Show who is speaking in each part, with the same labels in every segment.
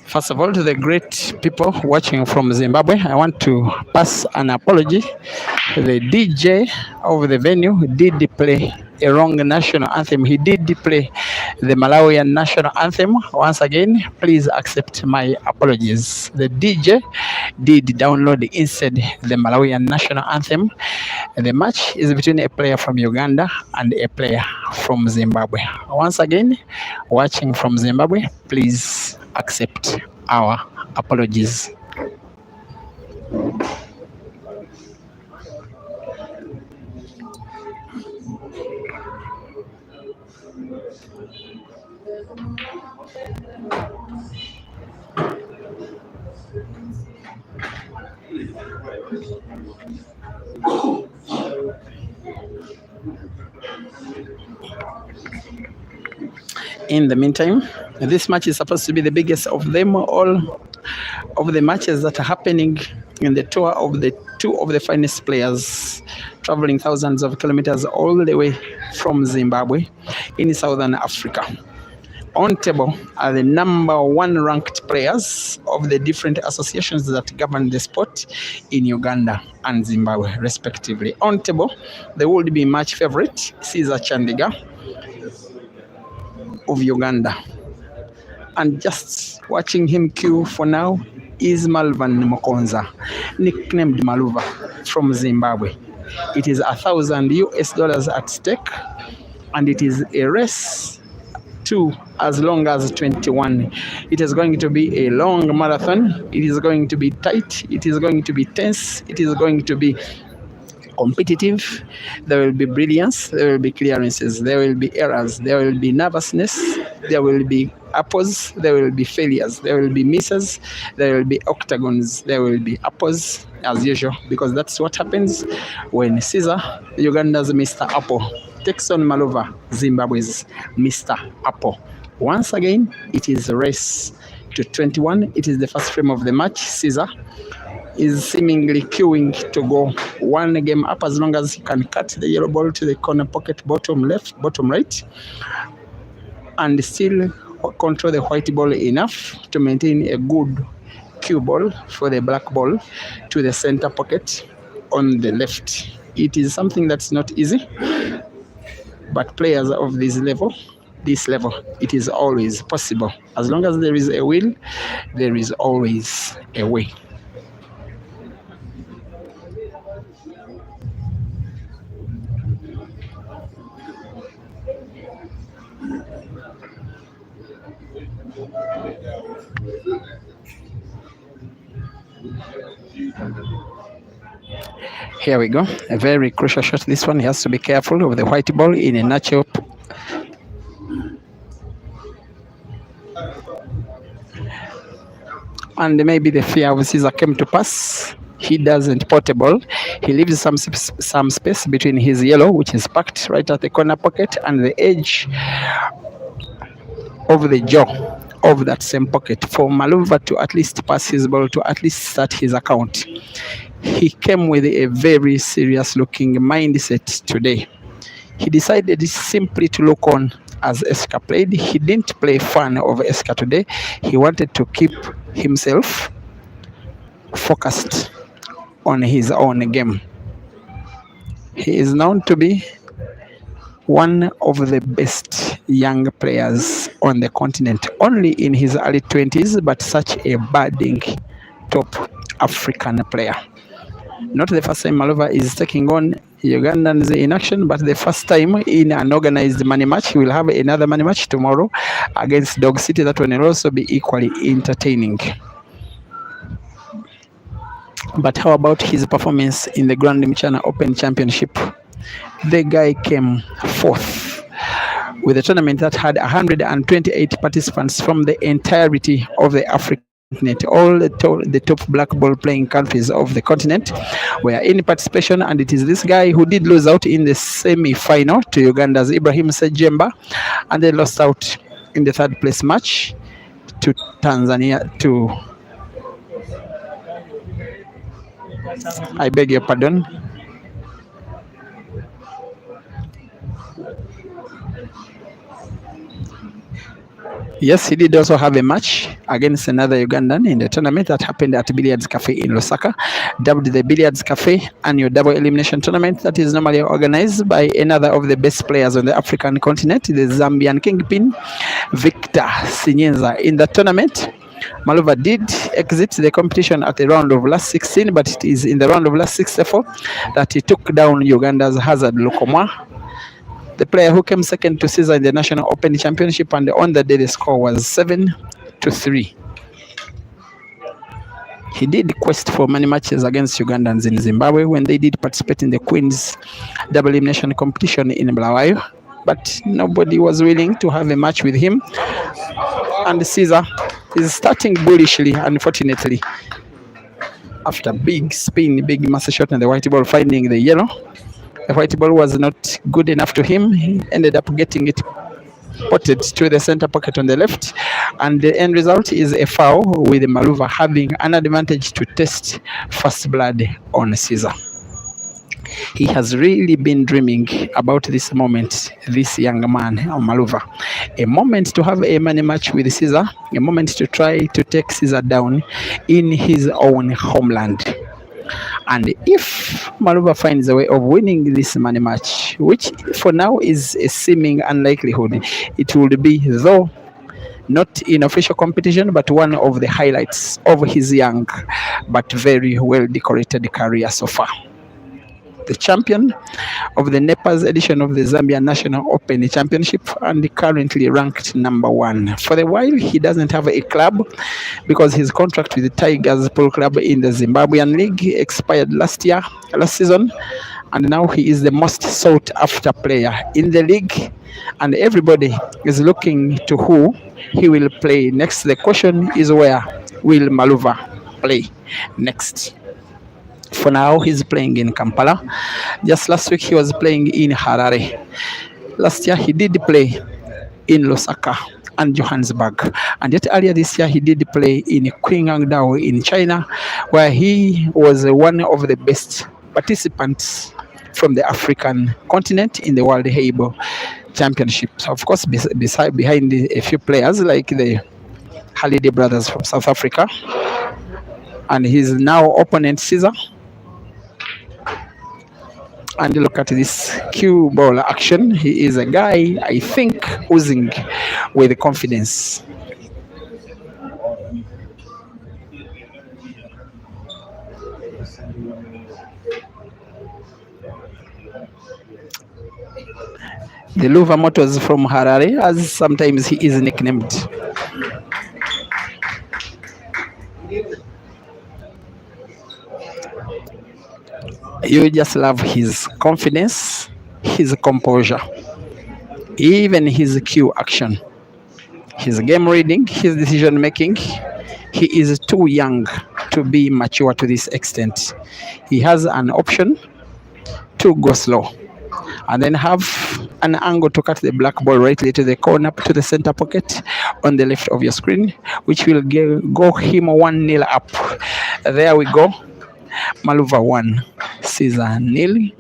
Speaker 1: First of all, to the great people watching from Zimbabwe, I want to pass an apology. The DJ of the venue did play a wrong national anthem. He did play the Malawian national anthem. Once again, please accept my apologies. The DJ did download instead the Malawian national anthem. The match is between a player from Uganda and a player from Zimbabwe. Once again, watching from Zimbabwe, please accept our apologies. In the meantime, this match is supposed to be the biggest of them all, of the matches that are happening in the tour of the two of the finest players, traveling thousands of kilometers all the way from Zimbabwe in Southern Africa. On table are the number one ranked players of the different associations that govern the sport in Uganda and Zimbabwe, respectively. On table, the would be match favorite, Ceaser Chandiga of Uganda. And just watching him queue for now is Malvan Mokonza, nicknamed Maluva, from Zimbabwe. It is $1,000 at stake, and it is a race to as long as 21. It is going to be a long marathon. It is going to be tight. It is going to be tense. It is going to be competitive. There will be brilliance, there will be clearances, there will be errors, there will be nervousness, there will be uppers, there will be failures, there will be misses, there will be octagons, there will be uppers as usual, because that's what happens when Ceaser, Uganda's Mr. Apple, takes on Maluva, Zimbabwe's Mr. Apple. Once again, it is a race to 21. It is the first frame of the match. Ceaser is seemingly queuing to go one game up as long as he can cut the yellow ball to the corner pocket, bottom left, bottom right, and still control the white ball enough to maintain a good cue ball for the black ball to the center pocket on the left. It is something that's not easy, but players of this level, it is always possible. As long as there is a will, there is always a way. Here we go. A very crucial shot. This one, he has to be careful of the white ball in a natural. And maybe the fear of Ceaser came to pass. He doesn't portable. He leaves some space between his yellow, which is packed right at the corner pocket, and the edge of the jaw of that same pocket for Maluva to at least pass his ball, to at least start his account. He came with a very serious looking mindset today. He decided simply to look on as Eska played. He didn't play fun of Eska today. He wanted to keep himself focused on his own game. He is known to be one of the best young players on the continent, only in his early 20s, but such a budding top African player. Not the first time Maluva is taking on Ugandans in action, but the first time in an organized money match. He will have another money match tomorrow against Dog City. That one will also be equally entertaining. But how about his performance in the Grand Mchana Open Championship? The guy came fourth with a tournament that had 128 participants from the entirety of the African continent. All the top black ball playing countries of the continent were in participation, and it is this guy who did lose out in the semi-final to Uganda's Ibrahim Sejemba, and they lost out in the third place match to Tanzania, to I beg your pardon. Yes, he did also have a match against another Ugandan in the tournament that happened at Billiards Cafe in Lusaka, dubbed the Billiards Cafe annual double elimination tournament that is normally organized by another of the best players on the African continent, the Zambian kingpin, Victor Sinyenza. In the tournament, Maluva did exit the competition at the round of last 16, but it is in the round of last 64 that he took down Uganda's Hazard Lukomwa, the player who came second to Ceaser in the National Open Championship, and on the day the score was 7-3. He did quest for many matches against Ugandans in Zimbabwe when they did participate in the Queen's double elimination competition in Bulawayo, but nobody was willing to have a match with him. And Ceaser is starting bullishly, unfortunately. After big spin, big massive shot, and the white ball finding the yellow. The white ball was not good enough to him. He ended up getting it potted to the center pocket on the left, and the end result is a foul, with Maluva having an advantage to test first blood on Ceaser. He has really been dreaming about this moment, this young man, Maluva. A moment to have a money match with Ceaser, a moment to try to take Ceaser down in his own homeland. And if Maluva finds a way of winning this money match, which for now is a seeming unlikelihood, it would be, though not in official competition, but one of the highlights of his young but very well decorated career so far. The champion of the Nepal's edition of the Zambia National Open Championship, and currently ranked number 1. For a while, he doesn't have a club because his contract with the Tigers Pool Club in the Zimbabwean League expired last season, and now he is the most sought after player in the league, and everybody is looking to who he will play next. The question is, where will Maluva play next? For now, he's playing in Kampala. Just last week, he was playing in Harare. Last year, he did play in Lusaka and Johannesburg. And yet earlier this year, he did play in Qingdao in China, where he was one of the best participants from the African continent in the World Heibo Championships. Of course, behind a few players like the Halidi brothers from South Africa, and his now opponent Ceaser. And look at this cue ball action. He is a guy, I think, oozing with confidence. The Luva Motors from Harare, as sometimes he is nicknamed. You just love his confidence, his composure, even his cue action, his game reading, his decision making. He is too young to be mature to this extent. He has an option to go slow and then have an angle to cut the black ball rightly to the corner, to the center pocket on the left of your screen, which will go him 1-0 up. There we go. Maluva 1, Ceaser 0.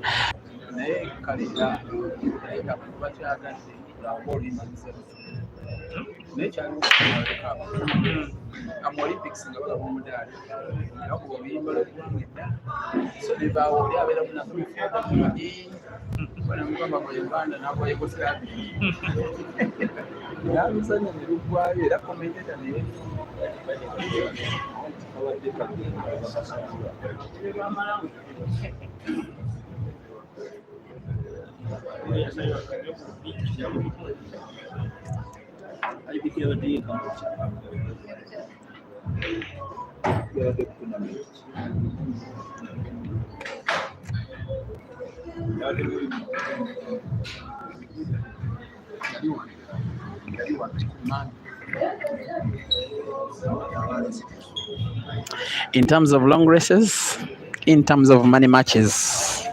Speaker 1: In terms of long races, in terms of money matches,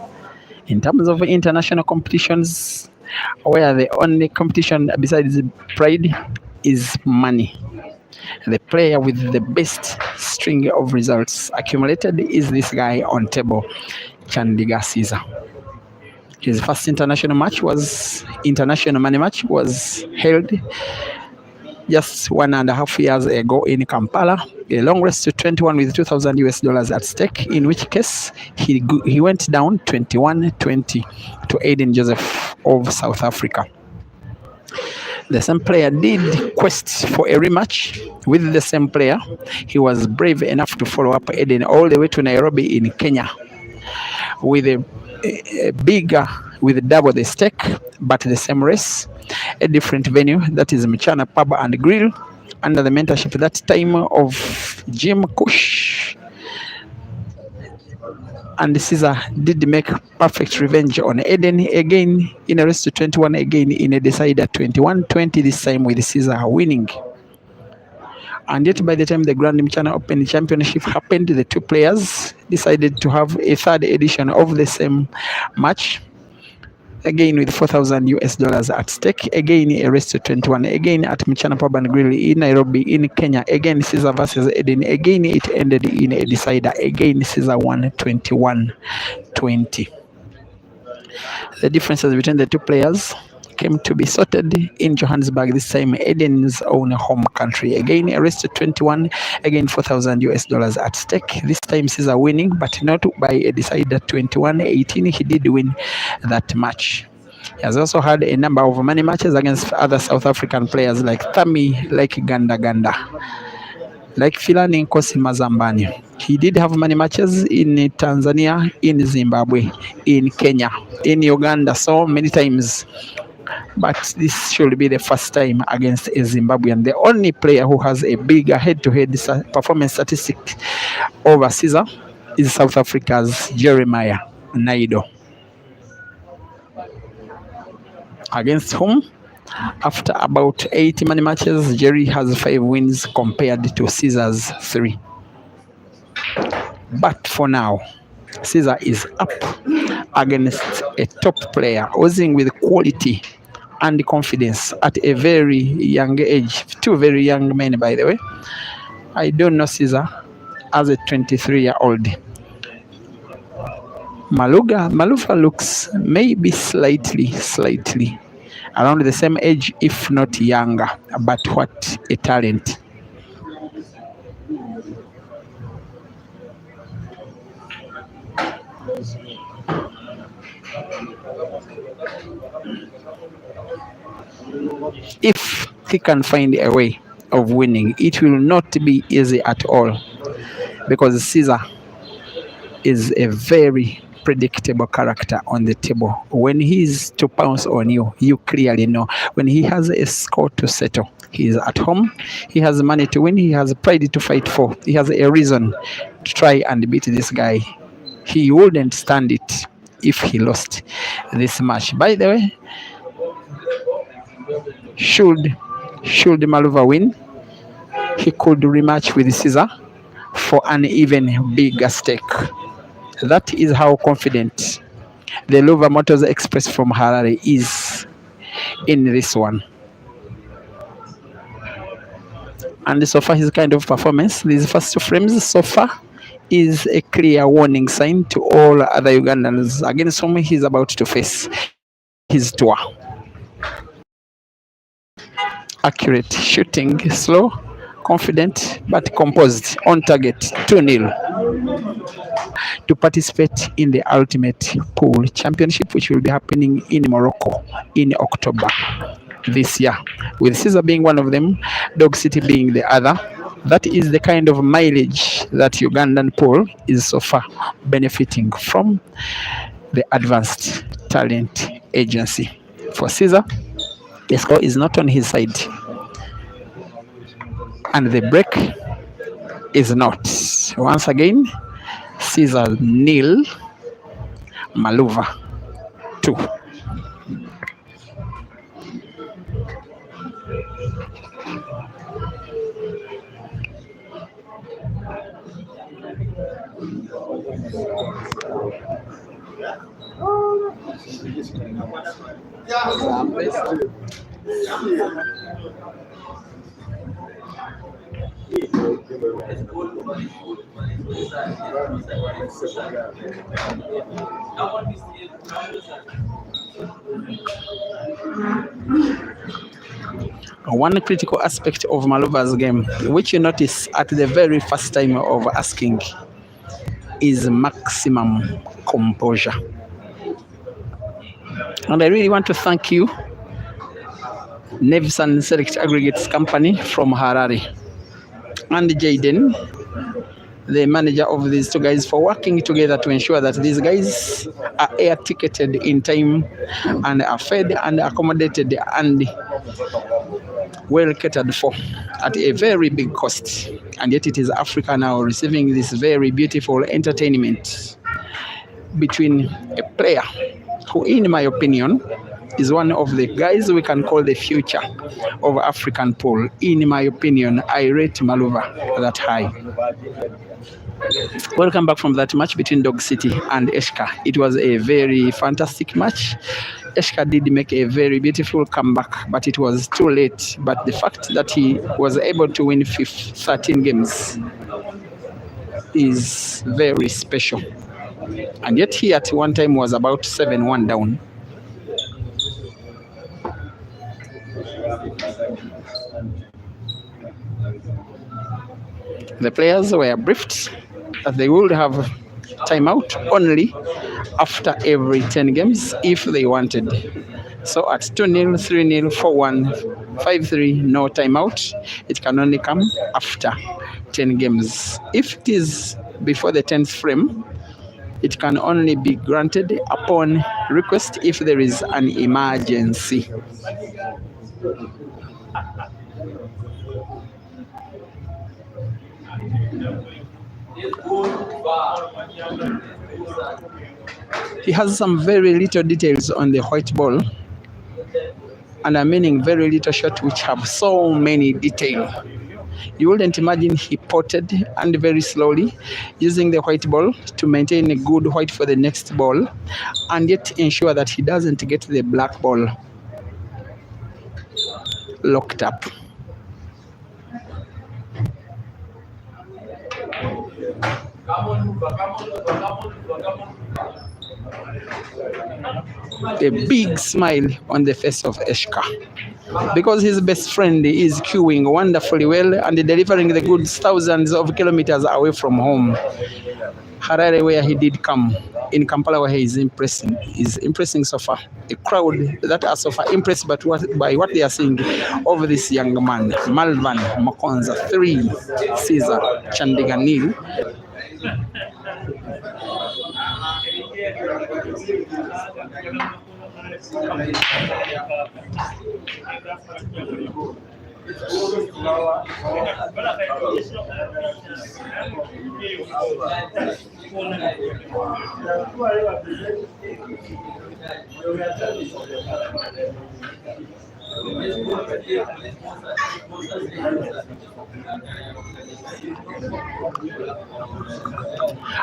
Speaker 1: in terms of international competitions, where the only competition besides pride is money. The player with the best string of results accumulated is this guy on table, Chandiga Ceaser. His first international money match was held just 1.5 years ago in Kampala, a long race to 21 with $2,000 at stake, in which case he went down 21-20 to Aiden Joseph of South Africa. The same player did quest for a rematch with the same player. He was brave enough to follow up Aiden all the way to Nairobi in Kenya with a bigger, with double the stake, but the same race, a different venue, that is Mchana Pub and Grill, under the mentorship at that time of Jim Kush. And Ceaser did make perfect revenge on Eden again in a race to 21, again in a decider 21-20, this time with Ceaser winning. And yet by the time the Grand Mchana Open Championship happened, the two players decided to have a third edition of the same match, again with $4,000 at stake, again a race to 21, again at Mchana Pub and Grill in Nairobi in Kenya, again Ceaser versus Eden, again it ended in a decider, again Ceaser won 21-20. The differences between the two players came to be sorted in Johannesburg, this time Eden's own home country. Again a race to 21, again $4,000 at stake, this time Ceaser winning, but not by a decider 21-18. He did win that match. He has also had a number of money matches against other South African players like Thami, like Ganda, like Filani Nkosi Mazambani. He did have money matches in Tanzania, in Zimbabwe, in Kenya, in Uganda, so many times. But this should be the first time against a Zimbabwean. The only player who has a bigger head-to-head performance statistic over Ceaser is South Africa's Jeremiah Naido, against whom, after about 80 money matches, Jerry has 5 wins compared to Ceasar's 3. But for now, Ceaser is up against a top player, oozing with quality and confidence at a very young age. 2 very young men, by the way. I don't know Ceaser as a 23-year-old. Maluva looks maybe slightly around the same age, if not younger, but what a talent. If he can find a way of winning, it will not be easy at all, because Ceaser is a very predictable character on the table. When he's to pounce on you, you clearly know. When he has a score to settle, he is at home, he has money to win, he has pride to fight for, he has a reason to try and beat this guy. He wouldn't stand it if he lost this match. By the way, should Maluva win, he could rematch with Ceaser for an even bigger stake. That is how confident the Luva Motors Express from Harare is in this one. And so far, his kind of performance, these first 2 frames so far, is a clear warning sign to all other Ugandans against whom he's about to face his tour. Accurate shooting, slow, confident, but composed, on target, 2-0. To participate in the Ultimate Pool Championship, which will be happening in Morocco in October this year, with Ceaser being one of them, Dog City being the other. That is the kind of mileage that Ugandan pool is so far benefiting from the Advanced Talent Agency. For Ceaser, the score is not on his side, and the break is not. Once again, Ceaser 0, Maluva 2. One critical aspect of Maluva's game, which you notice at the very first time of asking, is maximum composure. And I really want to thank you, Nevson Select Aggregates Company from Harare, and Jaden, the manager of these two guys, for working together to ensure that these guys are air ticketed in time and are fed and accommodated and well catered for at a very big cost. And yet it is Africa now receiving this very beautiful entertainment between a player who, in my opinion, is one of the guys we can call the future of African pool. In my opinion, I rate Maluva that high. Welcome back from that match between Dog City and Eshka. It was a very fantastic match. Eshka did make a very beautiful comeback, but it was too late. But the fact that he was able to win 13 games is very special. And yet he at one time was about 7-1 down. The players were briefed that they would have timeout only after every 10 games if they wanted. So at 2-0, 3-0, 4-1, 5-3, no timeout. It can only come after 10 games. If it is before the 10th frame, it can only be granted upon request if there is an emergency. He has some very little details on the white ball, and I'm meaning very little shots which have so many details. You wouldn't imagine he potted and very slowly using the white ball to maintain a good white for the next ball and yet ensure that he doesn't get the black ball locked up. A big smile on the face of Eshka, because his best friend is queuing wonderfully well and delivering the goods thousands of kilometers away from home. Harare, where he did come, in Kampala, where he is impressing so far. A crowd that are so far impressed by what they are seeing of this young man. Malvan Mokonza 3, Ceaser Chandiga 0.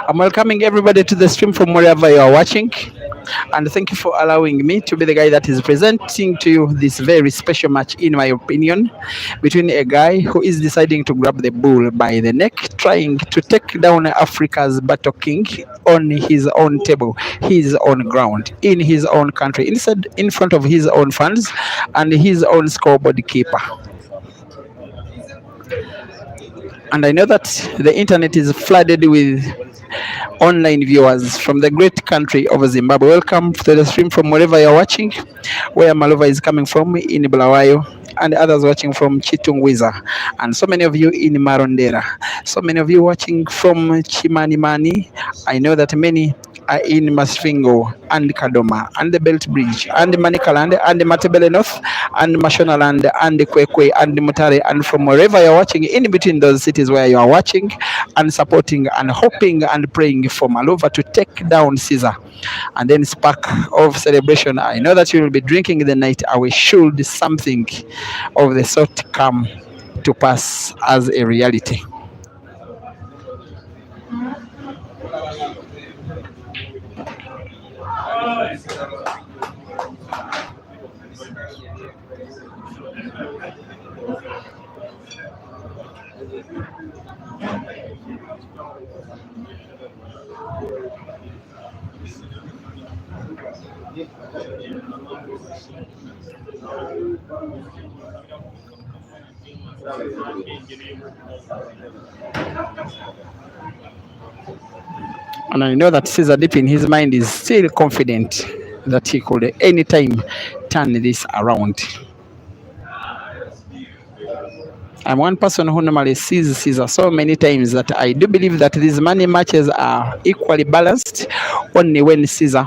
Speaker 1: I'm welcoming everybody to the stream from wherever you are watching, and thank you for allowing me to be the guy that is presenting to you this very special match, in my opinion, between a guy who is deciding to grab the bull by the neck, trying to take down Africa's battle king on his own table, his own ground, in his own country, in front of his own fans and his own scoreboard keeper. And I know that the internet is flooded with online viewers from the great country of Zimbabwe. Welcome to the stream from wherever you're watching, where Maluva is coming from in Bulawayo, and others watching from Chitungwiza, and so many of you in Marondera, so many of you watching from Chimanimani. I know that many are in Masvingo and Kadoma and the Belt Bridge and Manikaland and Matebele North and Mashonaland and Kwekwe and Mutare, and from wherever you're watching in between those cities where you are watching and supporting and hoping and praying for Maluva to take down Ceaser and then spark of celebration. I know that you will be drinking the night away should something of the sort come to pass as a reality. And I know that Caesar deep in his mind is still confident that he could anytime turn this around. I'm one person who normally sees Caesar so many times that I do believe that these money matches are equally balanced only when Caesar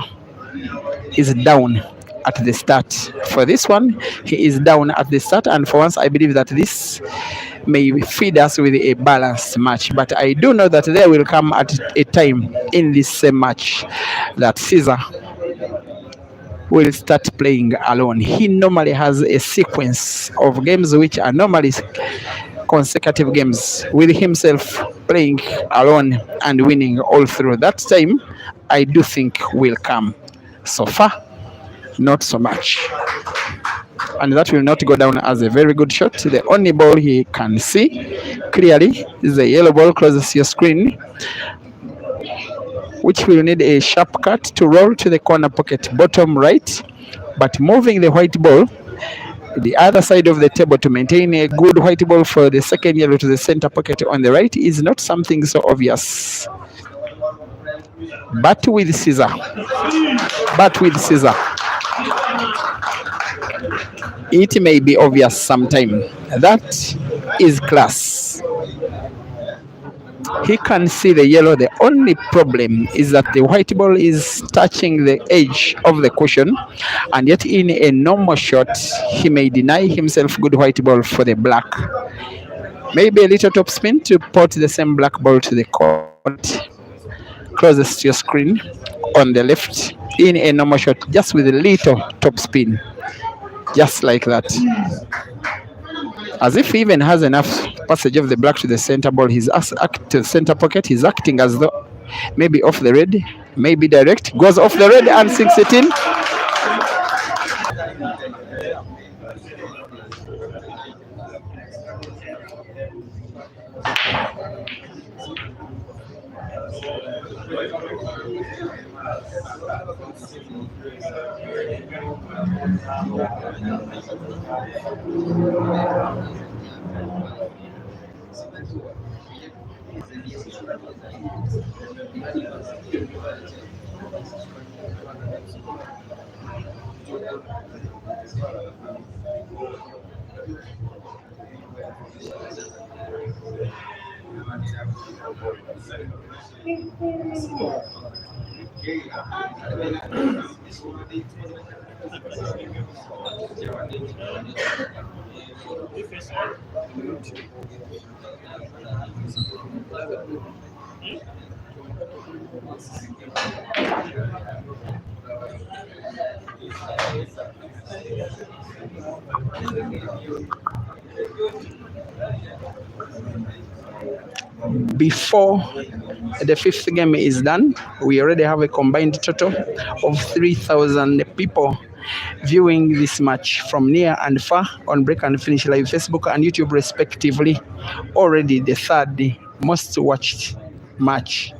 Speaker 1: is down at the start. For this one, he is down at the start, and for once, I believe that this may feed us with a balanced match. But I do know that there will come at a time in this same match that Caesar will start playing alone. He normally has a sequence of games which are normally consecutive games with himself playing alone and winning all through. That time, I do think will come. So far, not so much. And that will not go down as a very good shot. The only ball he can see clearly is the yellow ball closest to your screen, which will need a sharp cut to roll to the corner pocket bottom right, but moving the white ball the other side of the table to maintain a good white ball for the second yellow to the center pocket on the right is not something so obvious. But with Caesar, it may be obvious sometime. That is class. He can see the yellow. The only problem is that the white ball is touching the edge of the cushion, and yet in a normal shot, he may deny himself good white ball for the black. Maybe a little top spin to put the same black ball to the court closest to your screen on the left in a normal shot, just with a little top spin, just like that. As if he even has enough passage of the black to the center ball, to the center pocket. He's acting as though maybe off the red, maybe direct, goes off the red and sinks it in. Before the fifth game is done, we already have a combined total of 3,000 people viewing this match from near and far on Break and Finish Live, Facebook and YouTube respectively. Already the third most watched match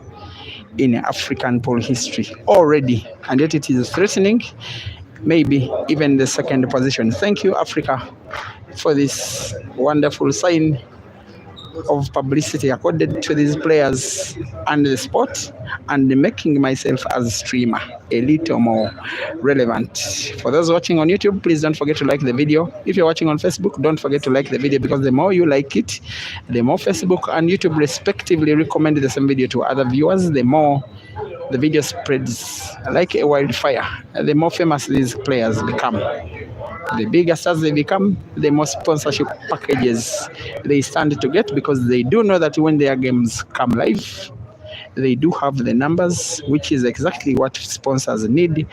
Speaker 1: in African pool history already, and yet it is threatening maybe even the second position. Thank you, Africa, for this wonderful sign of publicity accorded to these players and the sport, and making myself as a streamer a little more relevant. For those watching on YouTube, please don't forget to like the video. If you're watching on Facebook, don't forget to like the video, because the more you like it, the more Facebook and YouTube respectively recommend the same video to other viewers, the more the video spreads like a wildfire. The more famous these players become, the bigger stars they become, the more sponsorship packages they stand to get, because they do know that when their games come live, they do have the numbers, which is exactly what sponsors need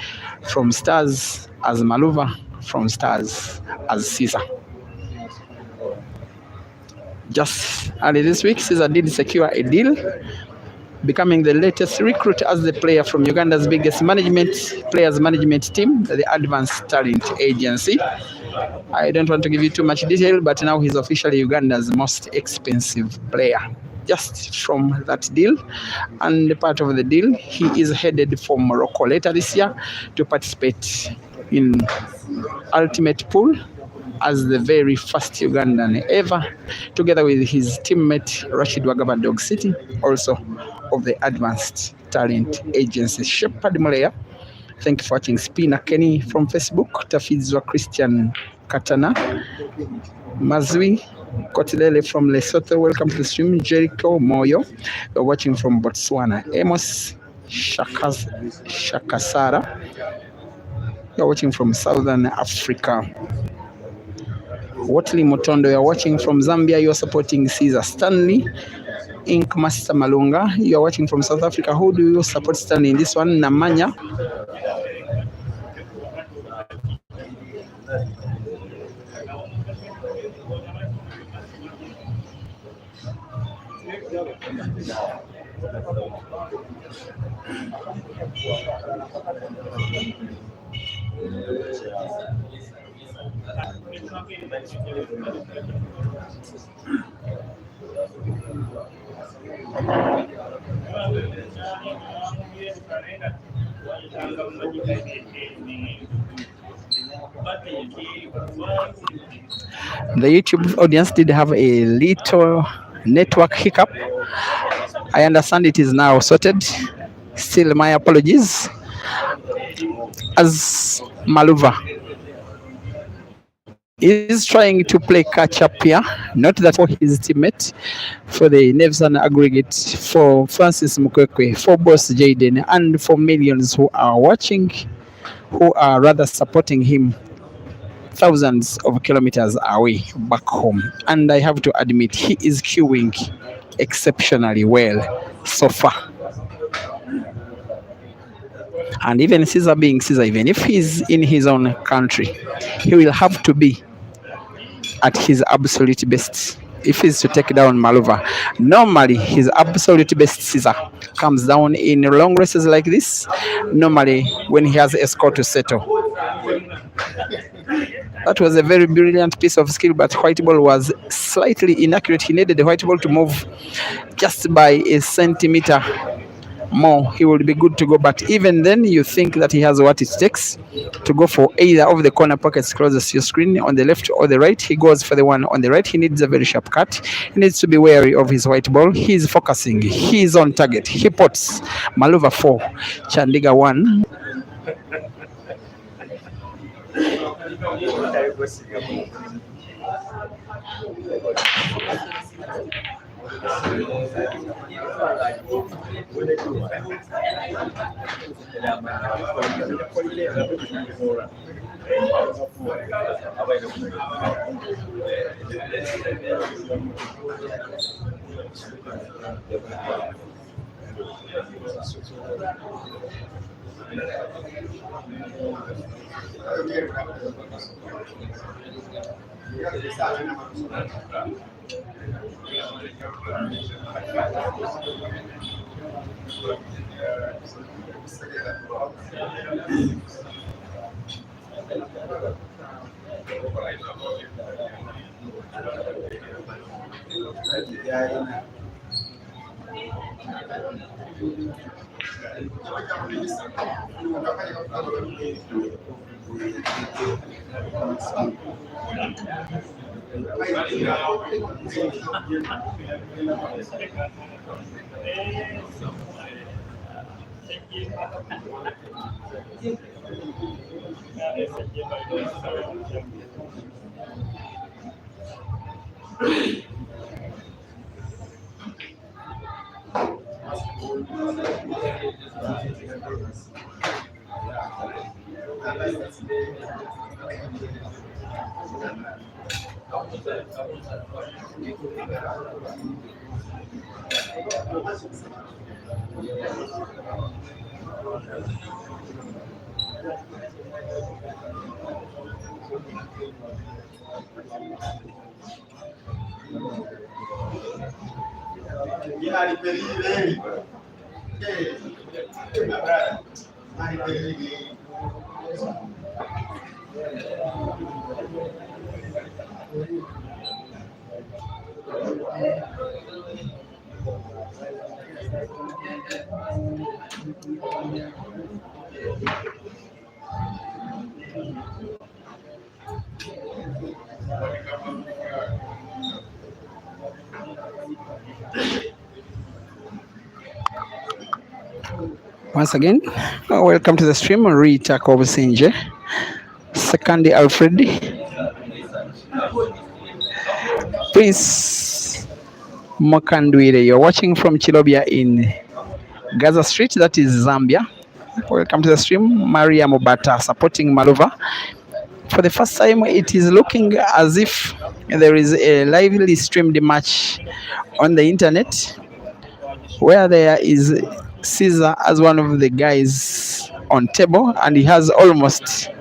Speaker 1: from stars as Maluva, from stars as Caesar. Just early this week, Caesar did secure a deal, becoming the latest recruit as the player from Uganda's biggest players management team, the Advanced Talent Agency. I don't want to give you too much detail, but now he's officially Uganda's most expensive player. just from that deal. And part of the deal, he is headed for Morocco later this year to participate in Ultimate Pool as the very first Ugandan ever, together with his teammate Rashid Wagaba Dog City, also of the Advanced Talent Agency. Shepard Mulea, thank you for watching. Spina Kenny from Facebook, Tafizwa Christian Katana, Mazwi Kotilele from Lesotho, welcome to the stream. Jericho Moyo, you're watching from Botswana. Amos Shakasara, you're watching from Southern Africa. Watley Motondo, you're watching from Zambia. You're supporting Caesar. Stanley Ink Master Malunga, you're watching from South Africa. Who do you support, Stanley, in this one? Namanya. The YouTube audience did have a little network hiccup. I understand it is now sorted. Still, my apologies. As Maluva is trying to play catch up here, not that for his teammate, for the Nevsan aggregate, for Francis Mukwekwe, for Boss Jaden, and for millions who are watching, who are rather supporting him thousands of kilometers away back home. And I have to admit, he is queuing exceptionally well so far. And even Caesar being Caesar, even if he's in his own country, he will have to be at his absolute best if he's to take down Maluva. Normally, his absolute best Caesar comes down in long races like this, normally when he has a score to settle. That was a very brilliant piece of skill, but white ball was slightly inaccurate. He needed the white ball to move just by a centimeter more. He would be good to go, but even then you think that he has what it takes to go for either of the corner pockets closest to your screen, on the left or the right. He goes for the one on the right. He needs a very sharp cut. He needs to be wary of his white ball. He's focusing. He's on target. He pots. Maluva 4, Chandiga 1. Once again, welcome to the stream. Rita Kobusinje, Second Alfred, Prince Mokandwire. You're watching from Chilobia in Gaza Street, that is Zambia. Welcome to the stream. Maria Mobata supporting Maluva. For the first time, it is looking as if there is a lively streamed match on the internet where there is Caesar as one of the guys on table, and he has almost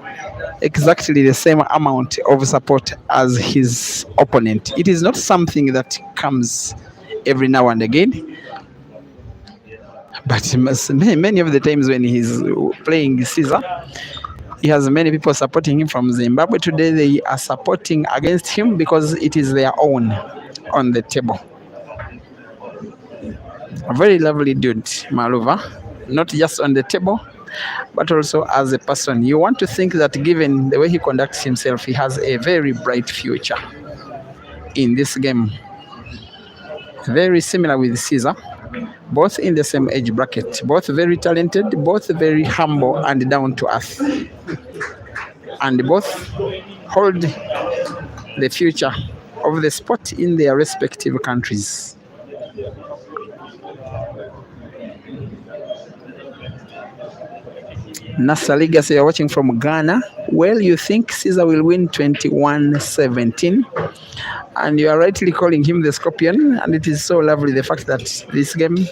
Speaker 1: exactly the same amount of support as his opponent. It is not something that comes every now and again, but many of the times when he's playing Caesar, he has many people supporting him from Zimbabwe. Today they are supporting against him because it is their own on the table. A very lovely dude, Maluva, not just on the table, but also as a person. You want to think that given the way he conducts himself, he has a very bright future in this game. Very similar with Caesar, both in the same age bracket, both very talented, both very humble and down to earth, and both hold the future of the sport in their respective countries. Nasa Legacy, you're watching from Ghana. Well, you think Caesar will win 21-17, and you are rightly calling him the Scorpion, and it is so lovely the fact that this game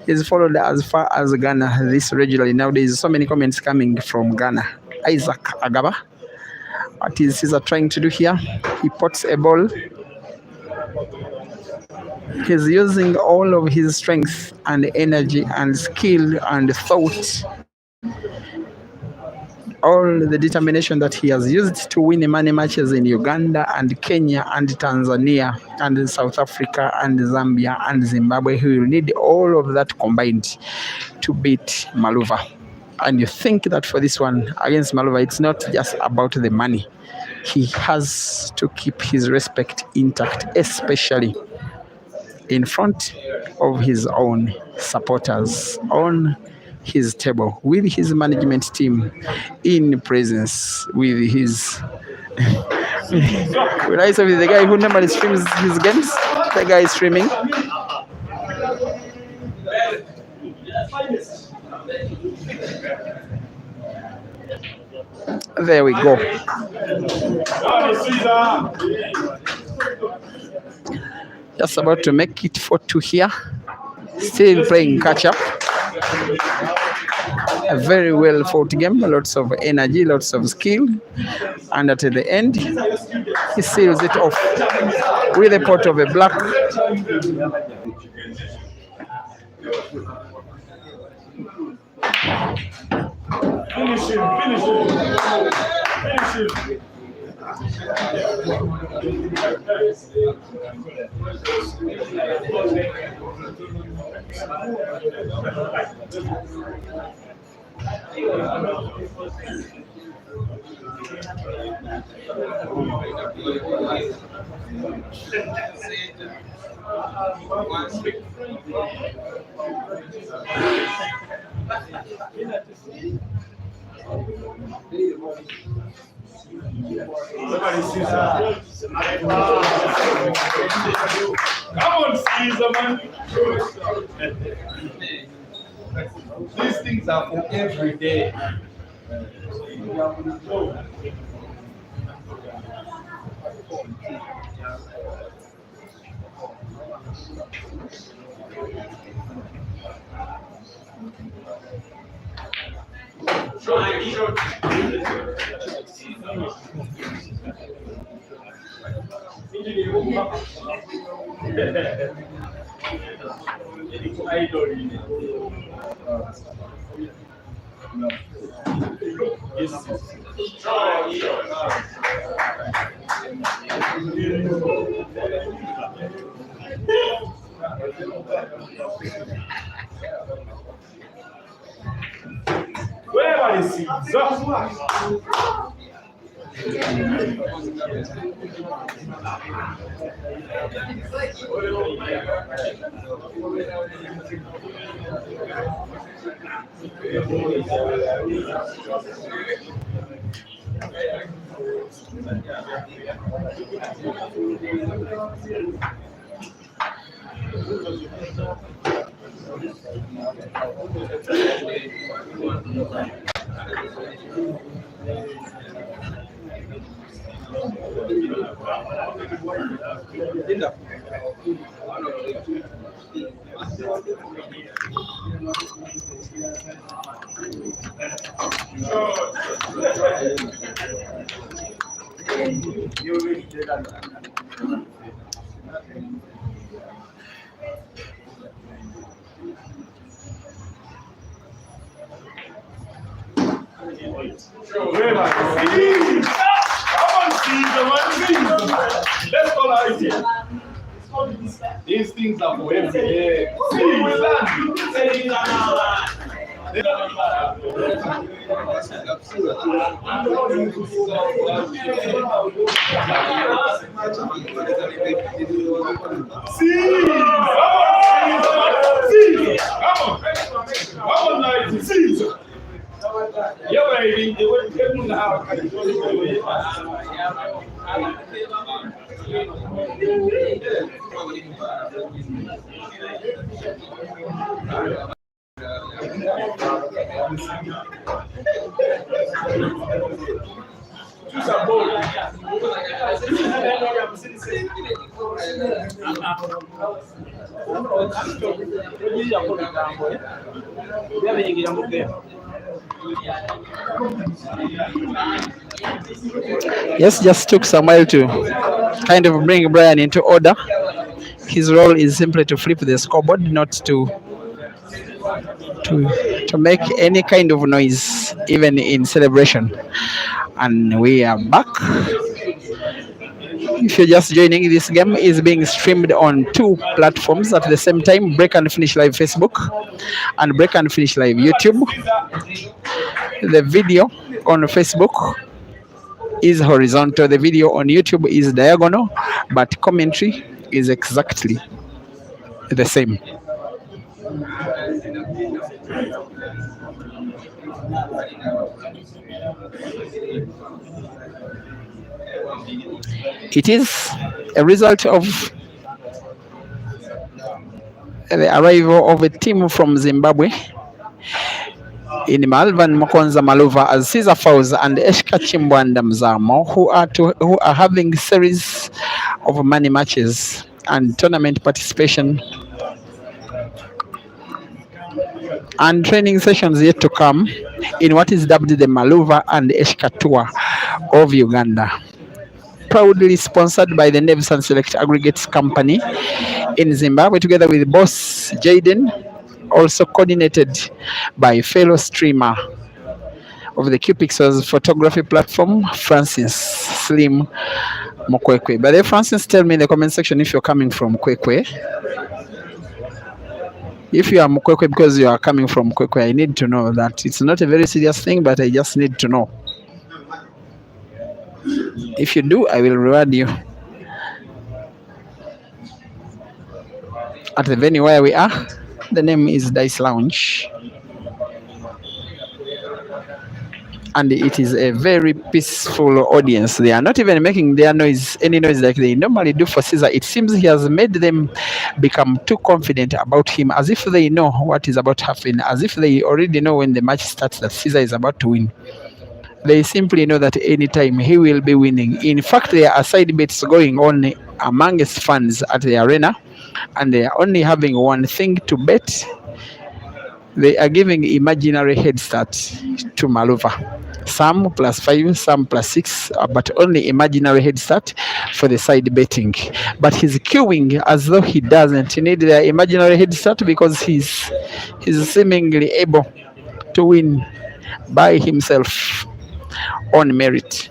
Speaker 1: is followed as far as Ghana this regularly. Now there is so many comments coming from Ghana. Isaac Agaba, what is Caesar trying to do here? He pots a ball. He's using all of his strength and energy and skill and thought, all the determination that he has used to win many matches in Uganda and Kenya and Tanzania and South Africa and Zambia and Zimbabwe. He will need all of that combined to beat Maluva. And you think that for this one against Maluva, it's not just about the money. He has to keep his respect intact, especially in front of his own supporters on his table, with his management team in presence, with his when I say with the guy who normally streams his games, the guy is streaming. There we go. Just about to make it 4-2 here. Still playing catch up. A very well fought game, lots of energy, lots of skill, and at the end he seals it off with a pot of a black.
Speaker 2: Finish him. Somebody Caesar. Come on, Caesar, man. These things are for every day. Let's go out here. These things are for every day. Yeah, baby.
Speaker 1: Yes, just took some while to kind of bring Brian into order. His role is simply to flip the scoreboard, not to make any kind of noise, even in celebration. And we are back. If you're just joining, this game is being streamed on two platforms at the same time: Break and Finish Live Facebook and Break and Finish Live YouTube. The video on Facebook is horizontal, the video on YouTube is diagonal, but commentary is exactly the same. It is a result of the arrival of a team from Zimbabwe in Malvan Mokonza Maluva as Ceaser Fowles and Eshka Chimbwanda Mzamo, who are having series of money matches and tournament participation and training sessions yet to come in what is dubbed the Maluva and Eshka Tour of Uganda. Proudly sponsored by the Neves and Select Aggregates Company in Zimbabwe, together with boss Jaden, also coordinated by fellow streamer of the QPixels photography platform, Francis Slim Mokwekwe. By the way, Francis, tell me in the comment section if you're coming from Kwekwe. If you are Mokwekwe because you are coming from Kwekwe, I need to know that. It's not a very serious thing, but I just need to know. If you do, I will reward you. At the venue where we are, the name is Dice Lounge. And it is a very peaceful audience. They are not even making their noise, any noise like they normally do for Ceaser. It seems he has made them become too confident about him, as if they know what is about to happen, as if they already know when the match starts that Ceaser is about to win. They simply know that anytime he will be winning. In fact, there are side bets going on amongst fans at the arena, and they are only having one thing to bet. They are giving imaginary head start to Maluva. Some +5, some +6, but only imaginary head start for the side betting. But he's queuing as though he doesn't need the imaginary head start because he's seemingly able to win by himself on merit.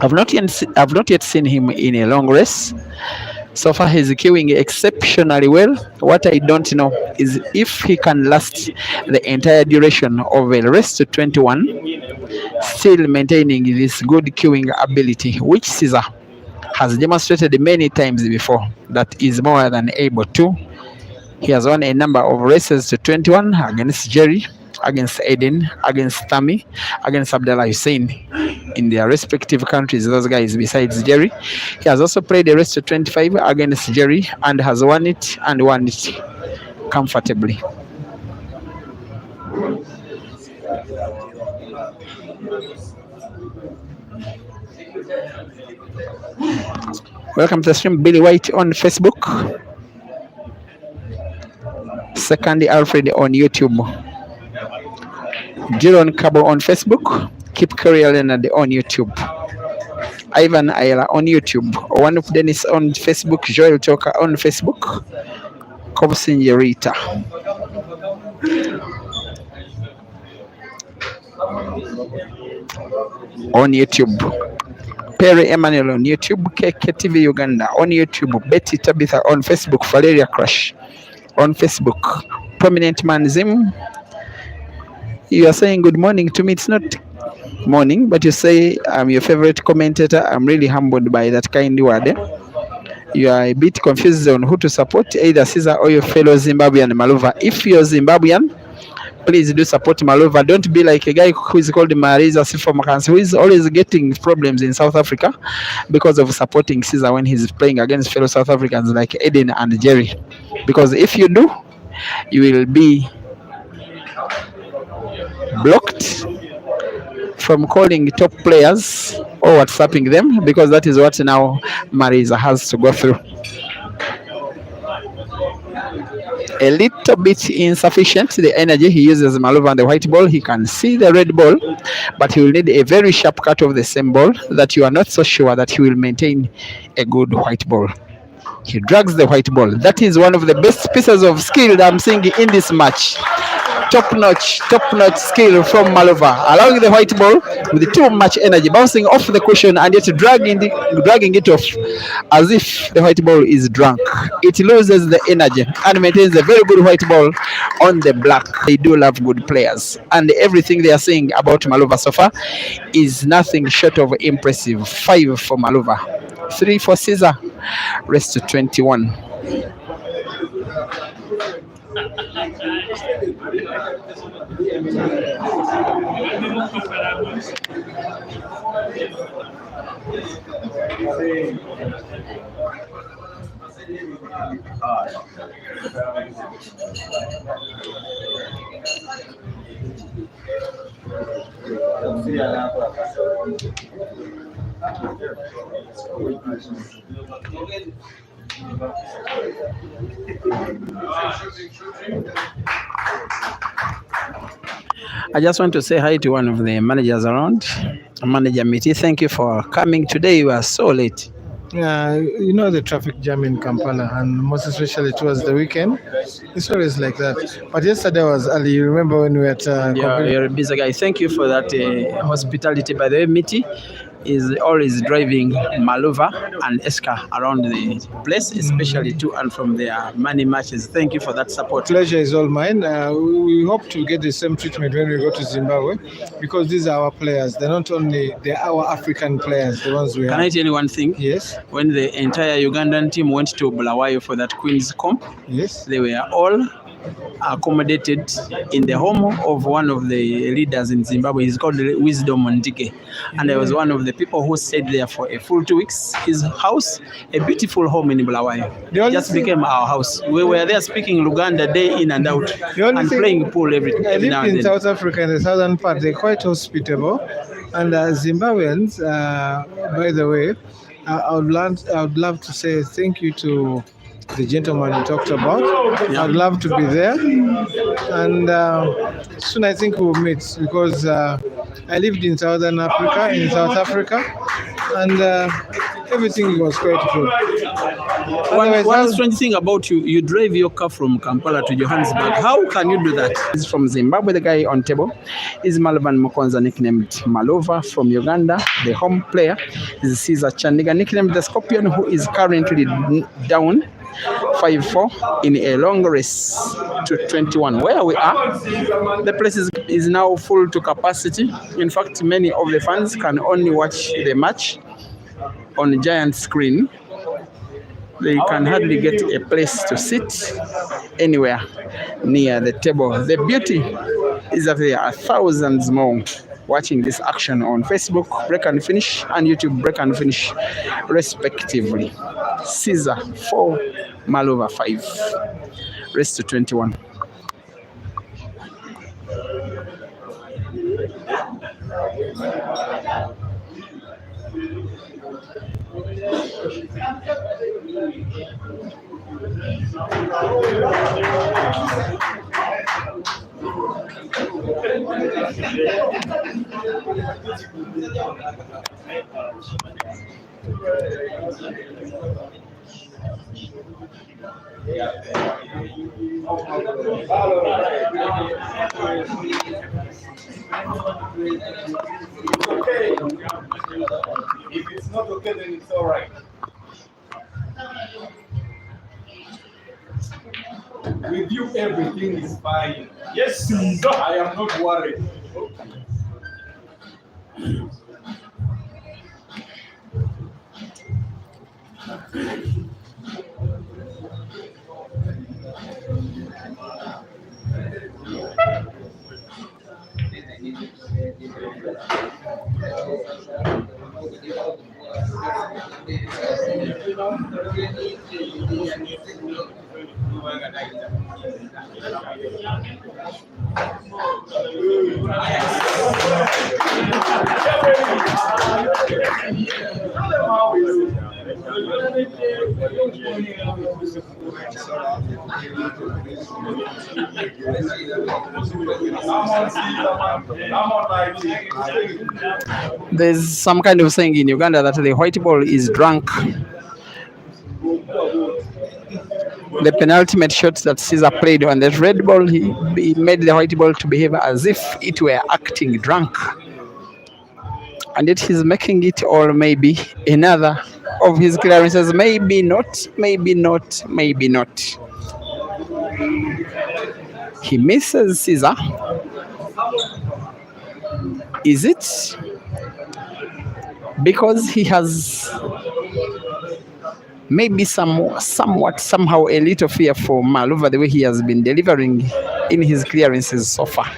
Speaker 1: I've not yet seen him in a long race, So far, he's queuing exceptionally well. What I don't know is if he can last the entire duration of a race to 21, still maintaining this good queuing ability, which Caesar has demonstrated many times before that is more than able to. He has won a number of races to 21 against Jerry, against Aiden, against Tammy, against Abdullah Hussein in their respective countries, those guys besides Jerry. He has also played a race to 25 against Jerry and has won it and won it comfortably. Welcome to the stream, Billy White on Facebook. Second Alfred on YouTube. Jiron Cabo on Facebook. Keep Career Leonard on YouTube. Ivan Ayala on YouTube. One of Dennis on Facebook. Joel Choka on Facebook. Kobsinjerita. On YouTube. Perry Emmanuel on YouTube. KKTV Uganda on YouTube. Betty Tabitha on Facebook. Valeria Crush on Facebook. Prominent Man Zim. You are saying good morning to me. It's not morning, but you say I'm your favorite commentator. I'm really humbled by that kind word. You are a bit confused on who to support, either Caesar or your fellow Zimbabwean Maluva. If you're Zimbabwean, please do support Maluva. Don't be like a guy who is called Mariza Sifomakans, who is always getting problems in South Africa because of supporting Caesar when he's playing against fellow South Africans like Eden and Jerry. Because if you do, you will be blocked from calling top players or WhatsApping them, because that is what now Mariza has to go through. A little bit insufficient, the energy he uses Maluva on the white ball. He can see the red ball, but he will need a very sharp cut of the same ball that you are not so sure that he will maintain a good white ball. He drags the white ball. That is one of the best pieces of skill that I'm seeing in this match. Top-notch skill from Maluva, allowing the white ball with too much energy, bouncing off the cushion and yet dragging it off as if the white ball is drunk. It loses the energy and maintains a very good white ball on the black. They do love good players, and everything they are saying about Maluva so far is nothing short of impressive. 5 for Maluva, 3 for Caesar, rest to 21. I just want to say hi to one of the managers around, Manager Miti. Thank you for coming today. You are so late.
Speaker 3: You know the traffic jam in Kampala, and most especially towards the weekend. It's always like that. But yesterday was early. You remember when we were at...
Speaker 1: You're a busy guy. Thank you for that hospitality. By the way, Miti is always driving Maluva and Eska around the place, especially to and from their money matches. Thank you for that support.
Speaker 3: Pleasure is all mine. We hope to get the same treatment when we go to Zimbabwe, because these are our players. They're not only, they're our African players, the ones we have.
Speaker 1: Can I tell you one thing?
Speaker 3: Yes.
Speaker 1: When the entire Ugandan team went to Bulawayo for that Queen's Comp,
Speaker 3: yes,
Speaker 1: they were all accommodated in the home of one of the leaders in Zimbabwe. He's called Wisdom Ndike, and I was one of the people who stayed there for a full 2 weeks. His house, a beautiful home in Bulawayo, just became our house. We were there speaking Luganda day in and out and playing pool every now and then.
Speaker 3: I lived in South Africa, in the southern part. They're quite hospitable, and Zimbabweans, by the way, I would love to say thank you to the gentleman you talked about. Yeah. I'd love to be there, and soon I think we'll meet, because I lived in South Africa, and everything was quite good.
Speaker 1: One strange thing about you, you drive your car from Kampala to Johannesburg. How can you do that? He's from Zimbabwe, the guy on table is Malvan Mokonza, nicknamed Maluva. From Uganda, the home player is Ceaser Chandiga, nicknamed the Scorpion, who is currently down 5-4 in a long race to 21. Where we are, the place is now full to capacity. In fact, many of the fans can only watch the match on a giant screen. They can hardly get a place to sit anywhere near the table. The beauty is that there are thousands more watching this action on Facebook, Break and Finish, and YouTube, Break and Finish, respectively. Ceaser 4, Maluva 5, race to 21.
Speaker 2: Okay. If it's not okay, then it's all right. With you, everything is fine. Yes, Caesar, I am not worried.
Speaker 1: There's some kind of saying in Uganda that the white ball is drunk. The penultimate shot that Ceaser played on the red ball, he made the white ball to behave as if it were acting drunk. And yet he's making it, or maybe another of his clearances. Maybe not, maybe not, maybe not. He misses Ceaser. Is it because he has maybe somewhat, somehow a little fear for Maluva, the way he has been delivering in his clearances so far?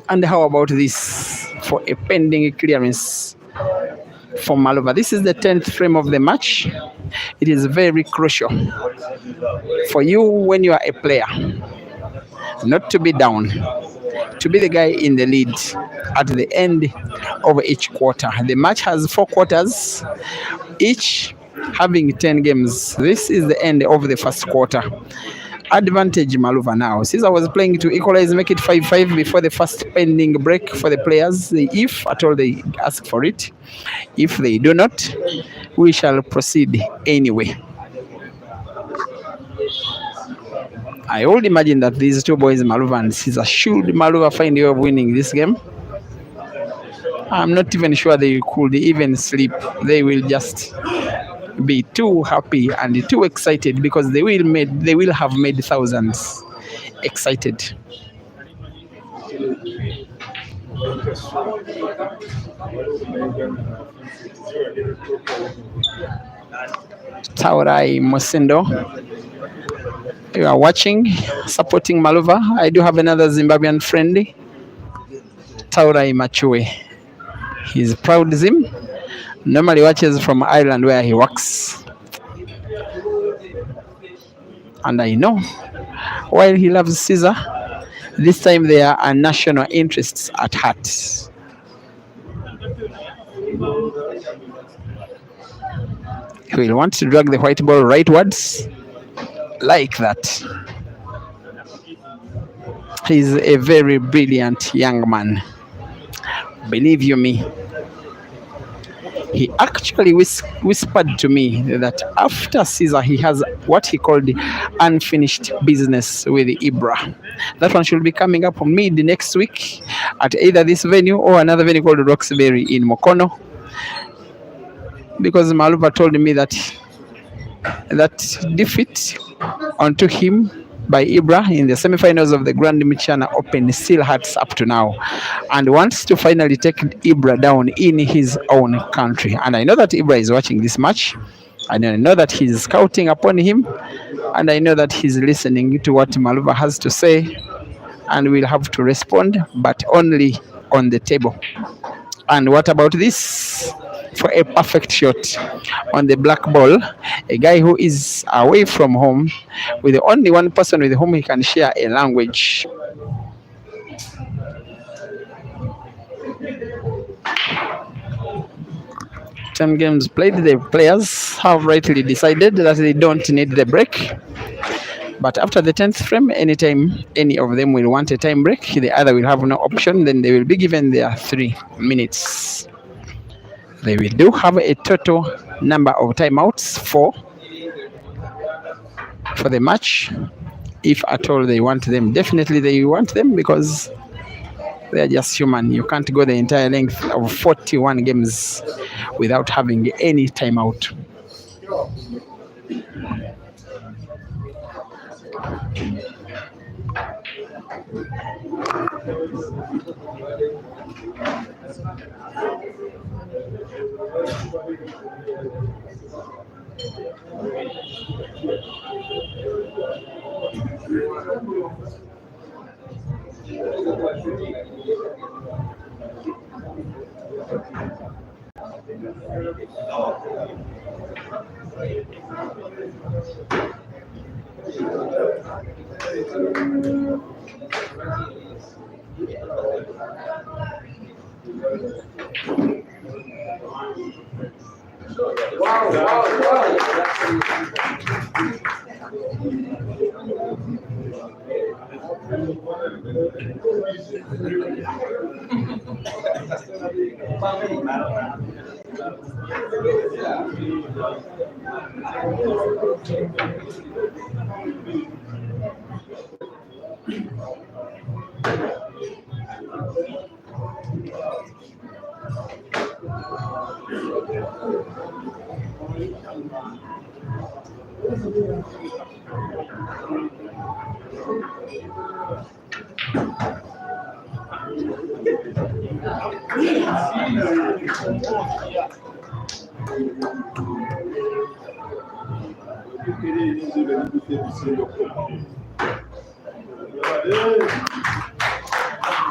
Speaker 1: And how about this for a pending clearance for Maluva? This is the 10th frame of the match. It is very crucial for you when you are a player not to be down, to be the guy in the lead at the end of each quarter. The match has 4 quarters, each having 10 games. This is the end of the first quarter. Advantage Maluva now. Ceaser was playing to equalize, make it 5-5 before the first pending break for the players, if at all they ask for it. If they do not, we shall proceed anyway. I would imagine that these two boys, Maluva and Ceaser, should Maluva find a way of winning this game, I'm not even sure they could even sleep. They will just be too happy and too excited because they will have made thousands excited. Taurai Mosendo, you are watching, supporting Maluva. I do have another Zimbabwean friend, Taurai Machue. He's proud of him. Normally watches from Ireland where he works. And I know, while he loves Ceaser, this time there are national interests at heart. He will want to drag the white ball rightwards, like that. He's a very brilliant young man. Believe you me, he actually whispered to me that after Caesar, he has what he called unfinished business with Ibra. That one should be coming up on mid next week at either this venue or another venue called Roxbury in Mokono. Because Maluva told me that defeat onto him by Ibra in the semi-finals of the Grand Michana Open still hurts up to now, and wants to finally take Ibra down in his own country. And I know that Ibra is watching this match, and I know that he's scouting upon him, and I know that he's listening to what Maluva has to say, and will have to respond, but only on the table. And what about this? For a perfect shot on the black ball, a guy who is away from home with the only one person with whom he can share a language. Ten games played, the players have rightly decided that they don't need the break. But after the 10th frame, anytime any of them will want a time break, the other will have no option, then they will be given their 3 minutes. They will do have a total number of timeouts for the match. If at all they want them, definitely they want them, because they are just human. You can't go the entire length of 41 games without having any timeout.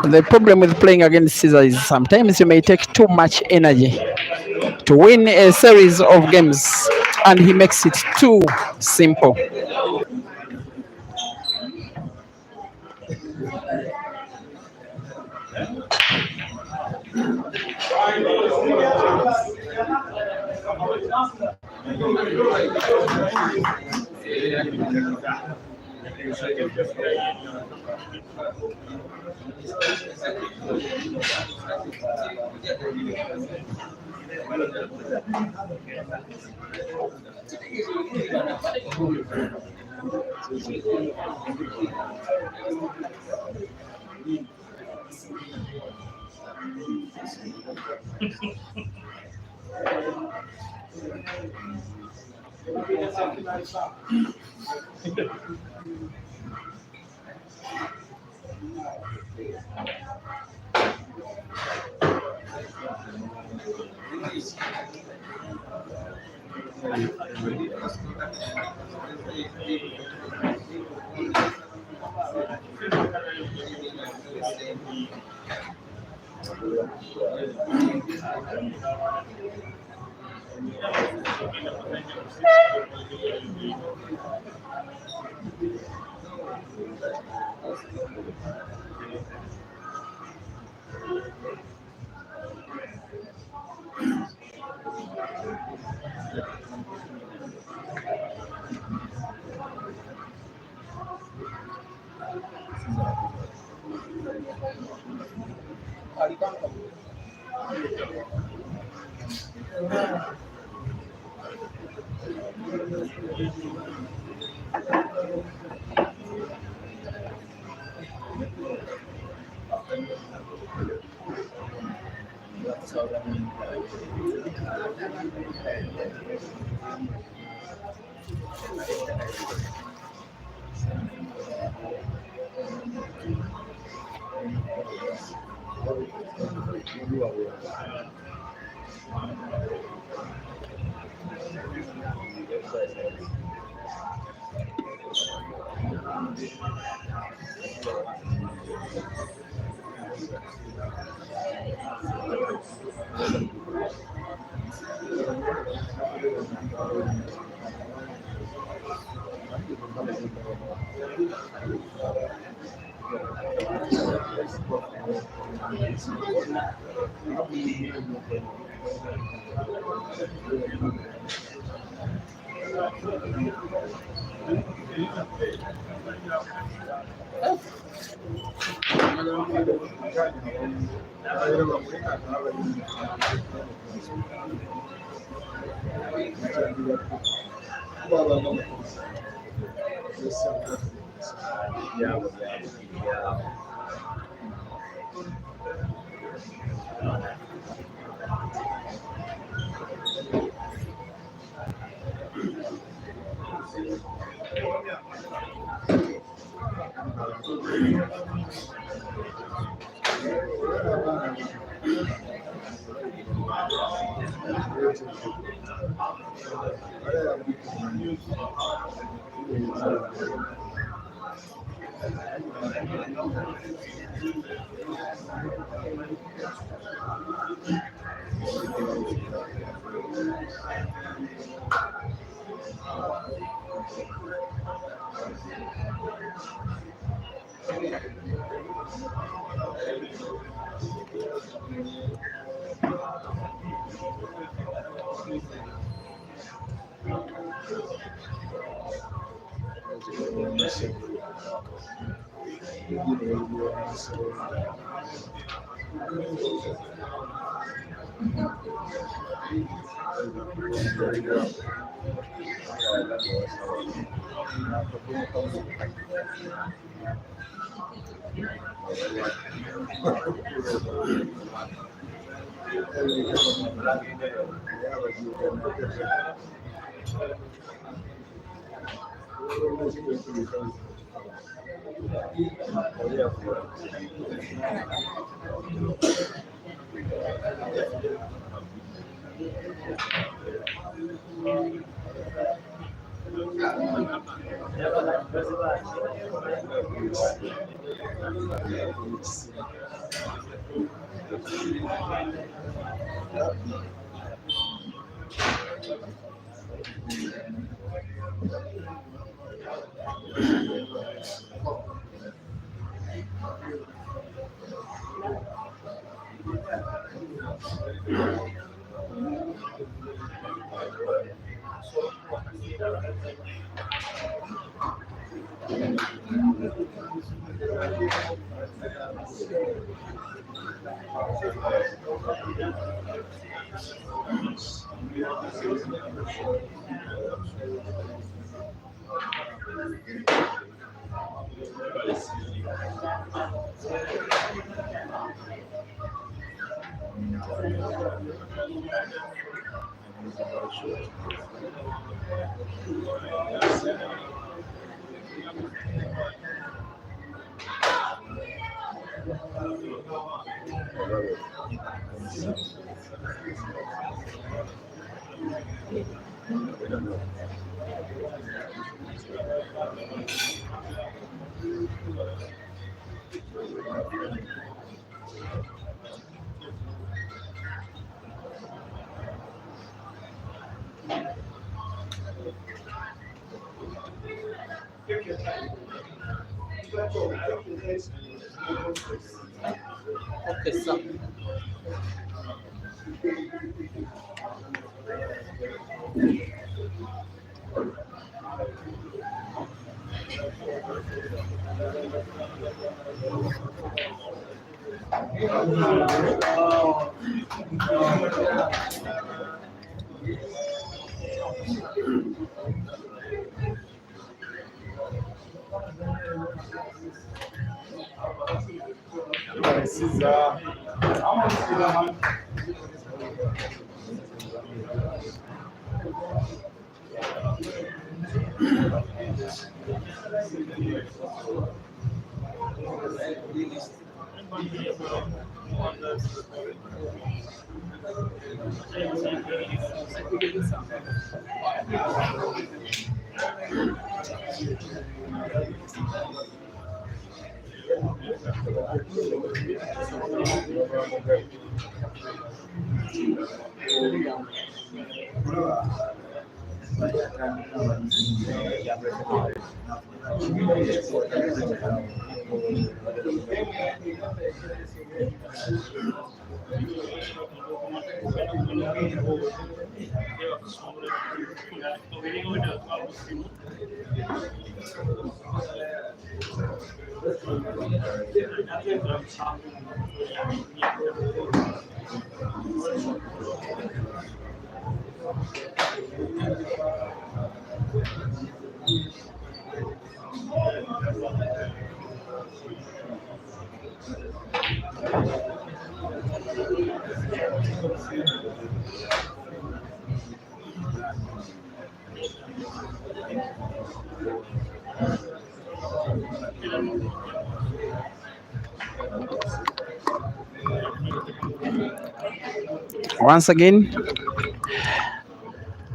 Speaker 1: The problem with playing against Caesar is sometimes you may take too much energy to win a series of games, and he makes it too simple. Okay, so
Speaker 2: Caesar. How much is that, man?
Speaker 1: Once again,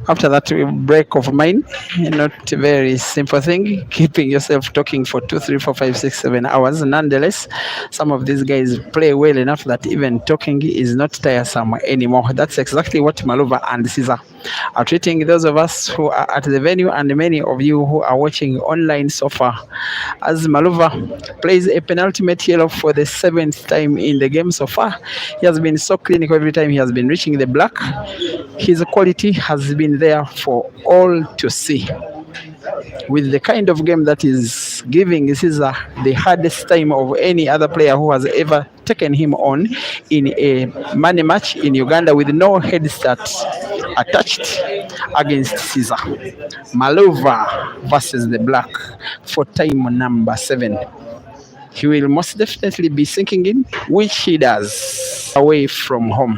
Speaker 1: after that break of mine, not a very simple thing, keeping yourself talking for 2, 3, 4, 5, 6, 7 hours. Nonetheless, some of these guys play well enough that even talking is not tiresome anymore. That's exactly what Maluva and Ceaser are treating those of us who are at the venue and many of you who are watching online so far. As Maluva plays a penultimate yellow for the 7th time in the game so far, he has been so clinical every time he has been reaching the black. His quality has been there for all to see. With the kind of game that is giving Ceaser the hardest time of any other player who has ever taken him on in a money match in Uganda with no head start attached against Ceaser. Maluva versus the black for time number 7. He will most definitely be sinking in, which he does, away from home.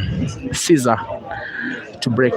Speaker 1: Ceaser to break.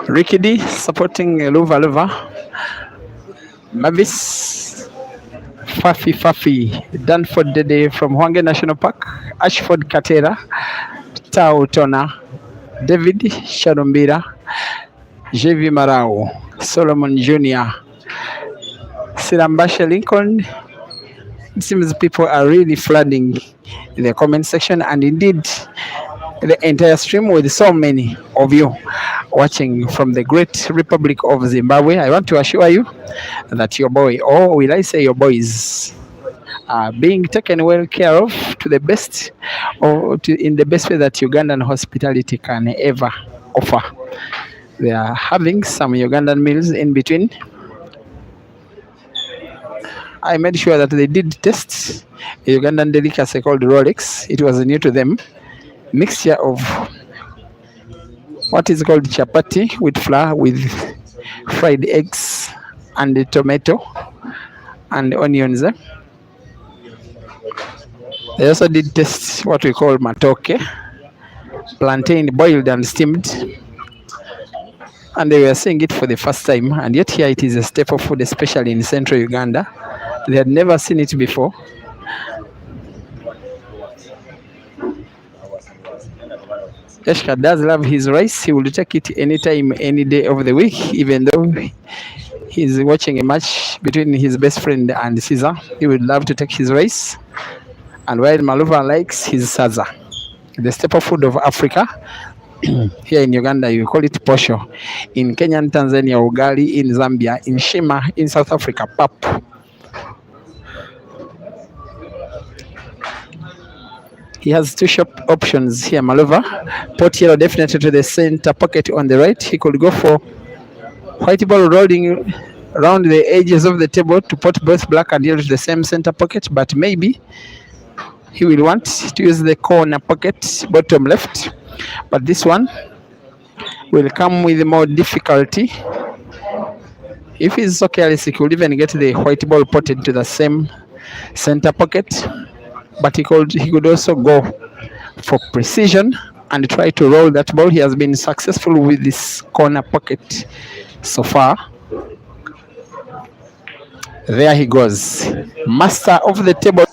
Speaker 1: Ricky D supporting Luva. Mavis Fafi Danford Dede from Hwange National Park, Ashford Katera, Tau Tona, David Sharumbira, JV Marau, Solomon Jr., Sirambasha Lincoln. It seems people are really flooding in the comment section, and indeed the entire stream with so many of you watching from the great Republic of Zimbabwe. I want to assure you that your boy, or will I say your boys, are being taken well care of to the best, or in the best way that Ugandan hospitality can ever offer. They are having some Ugandan meals in between. I made sure that they did test a Ugandan delicacy called Rolex. It was new to them. Mixture of what is called chapati with flour, with fried eggs and the tomato and onions. They also did test what we call matoke, plantain boiled and steamed. And they were seeing it for the first time, and yet here it is a staple food, especially in central Uganda. They had never seen it before. Eshka does love his rice. He will take it anytime, any day of the week, even though he's watching a match between his best friend and Caesar. He would love to take his rice. And while Maluva likes his saza, the staple food of Africa. Here in Uganda, you call it posho. In Kenya and Tanzania, ugali. In Zambia, in shima. In South Africa, pap. He has two shop options here, Maluva. Pot yellow definitely to the center pocket on the right. He could go for white ball rolling around the edges of the table to put both black and yellow to the same center pocket, but maybe he will want to use the corner pocket, bottom left. But this one will come with more difficulty. If he's so careless, he could even get the white ball potted to the same center pocket. But he could also go for precision and try to roll that ball. He has been successful with this corner pocket so far. There he goes. Master of the table.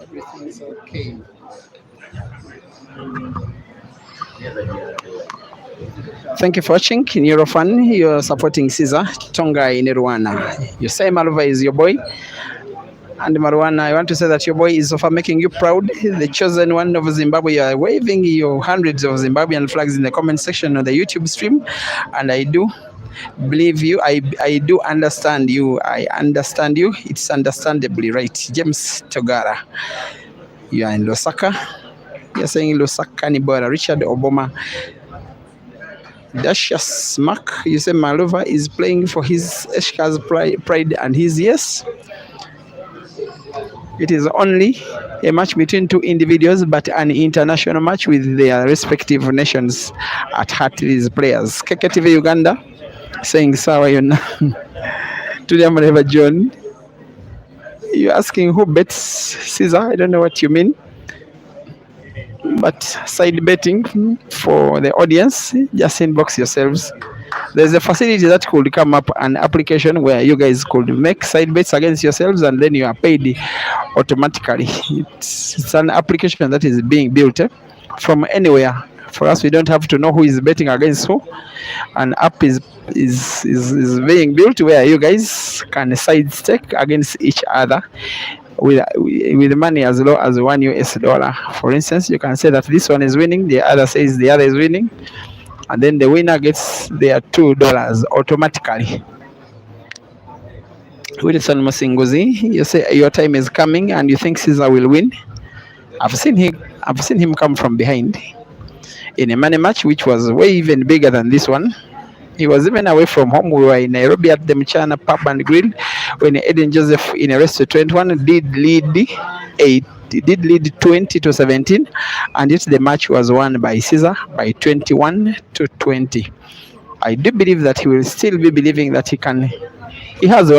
Speaker 1: Everything's okay. Thank you for watching. In Eurofan, you're supporting Caesar Tonga in Rwanda. You say Maluva is your boy. And Marwana, I want to say that your boy is so far making you proud. The chosen one of Zimbabwe. You are waving your hundreds of Zimbabwean flags in the comment section on the YouTube stream. And I do believe you. I do understand you. I understand you. It's understandably right. James Togara. You are in Lusaka. You're saying Lusaka Nibora. Richard Obama. Dashius Mark. You say Maluva is playing for his Eshka's pride and his yes. It is only a match between two individuals, but an international match with their respective nations at heart. These players. KKTV Uganda saying Sawa Yona. Today I'm gonna have John. You're asking who bets Caesar? I don't know what you mean. But side betting for the audience, just inbox yourselves. There's a facility that could come up, an application where you guys could make side bets against yourselves and then you are paid automatically. It's an application that is being built from anywhere. For us, we don't have to know who is betting against who. An app is being built where you guys can side stake against each other with money as low as $1. For instance, you can say that this one is winning, the other says the other is winning, and then the winner gets their $2 automatically. Wilson Musinguzi, you say your time is coming and you think Caesar will win. I've seen him come from behind in a money match which was way even bigger than this one. He was even away from home. We were in Nairobi at the Mchana Pub and Grill when Eden Joseph in a race to 21 did lead 20-17, and yet the match was won by Caesar by 21-20. I do believe that he will still be believing that he has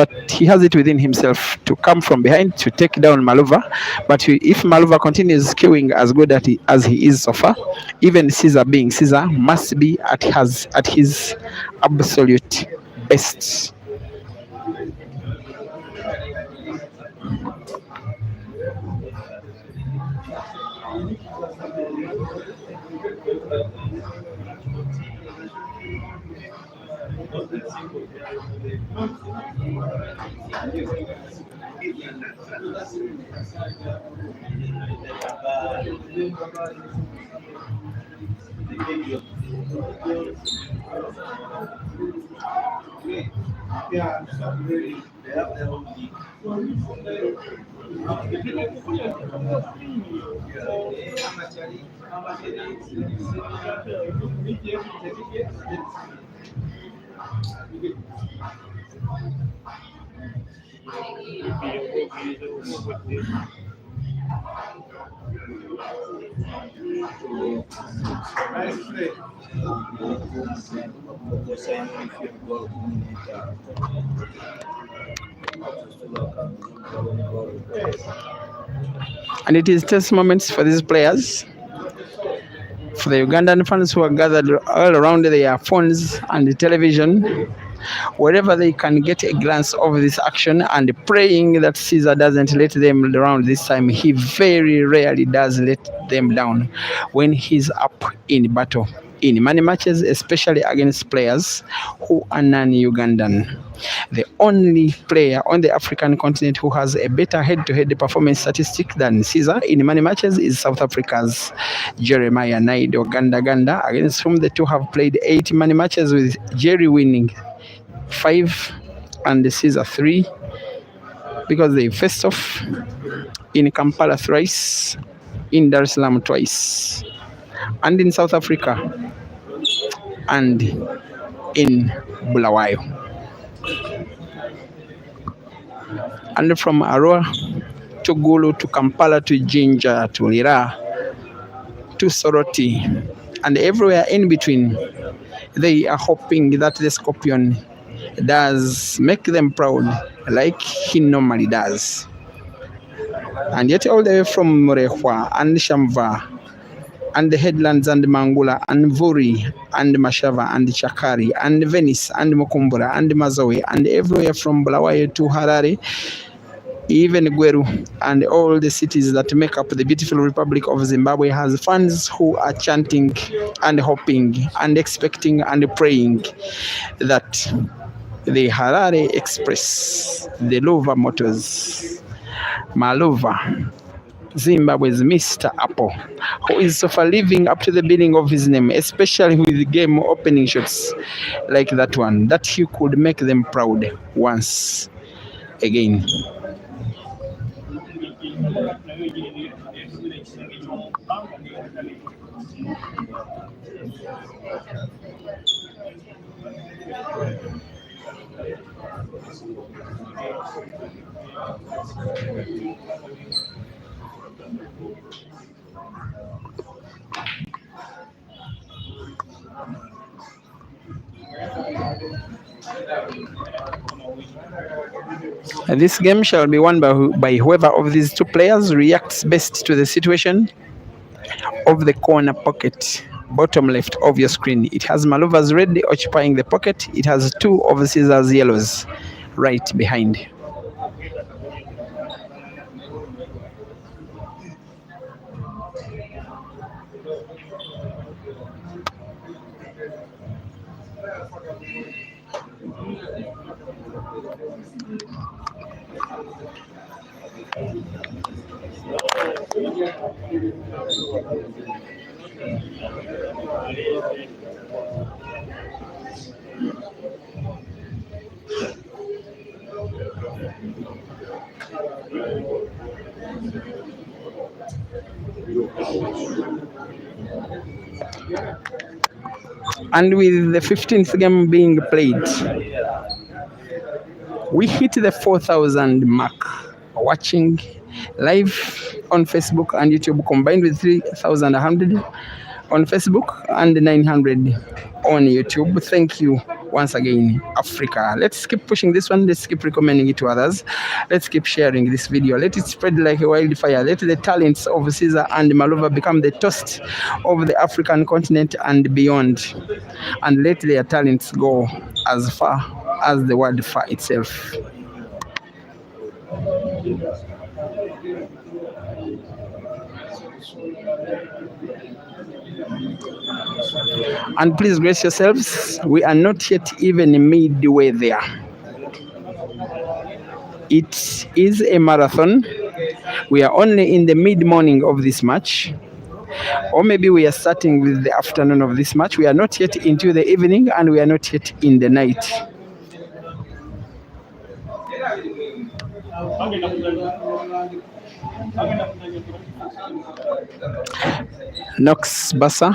Speaker 1: it within himself to come from behind to take down Maluva. But if Maluva continues queuing as good as he is so far, even Caesar being Caesar must be at his absolute best. And it is test moments for these players, for the Ugandan fans who are gathered all around their phones and the television, wherever they can get a glance of this action, and praying that Ceaser doesn't let them down this time. He very rarely does let them down when he's up in battle. In many matches, especially against players who are non-Ugandan. The only player on the African continent who has a better head-to-head performance statistic than Ceaser in many matches is South Africa's Jeremiah Naido Ganda, against whom the two have played 8 many matches, with Jerry winning 5 and Ceaser 3, because they faced off in Kampala thrice, in Dar es Salaam twice, and in South Africa, and in Bulawayo. And from Arua to Gulu to Kampala to Jinja to Lira to Soroti and everywhere in between, they are hoping that the Scorpion does make them proud like he normally does. And yet all the way from Morehwa and Shamva and the headlands and Mangula and Vuri and Mashava and Chakari and Venice and Mukumbura and Mazoe and everywhere from Bulawayo to Harare, even Gweru, and all the cities that make up the beautiful Republic of Zimbabwe has fans who are chanting and hoping and expecting and praying that the Harare Express, the Luva Motors, Maluva, Zimbabwe's Mr. Apple, who is so far living up to the billing of his name, especially with game opening shots like that one, that he could make them proud once again. This game shall be won by whoever of these two players reacts best to the situation of the corner pocket, bottom left of your screen. It has Maluva's red occupying the pocket. It has 2 of Ceaser's yellows right behind. And with the 15th game being played, we hit the 4,000 mark watching live on Facebook and YouTube, combined with 3,100 on Facebook and 900 on YouTube. Thank you once again, Africa. Let's keep pushing this one. Let's keep recommending it to others. Let's keep sharing this video. Let it spread like a wildfire. Let the talents of Ceaser and Maluva become the toast of the African continent and beyond. And let their talents go as far as the world far itself. And please brace yourselves, we are not yet even midway there. It is a marathon. We are only in the mid-morning of this match. Or maybe we are starting with the afternoon of this match. We are not yet into the evening and we are not yet in the night. Nox Basa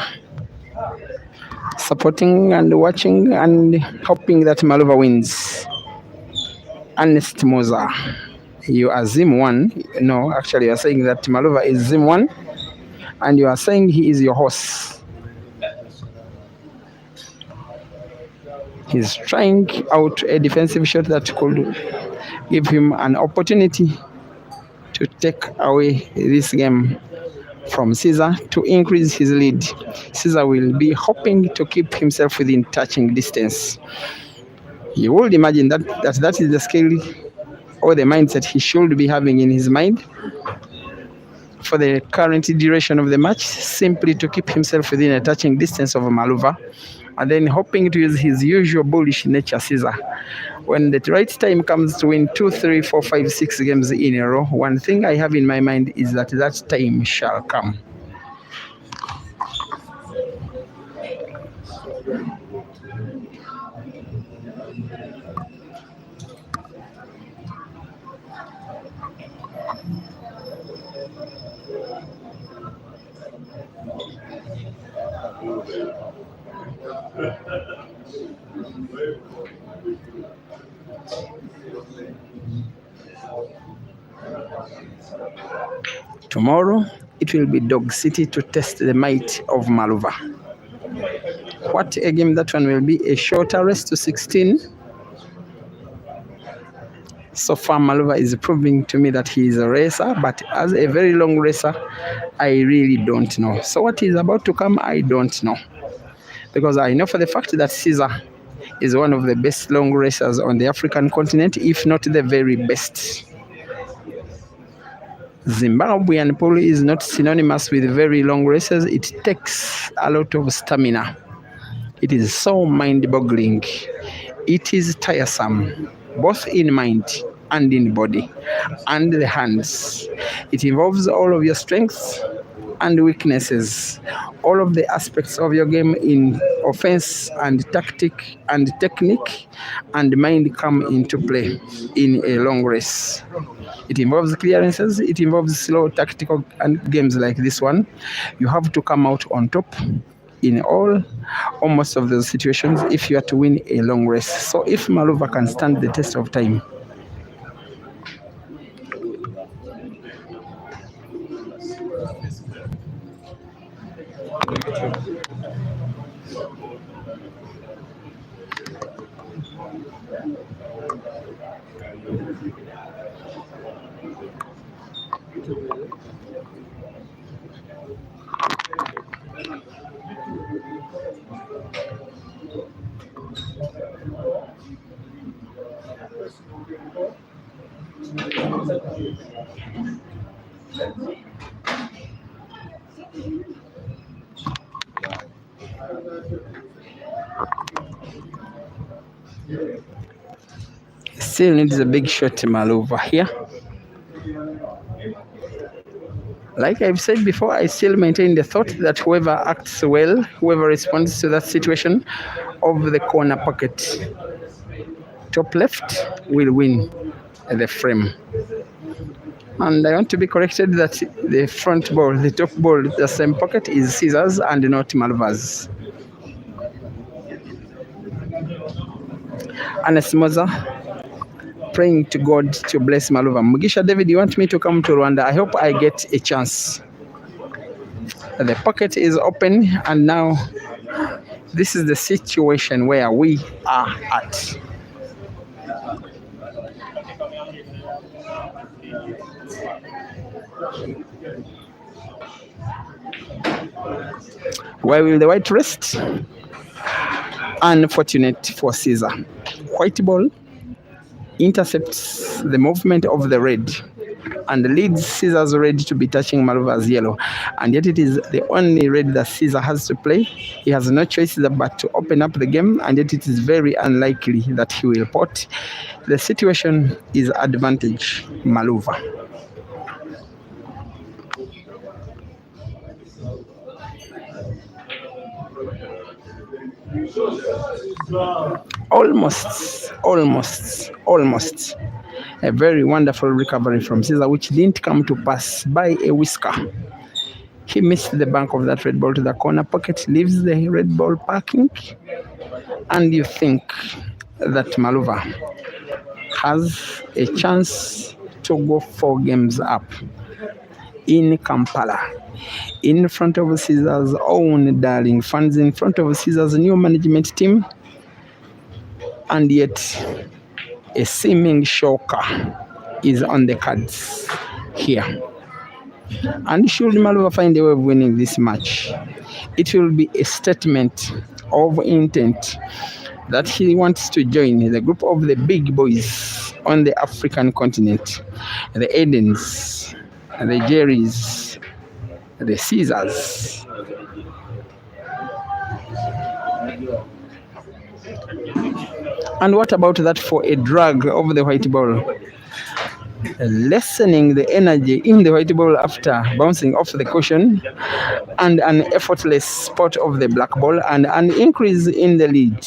Speaker 1: supporting and watching and hoping that Maluva wins. Ernest Moza, you are Zim 1. No, actually you are saying that Maluva is Zim 1 and you are saying he is your horse. He's trying out a defensive shot that could give him an opportunity to take away this game from Ceaser to increase his lead. Ceaser will be hoping to keep himself within touching distance. You would imagine that is the skill or the mindset he should be having in his mind for the current duration of the match, simply to keep himself within a touching distance of Maluva, and then hoping to use his usual bullish nature, Ceaser. When the right time comes to win 2, 3, 4, 5, 6 games in a row, one thing I have in my mind is that time shall come. Tomorrow, it will be Dog City to test the might of Maluva. What a game that one will be, a shorter race to 16. So far, Maluva is proving to me that he is a racer, but as a very long racer, I really don't know. So what is about to come, I don't know. Because I know for the fact that Ceaser is one of the best long racers on the African continent, if not the very best. Zimbabwean polo is not synonymous with very long races. It takes a lot of stamina. It is so mind-boggling. It is tiresome, both in mind and in body and the hands. It involves all of your strengths and weaknesses, all of the aspects of your game in offense and tactic and technique and mind come into play in a long race. It involves clearances, it involves slow tactical and games like this one. You have to come out on top in almost of those situations if you are to win a long race. So if Maluva can stand the test of time, still needs a big shot Maluva here. Like I've said before, I still maintain the thought that whoever acts well, whoever responds to that situation of the corner pocket, top left, will win the frame. And I want to be corrected that the front ball, the top ball, the same pocket is Ceaser's and not Maluva's. Ernest Moza praying to God to bless Maluva. Mugisha David, you want me to come to Rwanda? I hope I get a chance. The pocket is open, and now this is the situation where we are at. Where will the white rest? Unfortunate for Ceaser. White ball intercepts the movement of the red. and leads Caesar's red to be touching Maluva's yellow, and yet it is the only red that Caesar has to play. He has no choice but to open up the game, and yet it is very unlikely that he will pot. The situation is advantage Maluva. Almost. A very wonderful recovery from Caesar, which didn't come to pass by a whisker. He missed the bank of that red ball to the corner pocket, leaves the red ball parking, and you think that Maluva has a chance to go 4 games up in Kampala, in front of Caesar's own darling fans, in front of Caesar's new management team, and yet a seeming shocker is on the cards here. And should Maluva find a way of winning this match, it will be a statement of intent that he wants to join the group of the big boys on the African continent, the Edens, the Jerrys, the Caesars. And what about that for a drag of the white ball? Lessening the energy in the white ball after bouncing off the cushion, and an effortless spot of the black ball, and an increase in the lead.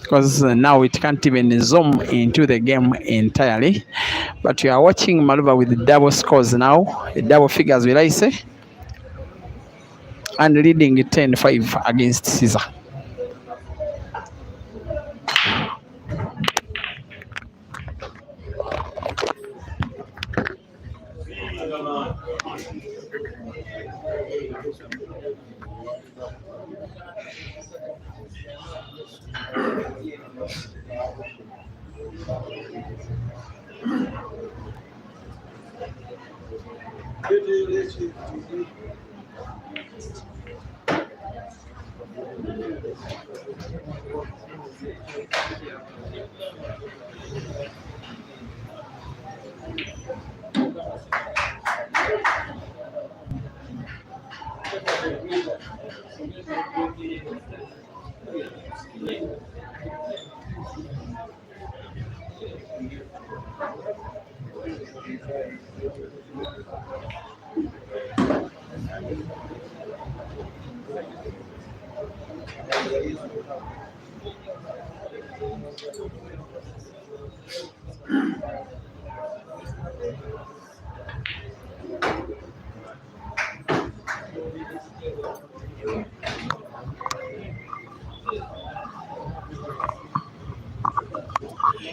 Speaker 1: Because now it can't even zoom into the game entirely, but you are watching Maluva with double scores now, double figures will I say, and leading 10-5 against Caesar.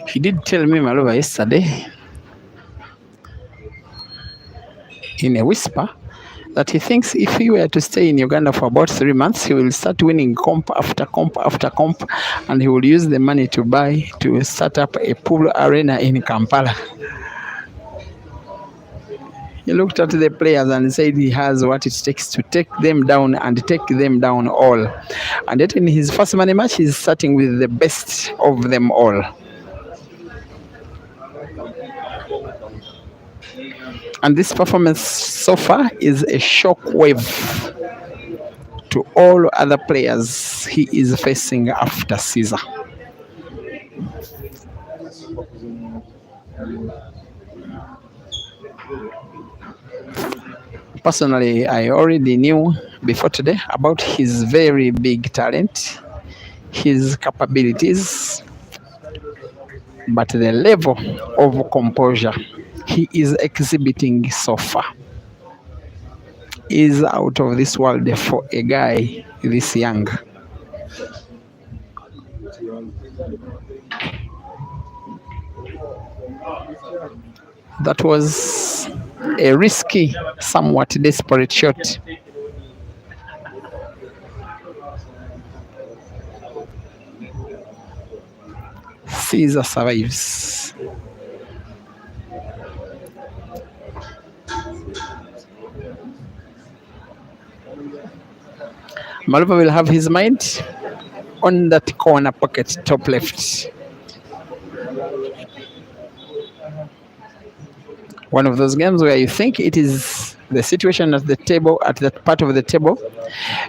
Speaker 1: He did tell me, Maluva, yesterday, in a whisper, that he thinks if he were to stay in Uganda for about 3 months, he will start winning comp after comp after comp, and he will use the money to start up a pool arena in Kampala. He looked at the players and said he has what it takes to take them down and take them down all. And yet in his first money match, he's starting with the best of them all. And this performance so far is a shockwave to all other players he is facing after Ceaser. Personally, I already knew before today about his very big talent, his capabilities, but the level of composure he is exhibiting so far is out of this world for a guy this young. That was a risky, somewhat desperate shot. Ceaser survives. Maluva will have his mind on that corner pocket, top left. One of those games where you think it is the situation at the table, at that part of the table,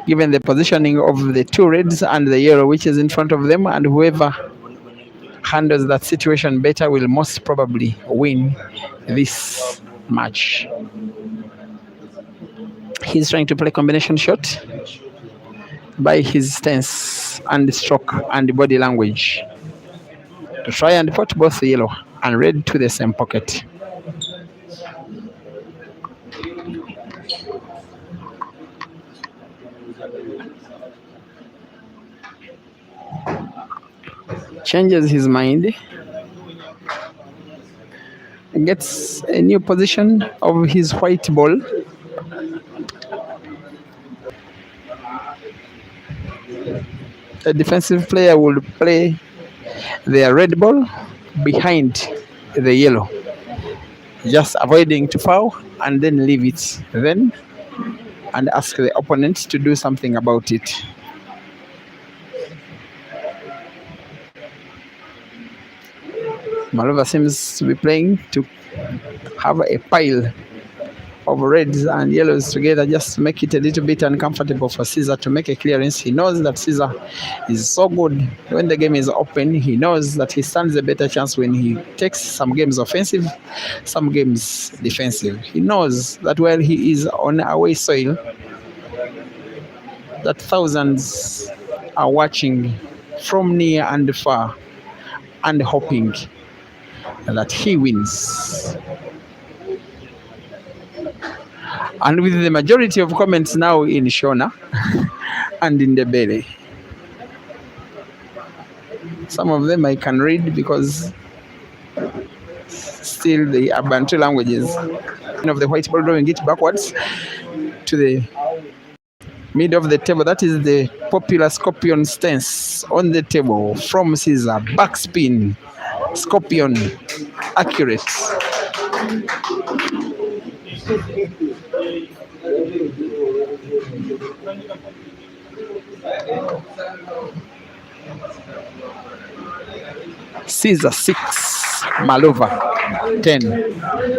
Speaker 1: given the positioning of the two reds and the yellow which is in front of them, and whoever handles that situation better will most probably win this match. He's trying to play combination shot by his stance and stroke and body language to try and put both yellow and red to the same pocket. Changes his mind, gets a new position of his white ball. A defensive player will play their red ball behind the yellow, just avoiding to foul and then leave it then and ask the opponent to do something about it. Maluva seems to be playing to have a pile of reds and yellows together just to make it a little bit uncomfortable for Ceaser to make a clearance. He knows that Ceaser is so good when the game is open. He knows that he stands a better chance when he takes some games offensive, some games defensive. He knows that while he is on away soil, that thousands are watching from near and far and hoping that he wins. And with the majority of comments now in Shona and in the belly, some of them I can read because still they are Bantu languages. Of the white ball drawing it backwards to the mid of the table. That is the popular scorpion stance on the table from Ceaser. Backspin, scorpion, accurate. Ceaser 6, Maluva 10.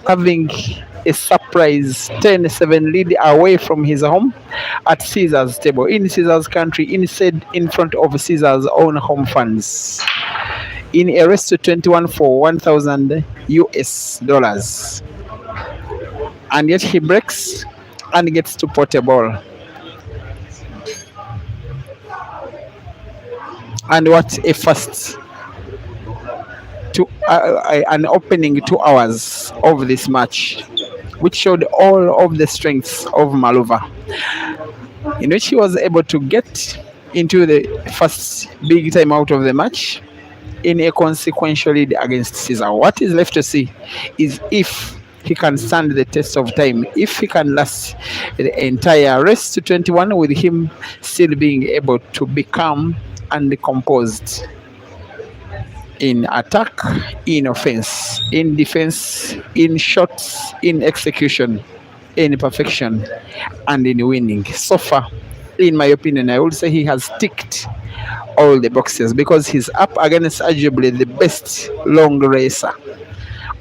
Speaker 1: Having a surprise 10-7 lead away from his home at Caesar's table, in Caesar's country, in front of Caesar's own home fans, in a race to 21 for 1,000 US dollars. And yet he breaks and gets to pot a ball. And what a first to an opening 2 hours of this match, which showed all of the strengths of Maluva, in which he was able to get into the first big time out of the match in a consequential lead against Caesar. What is left to see is if he can stand the test of time, if he can last the entire race to 21 with him still being able to be calm and composed. in attack, in offense, in defense, in shots, in execution, in perfection, and in winning. So far, in my opinion, I would say he has ticked all the boxes because he's up against arguably the best long racer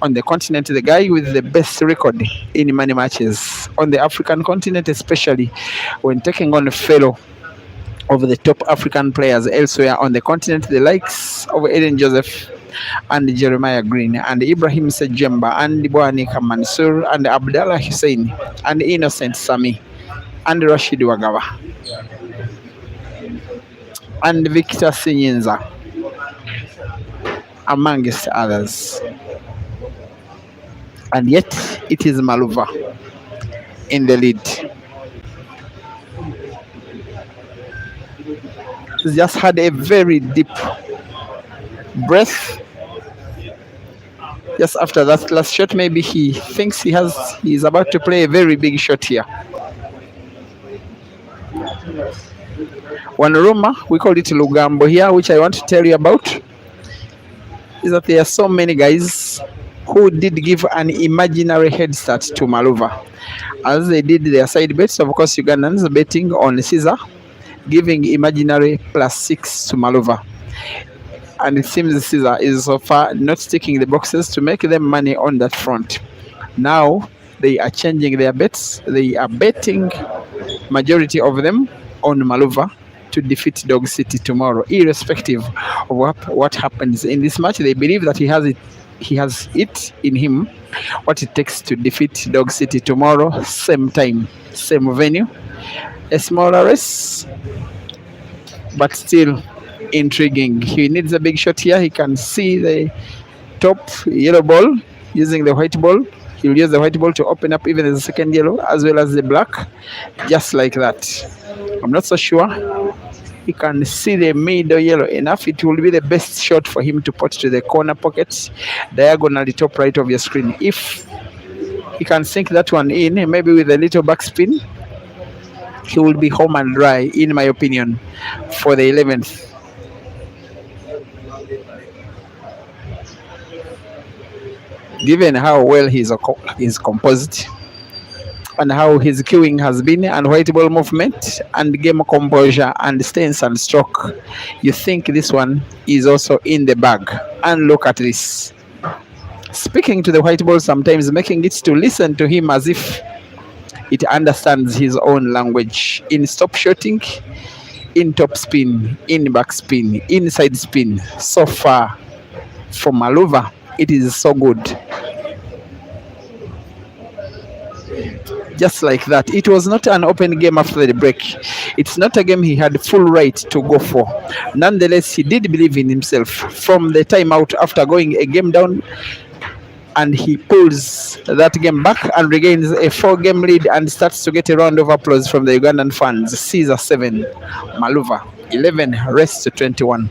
Speaker 1: on the continent, the guy with the best record in many matches on the African continent, especially when taking on a fellow of the top African players elsewhere on the continent, the likes of Eden Joseph and Jeremiah Green and Ibrahim Sejemba and Bwanika Mansour and Abdallah Hussein and Innocent Sami and Rashid Wagawa and Victor Sinyinza, amongst others. And yet it is Maluva in the lead. He's just had a very deep breath. Just after that last shot, maybe he thinks he's about to play a very big shot here. One rumor, we call it Lugambo here, which I want to tell you about, is that there are so many guys who did give an imaginary head start to Maluva. As they did their side bets, of course, Ugandans betting on Caesar, giving imaginary +6 to Maluva. And it seems Caesar is so far not ticking the boxes to make them money on that front. Now they are changing their bets. They are betting, majority of them, on Maluva to defeat Dog City tomorrow, irrespective of what happens in this match. They believe that he has it in him, what it takes to defeat Dog City tomorrow, same time, same venue. A smaller race, but still intriguing. He needs a big shot here. He can see the top yellow ball using the white ball. He'll use the white ball to open up even the second yellow as well as the black, just like that. I'm not so sure. He can see the middle yellow enough. It will be the best shot for him to put to the corner pocket, diagonally top right of your screen. If he can sink that one in, maybe with a little backspin, he will be home and dry, in my opinion, for the 11th. Given how well he's composed and how his queuing has been and white ball movement and game composure and stance and stroke, you think this one is also in the bag. And look at this. Speaking to the white ball, sometimes making it to listen to him as if it understands his own language. In stop shooting, in top spin, in back spin, inside spin. So far for Maluva, it is so good. Just like that. It was not an open game after the break. It's not a game he had full right to go for. Nonetheless, he did believe in himself from the timeout after going a game down, and he pulls that game back and regains a 4-game lead and starts to get a round of applause from the Ugandan fans. Caesar 7, Maluva 11, rest to 21.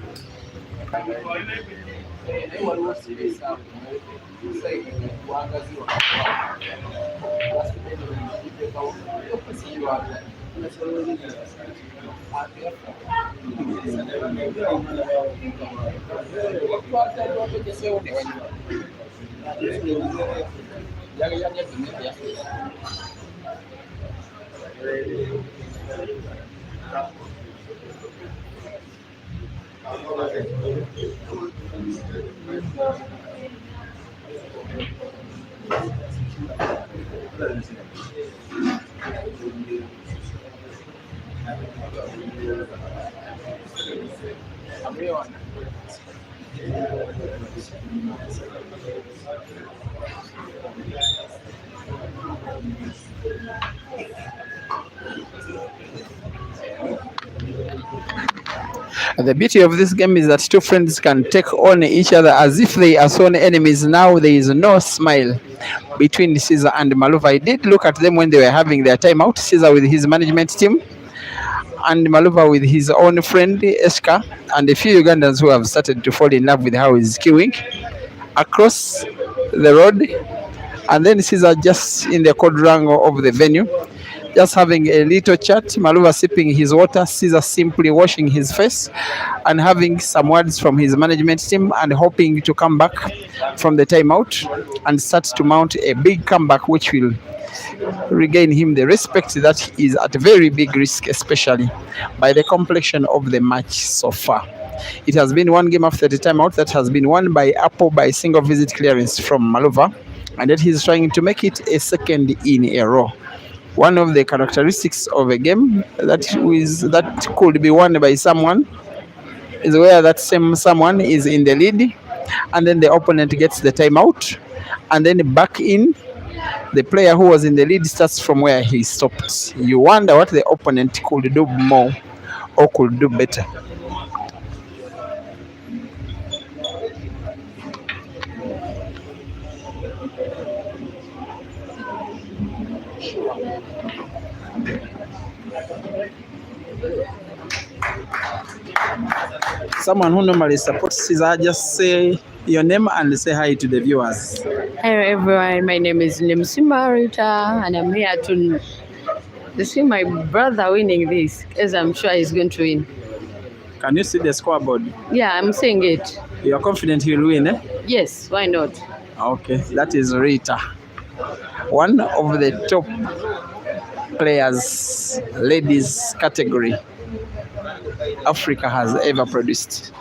Speaker 1: The beauty of this game is that two friends can take on each other as if they are sworn enemies. Now there is no smile between Caesar and Maluva. I did look at them when they were having their time out. Caesar with his management team and Maluva with his own friend Eska, and a few Ugandans who have started to fall in love with how he's queuing across the road. And then Caesar just in the quadrangle of the venue. just having a little chat. Maluva sipping his water, Caesar simply washing his face and having some words from his management team and hoping to come back from the timeout and start to mount a big comeback which will regain him the respect that he is at very big risk, especially by the complexion of the match so far. It has been one game after the timeout that has been won by Apple by single visit clearance from Maluva, and that he's trying to make it a second in a row. One of the characteristics of a game that could be won by someone is where that same someone is in the lead, and then the opponent gets the timeout, and then back in the player who was in the lead starts from where he stopped. You wonder what the opponent could do more or could do better. Someone who normally supports Caesar, just say your name and say hi to the viewers.
Speaker 4: Hello everyone, my name is Nemsima Rita and I'm here to see my brother winning this, as I'm sure he's going to win.
Speaker 1: Can you see the scoreboard?
Speaker 4: Yeah, I'm seeing it.
Speaker 1: You are confident he will win, eh?
Speaker 4: Yes, why not?
Speaker 1: Okay, that is Rita, one of the top players, ladies category Africa has ever produced.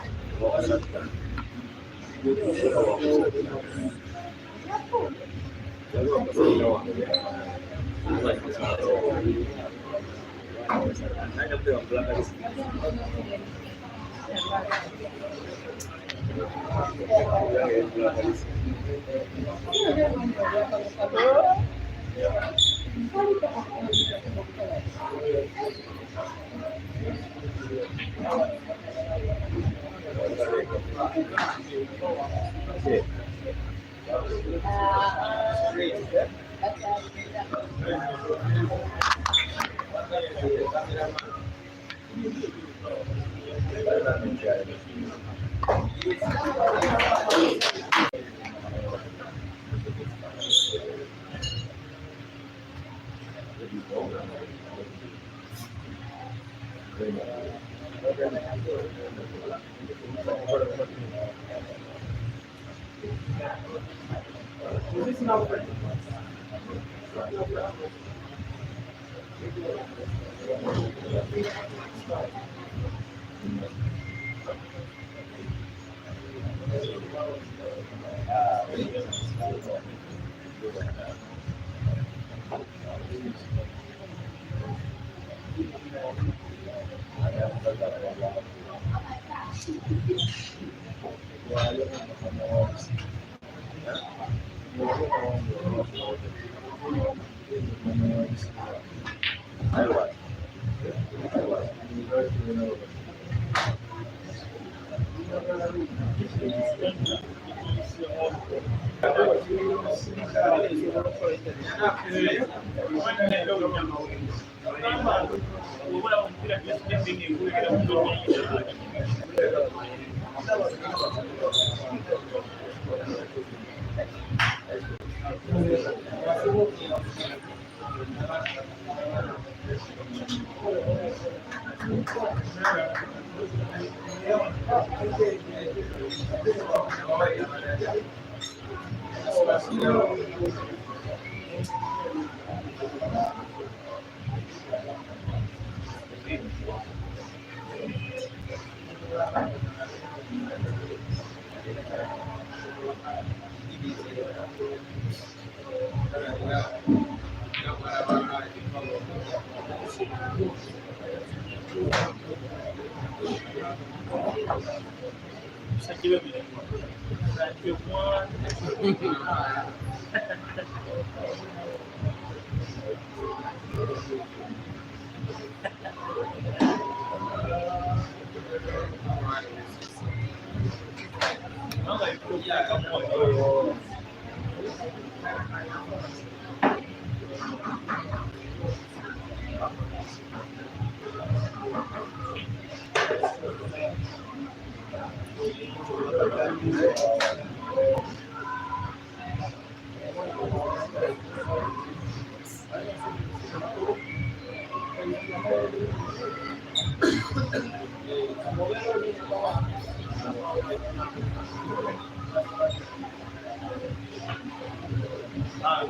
Speaker 1: On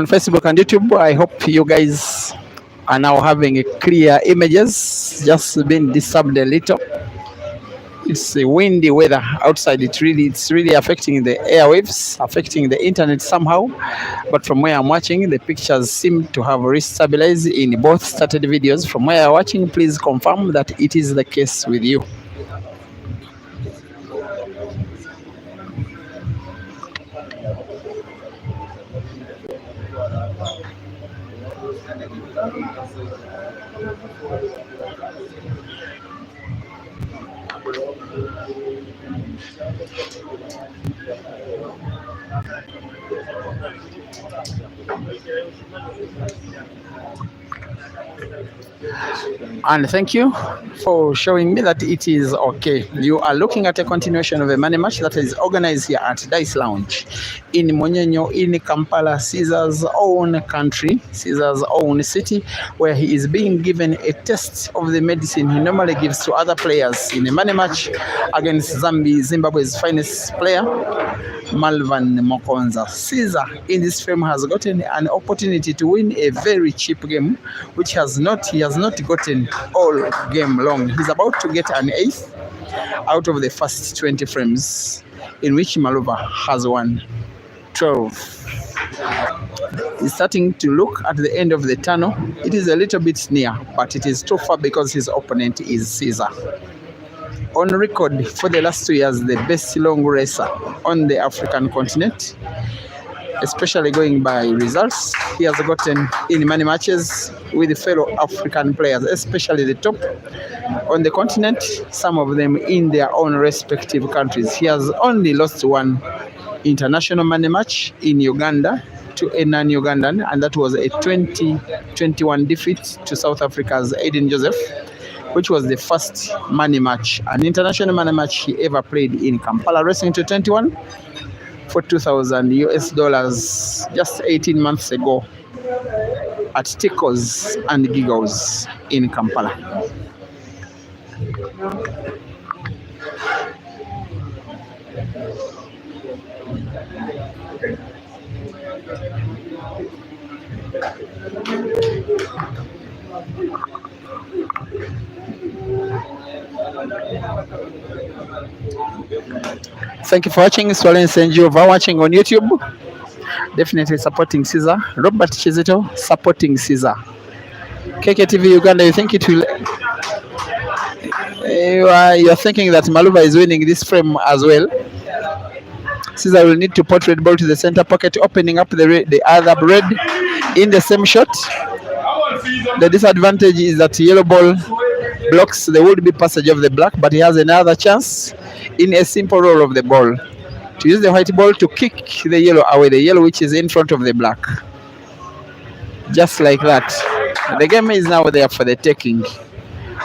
Speaker 1: Facebook and YouTube, I hope you guys are now having a clear images. Just been disturbed a little. It's a windy weather outside. It's really affecting the airwaves, affecting the internet somehow. But from where I'm watching, the pictures seem to have restabilized in both started videos. From where you're watching, please confirm that it is the case with you. And thank you for showing me that it is okay. You are looking at a continuation of a money match that is organized here at Dice Lounge in Monyenyo, in Kampala, Caesar's own country, Caesar's own city, where he is being given a test of the medicine he normally gives to other players in a money match against Zimbabwe's finest player, Malvan Mokonza. Caesar in this frame has gotten an opportunity to win a very cheap game, which he has not gotten all game long. He's about to get an eighth out of the first 20 frames, in which Maluva has won 12. He's starting to look at the end of the tunnel. It is a little bit near, but it is too far because his opponent is Caesar. On record for the last 2 years, the best long racer on the African continent, especially going by results. He has gotten in many matches with fellow African players, especially the top on the continent, some of them in their own respective countries. He has only lost one international money match in Uganda to a non-Ugandan, and that was a 2021 defeat to South Africa's Aiden Joseph, which was the first money match, an international money match he ever played in Kampala Racing to 21 for $2,000 just 18 months ago at Tickles and Giggles in Kampala. Thank you for watching. Swalen Senjova watching on YouTube. Definitely supporting Caesar. Robert Chizito supporting Caesar. KKTV Uganda, you think it will... You're thinking that Maluva is winning this frame as well. Caesar will need to put red ball to the center pocket, opening up the other red in the same shot. The disadvantage is that yellow ball blocks the would-be passage of the black, but he has another chance in a simple roll of the ball to use the white ball to kick the yellow away, the yellow which is in front of the black. Just like that. The game is now there for the taking.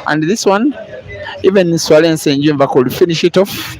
Speaker 1: And this one, even Swalen Senjumva could finish it off.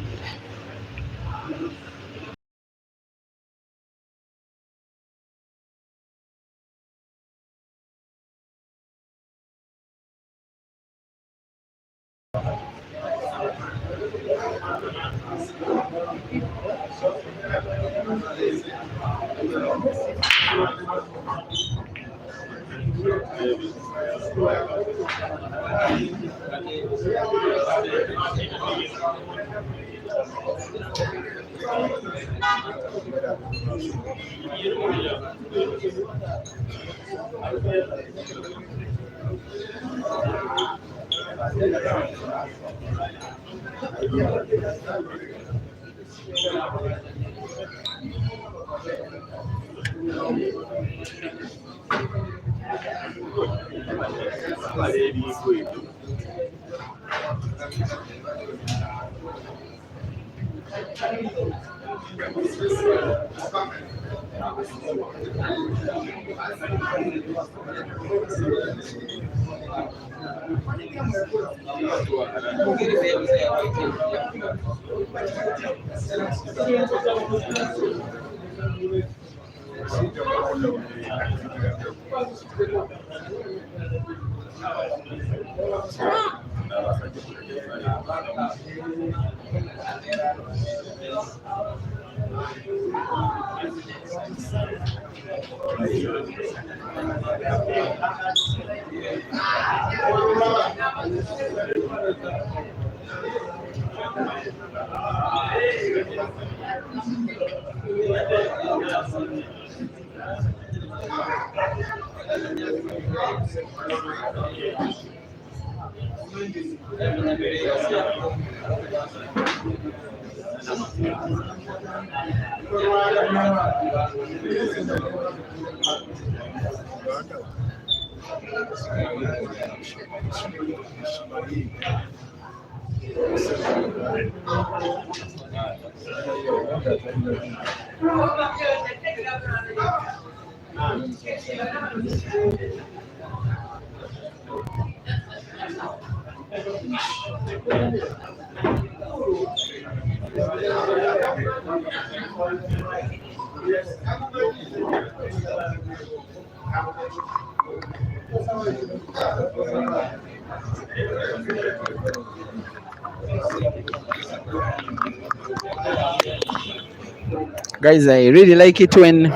Speaker 1: Guys, I really like it when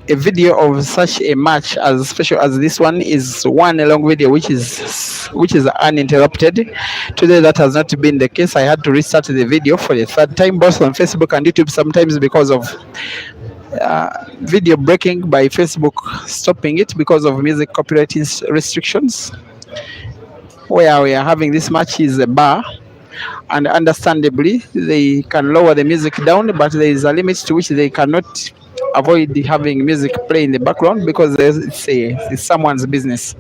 Speaker 1: a video of such a match as special as this one is one long video which is uninterrupted. Today that has not been the case. I had to restart the video for the third time, both on Facebook and YouTube, sometimes because of video breaking by Facebook stopping it because of music copyright restrictions. Where we are having this match is a bar, and understandably they can lower the music down, but there is a limit to which they cannot avoid having music play in the background because it's someone's business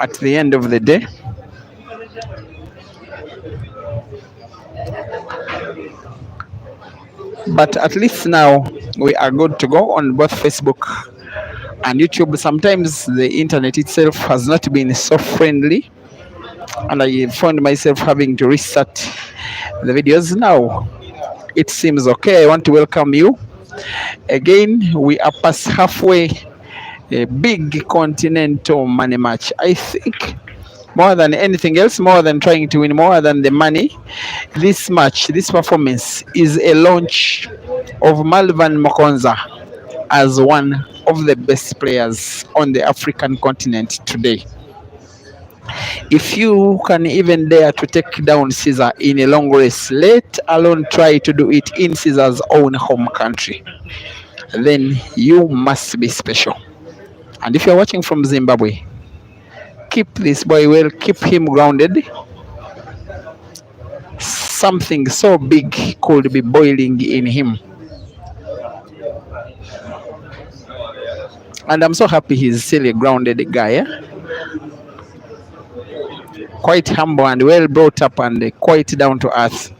Speaker 1: at the end of the day. But at least now we are good to go on both Facebook and YouTube. Sometimes the internet itself has not been so friendly, and I found myself having to restart the videos. Now it seems okay. I want to welcome you again. We are past halfway. A big continental money match. I think more than anything else, more than trying to win more than the money, this match, this performance is a launch of Malvan Mokonza as one of the best players on the African continent today. If you can even dare to take down Ceaser in a long race, let alone try to do it in Ceaser's own home country, then you must be special. And if you're watching from Zimbabwe, keep this boy well, keep him grounded. Something so big could be boiling in him. And I'm so happy he's still a grounded guy. Quite humble and well brought up and quite down to earth.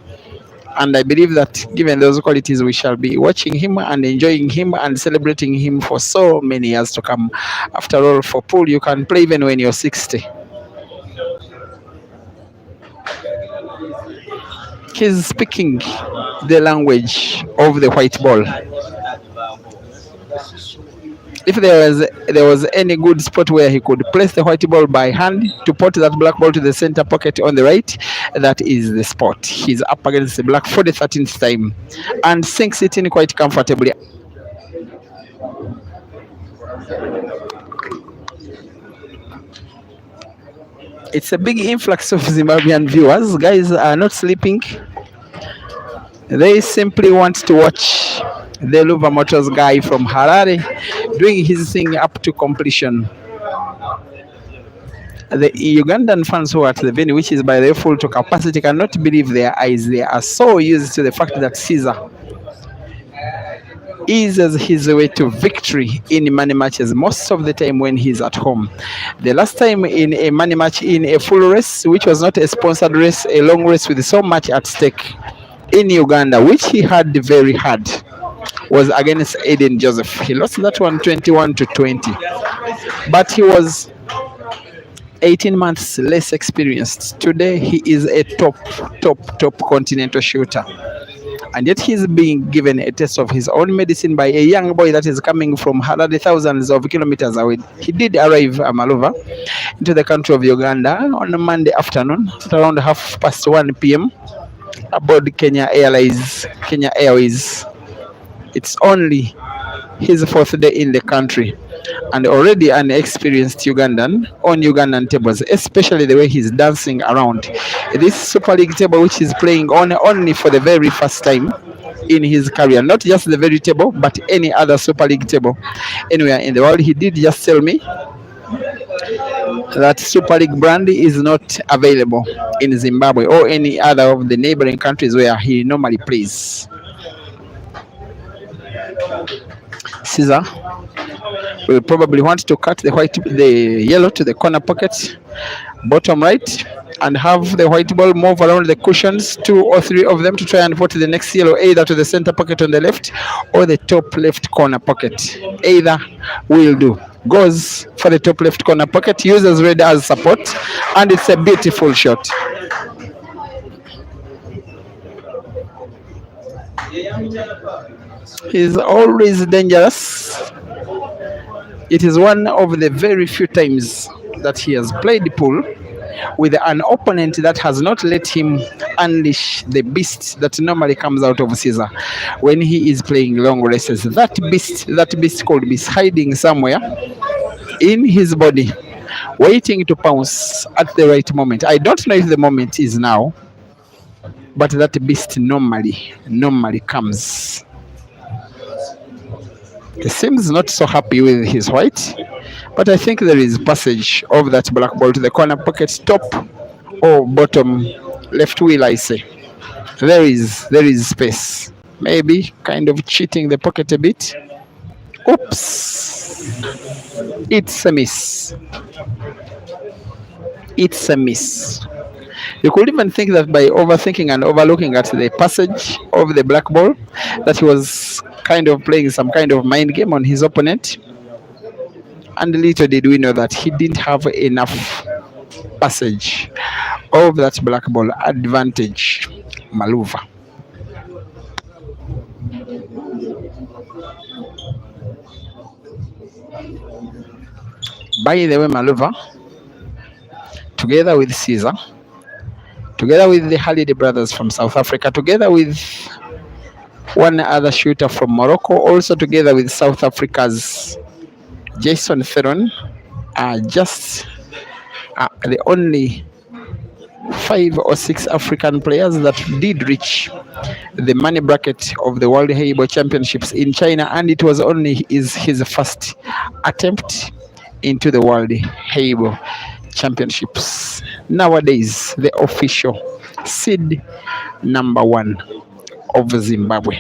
Speaker 1: And I believe that given those qualities, we shall be watching him and enjoying him and celebrating him for so many years to come. After all, for pool, you can play even when you're 60. He's speaking the language of the white ball. If there was any good spot where he could place the white ball by hand to put that black ball to the center pocket on the right, that is the spot. He's up against the black for the 13th time and sinks it in quite comfortably. It's a big influx of Zimbabwean viewers. Guys are not sleeping. They simply want to watch the Luva Motors guy from Harare doing his thing up to completion. The Ugandan fans who are at the venue, which is by the way full to capacity, cannot believe their eyes. They are so used to the fact that Ceaser eases his way to victory in money matches most of the time when he's at home. The last time in a money match in a full race, which was not a sponsored race, a long race with so much at stake, in Uganda, which he had very hard, was against Aiden Joseph. He lost that one 21-20, but he was 18 months less experienced. Today, he is a top continental shooter. And yet he's being given a taste of his own medicine by a young boy that is coming from hundreds, thousands of kilometers away. He did arrive at Maluva into the country of Uganda on a Monday afternoon at around 1:30 p.m. aboard Kenya Airways. It's only his fourth day in the country and already an experienced Ugandan on Ugandan tables, especially the way he's dancing around this Super League table, which he's playing on only for the very first time in his career. Not just the very table, but any other Super League table anywhere in the world. He did just tell me that Super League brand is not available in Zimbabwe or any other of the neighboring countries where he normally plays. Ceaser will probably want to cut the yellow to the corner pocket, bottom right, and have the white ball move around the cushions, 2 or 3 of them, to try and put the next yellow either to the center pocket on the left or the top left corner pocket. Either will do. Goes for the top left corner pocket, uses red as support, and it's a beautiful shot. He's always dangerous. It is one of the very few times that he has played pool with an opponent that has not let him unleash the beast that normally comes out of Ceaser when he is playing long races. That beast could be hiding somewhere in his body, waiting to pounce at the right moment. I don't know if the moment is now, but that beast normally comes. He seems not so happy with his white, but I think there is passage of that black ball to the corner pocket, top or bottom left wheel, I say. There is space. Maybe kind of cheating the pocket a bit. Oops. It's a miss. It's a miss. You could even think that by overthinking and overlooking at the passage of the black ball, that he was kind of playing some kind of mind game on his opponent. And little did we know that he didn't have enough passage of that black ball advantage. Maluva. By the way, Maluva, together with Ceaser, together with the Halide brothers from South Africa, together with one other shooter from Morocco, also together with South Africa's Jason Theron, are just the only 5 or 6 African players that did reach the money bracket of the World Heibo Championships in China, and it was only his first attempt into the World Heibo Championships. Nowadays, the official seed number 1 of Zimbabwe.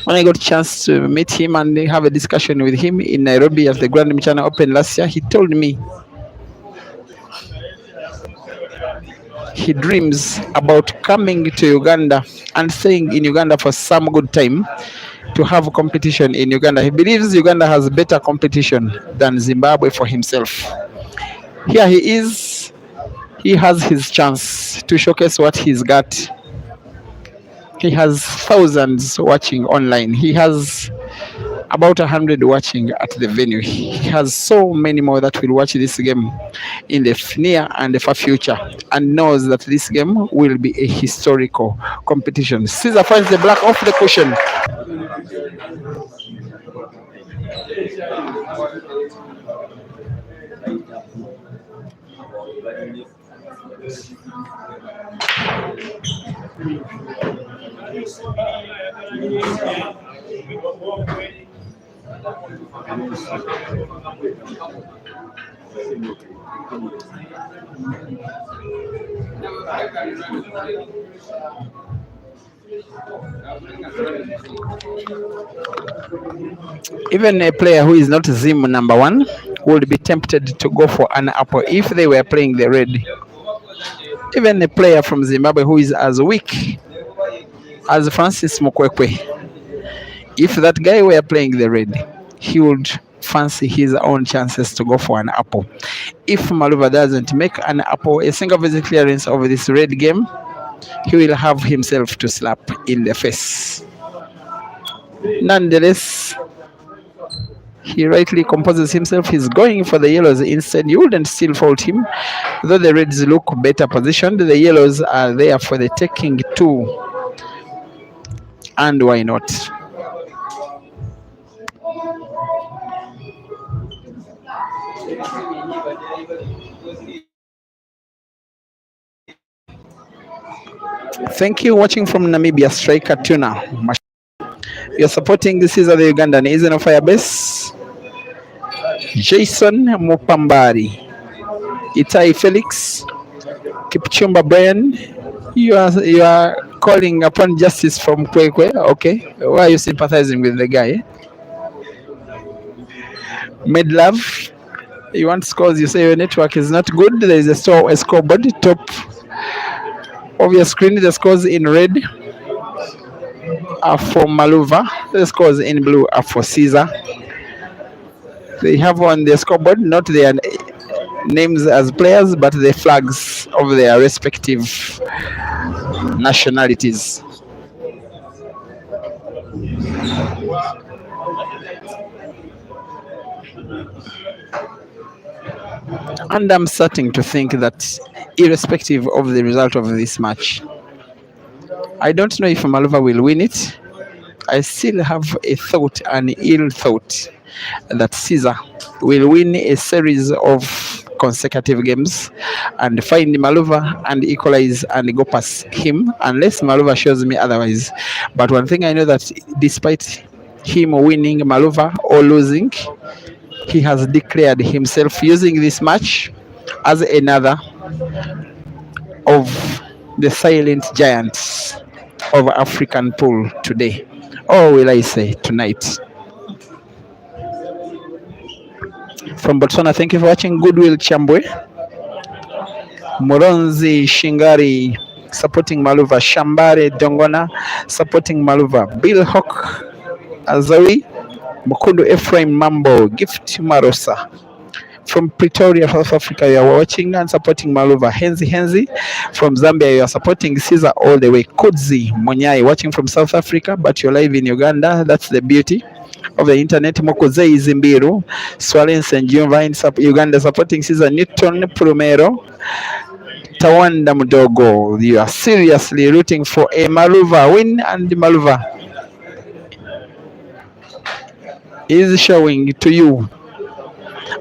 Speaker 1: When I got a chance to meet him and have a discussion with him in Nairobi at the Grand Mchana Open last year, he told me he dreams about coming to Uganda and staying in Uganda for some good time to have competition in Uganda. He believes Uganda has better competition than Zimbabwe for himself. Here he is. He has his chance to showcase what he's got. He has thousands watching online. He has about 100 watching at the venue. He has so many more that will watch this game in the near and the far future, and knows that this game will be a historical competition. Ceaser finds the black off the cushion. Even a player who is not Zim number 1 would be tempted to go for an apple if they were playing the red. Even a player from Zimbabwe who is as weak as Francis Mukwekwe, if that guy were playing the red, he would fancy his own chances to go for an apple. If Maluva doesn't make an apple, a single visit clearance of this red game, he will have himself to slap in the face. Nonetheless, he rightly composes himself. He's going for the yellows instead. You wouldn't still fault him. Though the reds look better positioned, the yellows are there for the taking too. And why not? Thank you. Watching from Namibia, striker Tuna. You're supporting the Caesar the Ugandan. Isn't a fire base. Jason Mupambari. Itai Felix. Kipchumba Brian. You are calling upon justice from Kwekwe. Okay. Why are you sympathizing with the guy? Medlove. You want scores, you say your network is not good. There is a scoreboard top of your screen. The scores in red are for Maluva. The scores in blue are for Caesar. They have on the scoreboard not their names as players, but the flags of their respective nationalities. And I'm starting to think that, irrespective of the result of this match, I don't know if Maluva will win it. I still have a thought, an ill thought, that Caesar will win a series of consecutive games and find Maluva and equalize and go past him, unless Maluva shows me otherwise. But one thing I know, that despite him winning Maluva or losing, he has declared himself using this match as another of the silent giants of African pool today. Or will I say tonight? From Botswana, thank you for watching. Goodwill Chambwe. Moronzi Shingari supporting Maluva. Shambare Dongona supporting Maluva. Bill Hawk Azawi. Mukundu Ephraim Mambo. Gift Marosa. From Pretoria, South Africa, you are watching and supporting Maluva. Henzi from Zambia, you are supporting Caesar all the way. Kudzi Monyai watching from South Africa, but you're live in Uganda. That's the beauty of the internet. Mokozei Zimbiru, Swalens and Juvine, Uganda supporting Caesar. Newton Prumero, Tawanda Mudogo. You are seriously rooting for a Maluva win, and Maluva is showing to you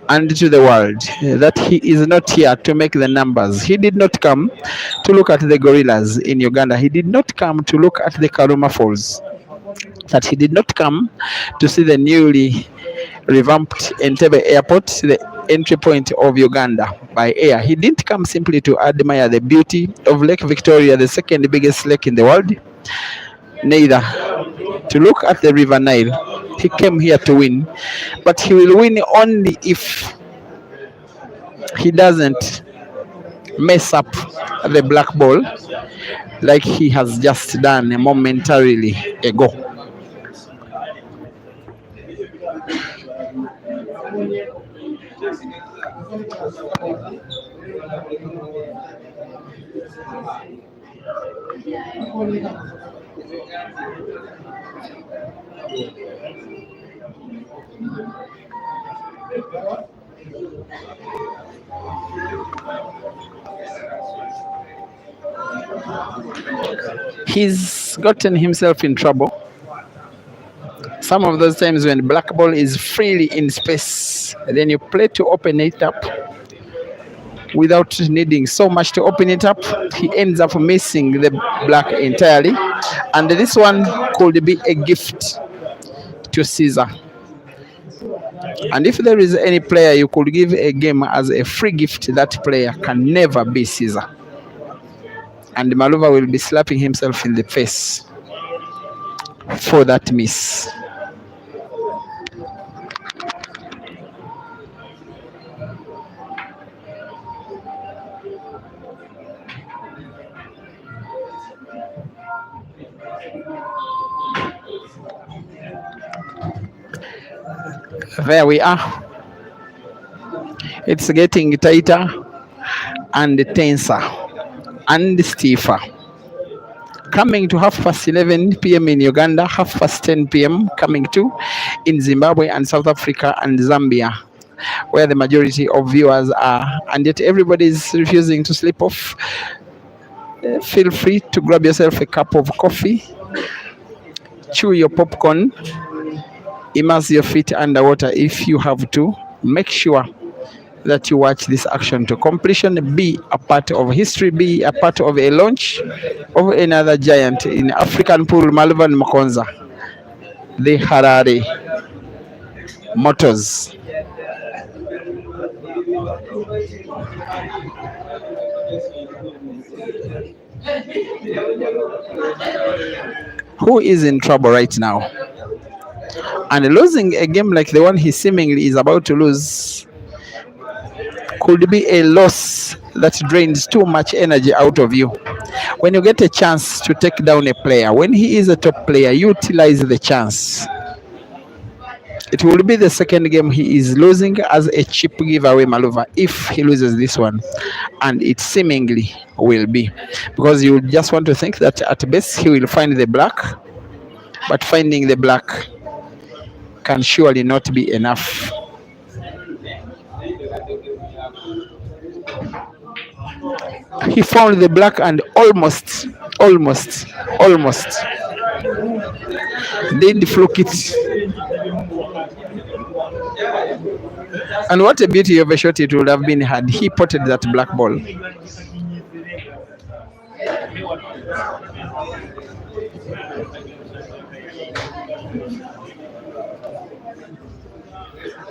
Speaker 1: and to the world that he is not here to make the numbers. He did not come to look at the gorillas in Uganda. He did not come to look at the Karuma Falls. That he did not come to see the newly revamped Entebbe Airport, the entry point of Uganda by air. He didn't come simply to admire the beauty of Lake Victoria, the second biggest lake in the world. Neither to look at the River Nile. He came here to win, but he will win only if he doesn't mess up the black ball like he has just done momentarily ago. He's gotten himself in trouble. Some of those times when black ball is freely in space, then you play to open it up without needing so much to open it up. He ends up missing the black entirely, and this one could be a gift to Caesar. And if there is any player you could give a game as a free gift, that player can never be Caesar. And Maluva will be slapping himself in the face for that miss. There we are. It's getting tighter and tenser and stiffer. Coming to 11:30 p.m. in Uganda, 10:30 p.m. coming to in Zimbabwe and South Africa and Zambia, where the majority of viewers are, and yet everybody is refusing to sleep off. Feel free to grab yourself a cup of coffee, chew your popcorn, immerse your feet underwater if you have to. Make sure that you watch this action to completion. Be a part of history, be a part of a launch of another giant in African pool, Maluva Makonza, the Harare Motors. Who is in trouble right now? And losing a game like the one he seemingly is about to lose could be a loss that drains too much energy out of you. When you get a chance to take down a player, when he is a top player, utilize the chance. It will be the second game he is losing as a cheap giveaway, Maluva, if he loses this one. And it seemingly will be. Because you just want to think that at best he will find the black, but finding the black can surely not be enough. He found the black and almost did fluke it. And what a beauty of a shot it would have been had he potted that black ball.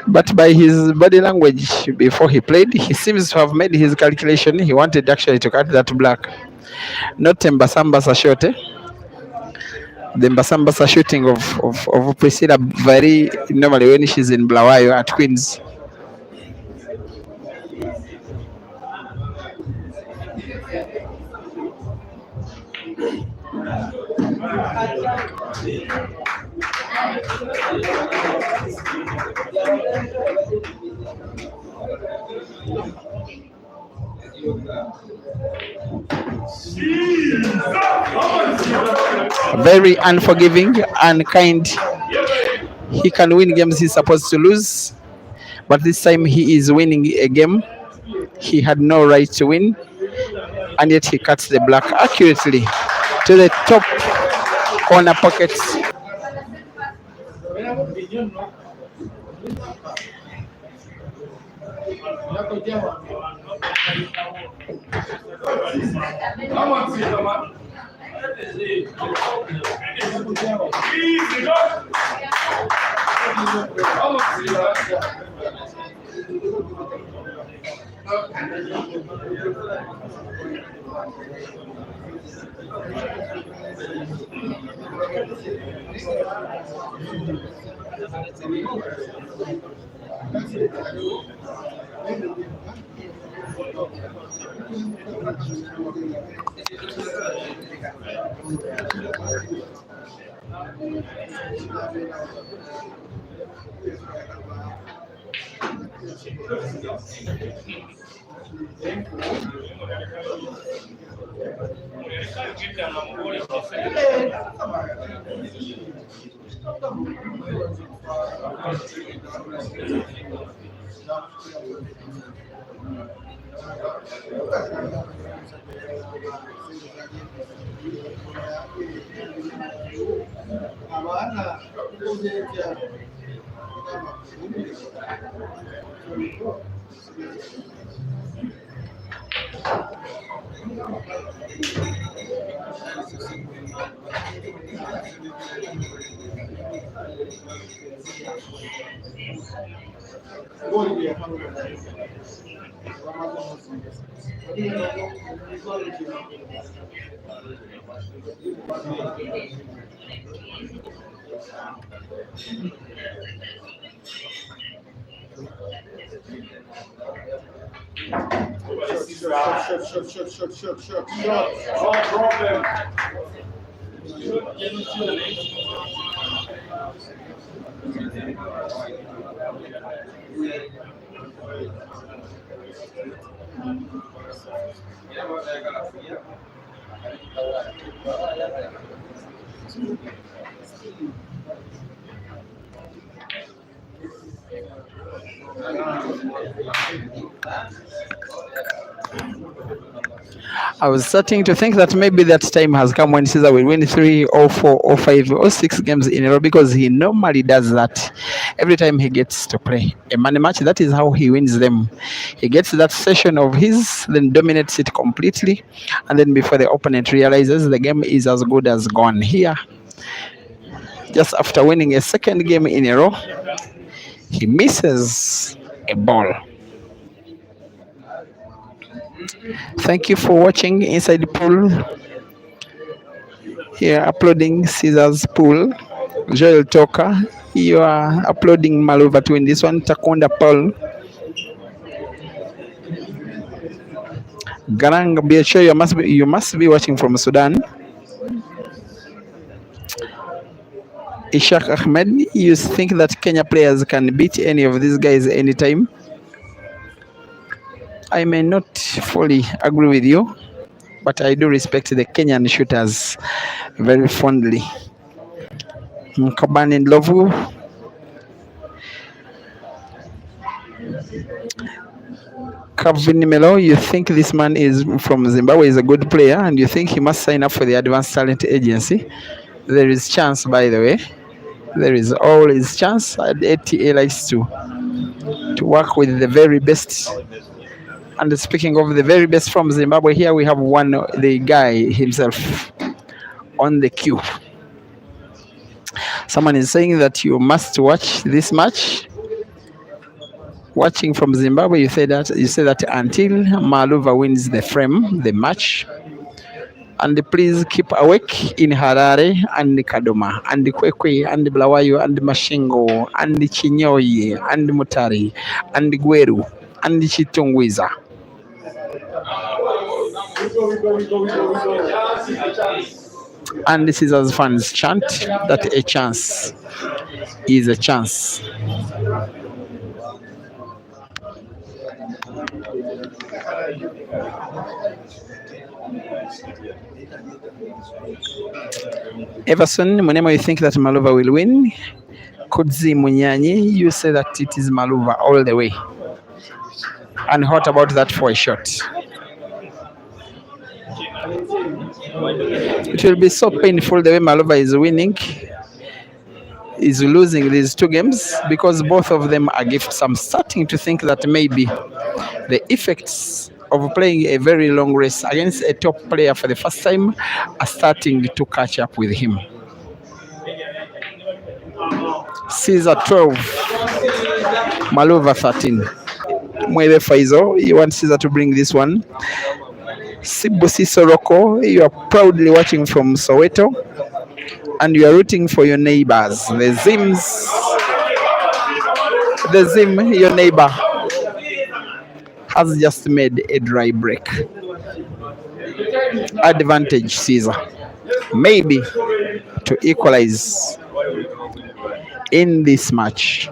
Speaker 1: But by his body language before he played, he seems to have made his calculation. He wanted actually to cut that black. Not Mbasambasa shot. The Mbasambasa shooting of Priscilla very normally when she's in Blawayo at Queens. Very unforgiving, unkind. He can win games he's supposed to lose, but this time he is winning a game he had no right to win, and yet he cuts the black accurately to the top corner pocket.
Speaker 2: Shot. No problem.
Speaker 1: I was starting to think that maybe that time has come when Caesar will win 3 or 4 or 5 or 6 games in a row, because he normally does that every time he gets to play a money match. That is how he wins them. He gets that session of his, then dominates it completely, and then before the opponent realizes, the game is as good as gone. Here, just after winning a second game in a row, he misses a ball. Thank you for watching Inside the Pool. Here uploading Caesar's Pool. Joel Toka. You are uploading Maluva to win this one. Takunda Paul. Garang, be sure you must be watching from Sudan. Ishaq Ahmed, you think that Kenya players can beat any of these guys anytime? I may not fully agree with you, but I do respect the Kenyan shooters very fondly. Mkabani Lovu. Calvin Melo, you think this man is from Zimbabwe is a good player, and you think he must sign up for the Advanced Talent Agency? There is chance, by the way. There is always chance. ATA likes to work with the very best. And speaking of the very best from Zimbabwe, here we have the guy himself on the queue. Someone is saying that you must watch this match. Watching from Zimbabwe, you say that until Maluva wins the match. And please keep awake in Harare and Kadoma and Kwekwe and Blawayo and Mashingo and Chinyoye and Mutari and Gweru and Chitungwiza. And this is as fans chant that a chance is a chance. Everson Munemo, you think that Maluva will win? Kudzi Munyanyi, you say that it is Maluva all the way. And what about that for a shot? It will be so painful the way Maluva is losing these 2 games, because both of them are gifts. I'm starting to think that maybe the effects of playing a very long race against a top player for the first time are starting to catch up with him. Caesar 12, Maluva 13. Mwebe Faizo, you want Caesar to bring this one. Sibusi Soroko, you are proudly watching from Soweto, and you are rooting for your neighbors. The Zim, your neighbor, has just made a dry break. Advantage Caesar, maybe to equalize in this match.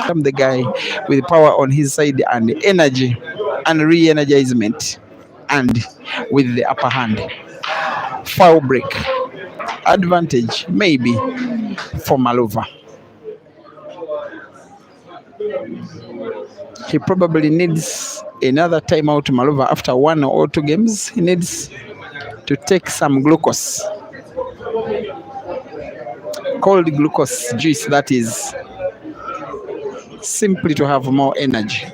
Speaker 1: I'm the guy with power on his side and energy and re-energizement and with the upper hand. Foul break. Advantage maybe for Maluva. He probably needs another timeout, Maluva, after 1 or 2 games. He needs to take some glucose. Cold glucose juice, that is, simply to have more energy.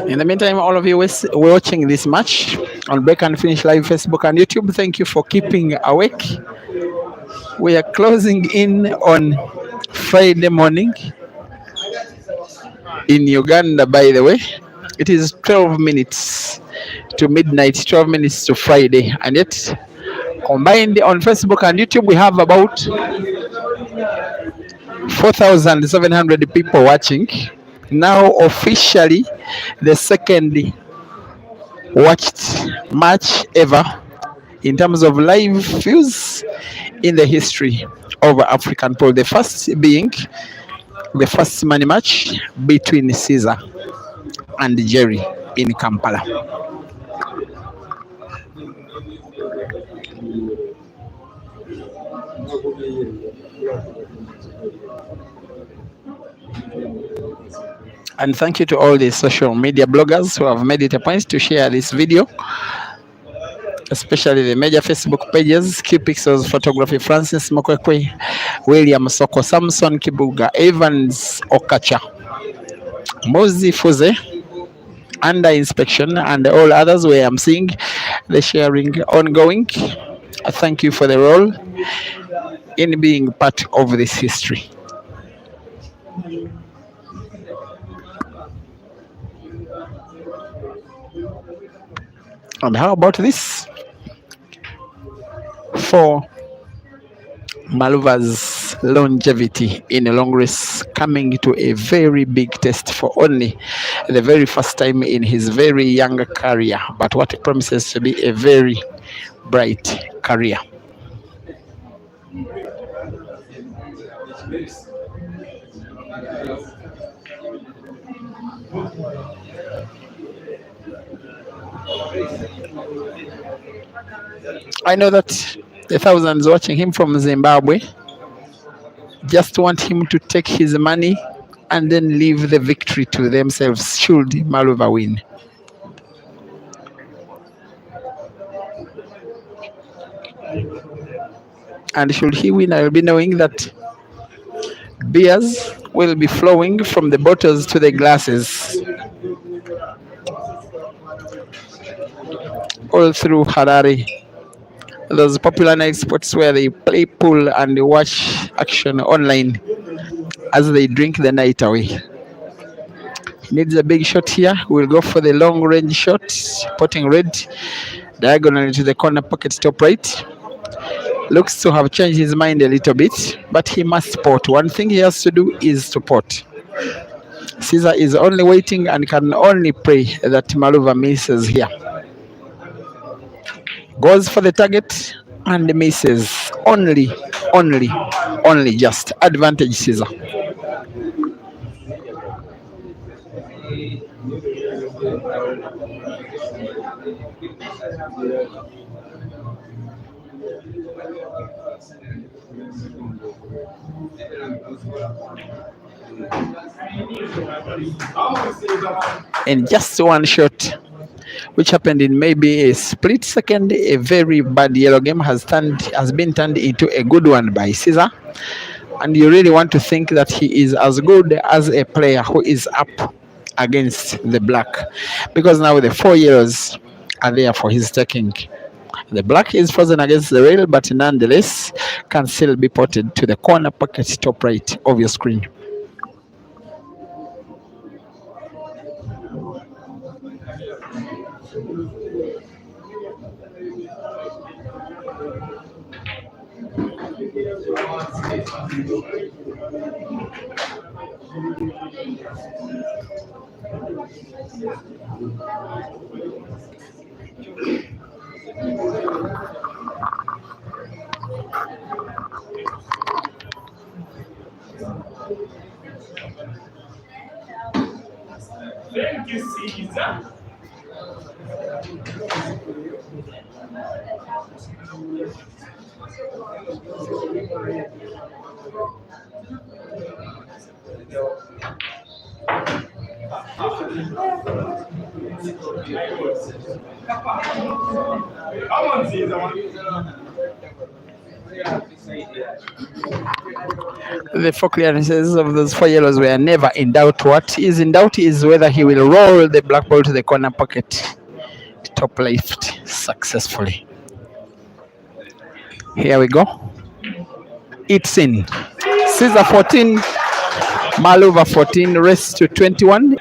Speaker 1: In the meantime, all of you watching this match on Break and Finish Live Facebook and YouTube, thank you for keeping awake. We are closing in on Friday morning in Uganda, by the way. It is 12 minutes to midnight, 12 minutes to Friday, and yet combined on Facebook and YouTube, we have about 4,700 people watching. Now officially the second watched match ever in terms of live views in the history of African pool. The first being the first money match between Ceaser and Jerry in Kampala. And thank you to all the social media bloggers who have made it a point to share this video, especially the major Facebook pages: Q Pixels Photography, Francis Mokwekwe, William Soko, Samson Kibuga, Evans Okacha, Mozi Fuze, Under Inspection, and all others where I'm seeing the sharing ongoing. Thank you for the role in being part of this history. And how about this? For Maluva's longevity in a long race, coming to a very big test for only the very first time in his very young career, but what promises to be a very bright career. I know that the thousands watching him from Zimbabwe just want him to take his money and then leave the victory to themselves should Maluva win. And should he win, I will be knowing that beers will be flowing from the bottles to the glasses all through Harare. Those popular night spots where they play pool and watch action online as they drink the night away. He needs a big shot here. We'll go for the long range shot, potting red, diagonally to the corner pocket top right. Looks to have changed his mind a little bit, but he must pot. One thing he has to do is to pot. Ceaser is only waiting and can only pray that Maluva misses here. Goes for the target and misses. Only just advantage Ceaser. In just one shot, which happened in maybe a split second, a very bad yellow game has been turned into a good one by Ceaser. And you really want to think that he is as good as a player who is up against the black, because now the 4 yellows are there for his taking. The black is frozen against the rail, but nonetheless can still be potted to the corner pocket top right of your screen.
Speaker 2: Thank you, Caesar. Come on, Caesar.
Speaker 1: The 4 clearances of those 4 yellows were never in doubt. What is in doubt is whether he will roll the black ball to the corner pocket top left successfully. Here we go. It's in. Ceaser 14, Maluva 14, race to 21.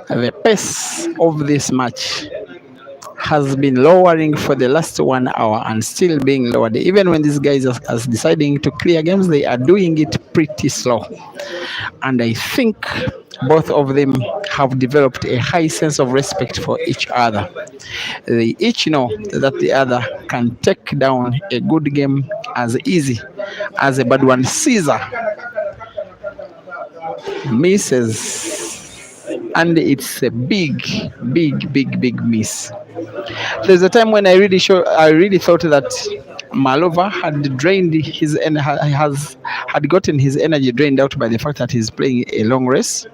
Speaker 1: The pace of this match has been lowering for the last 1 hour and still being lowered. Even when these guys are deciding to clear games, they are doing it pretty slow. And I think both of them have developed a high sense of respect for each other. They each know that the other can take down a good game as easy as a bad one. Ceaser misses, and it's a big miss. There's a time when I really thought that Maluva had drained his had gotten his energy drained out by the fact that he's playing a long race.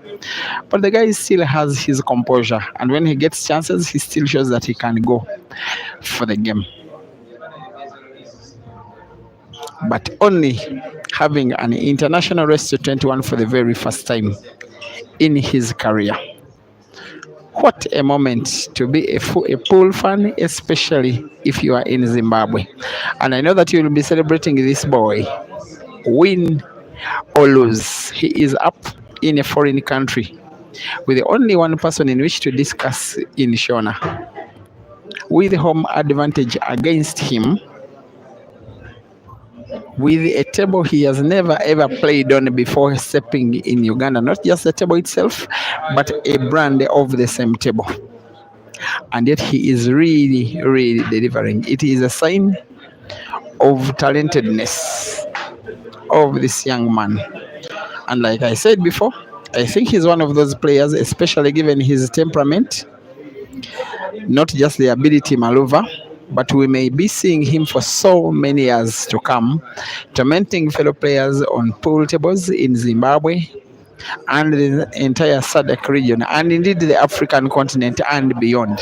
Speaker 1: But the guy still has his composure, and when he gets chances, he still shows that he can go for the game. But only having an international race to 21 for the very first time in his career. What a moment to be a pool fan, especially if you are in Zimbabwe. And I know that you will be celebrating this boy, win or lose. He is up in a foreign country with only one person in which to discuss in Shona, with home advantage against him, with a table he has never ever played on before stepping in Uganda. Not just the table itself, but a brand of the same table. And yet he is really delivering. It is a sign of talentedness of this young man. And like I said before, I think he's one of those players, especially given his temperament, not just the ability Maluva, but we may be seeing him for so many years to come, tormenting fellow players on pool tables in Zimbabwe and the entire SADC region, and indeed the African continent and beyond.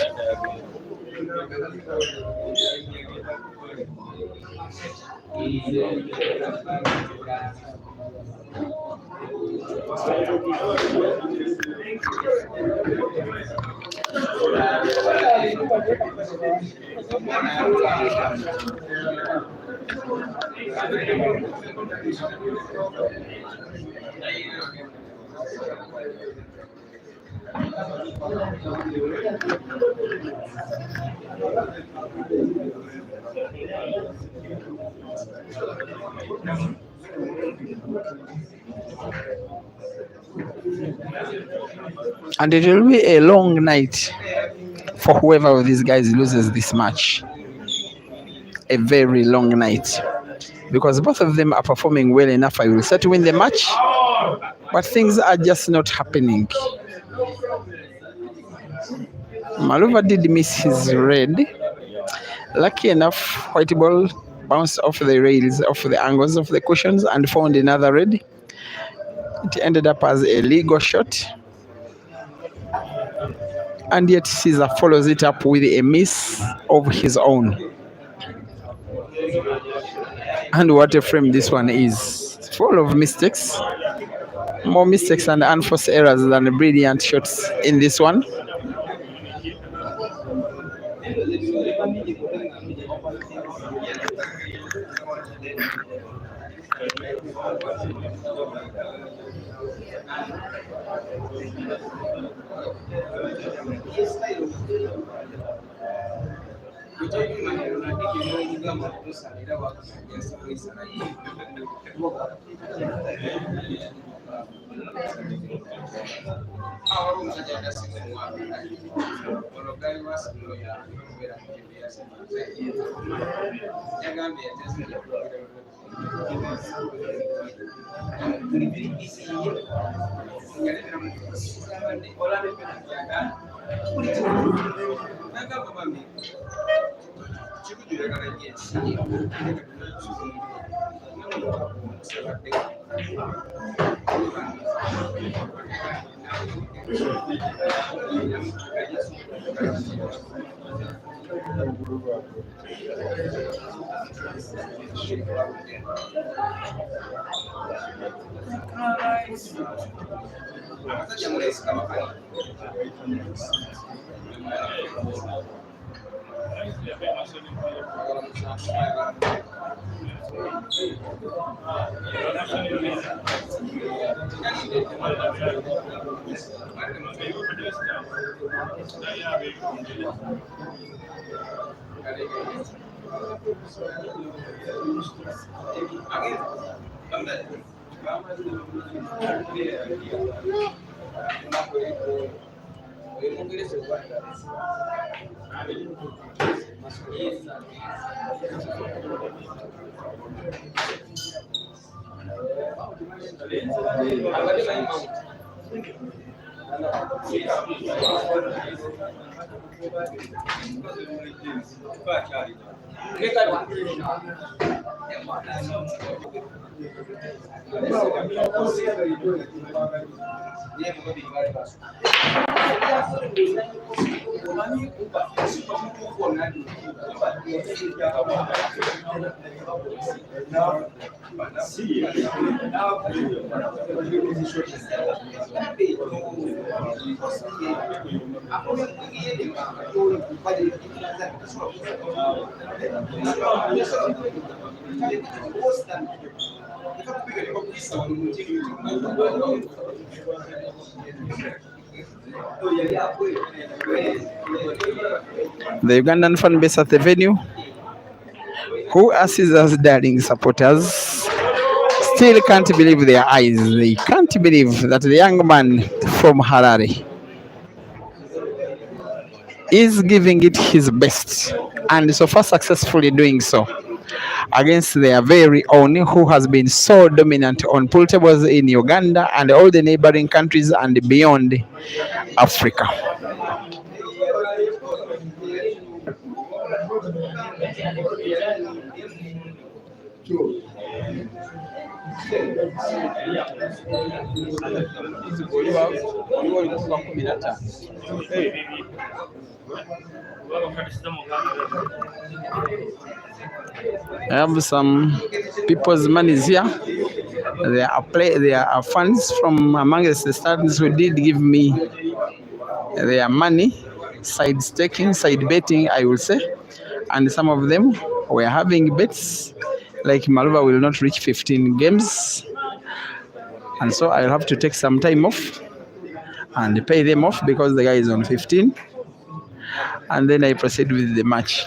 Speaker 1: And it will be a long night for whoever of these guys loses this match. A very long night. Because both of them are performing well enough, I will say, to win the match. But things are just not happening. Maluva did miss his red. Lucky enough, white ball bounced off the rails, off the angles of the cushions, and found another red. It ended up as a legal shot. And yet Ceaser follows it up with a miss of his own. And what a frame this one is. Full of mistakes. More mistakes and unforced errors than brilliant shots in this one. The Ugandan fan base at the venue, who are Ceaser's darling supporters, still can't believe their eyes. They can't believe that the young man from Harare is giving it his best, and so far successfully doing so, against their very own, who has been so dominant on pool tables in Uganda and all the neighboring countries and beyond Africa. I have some people's monies here. There are funds from amongst the students who did give me their money, side staking, side betting, I will say. And some of them were having bets like Maluva will not reach 15 games, and so I'll have to take some time off and pay them off because the guy is on 15, and then I proceed with the match.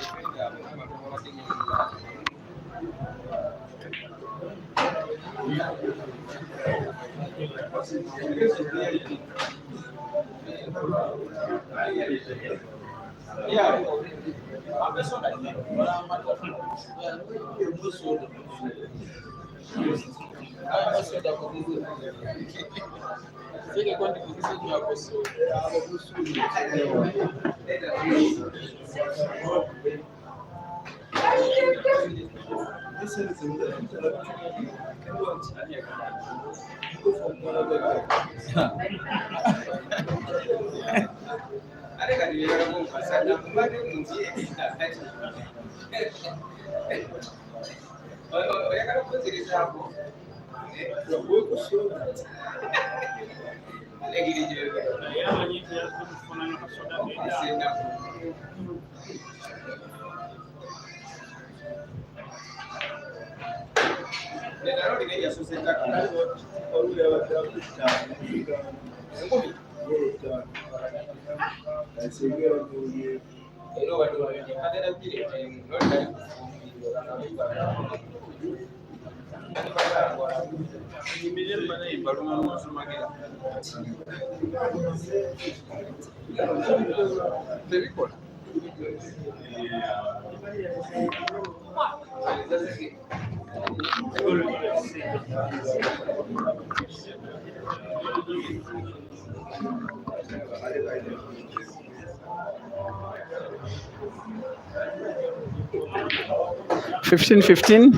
Speaker 1: (15-15).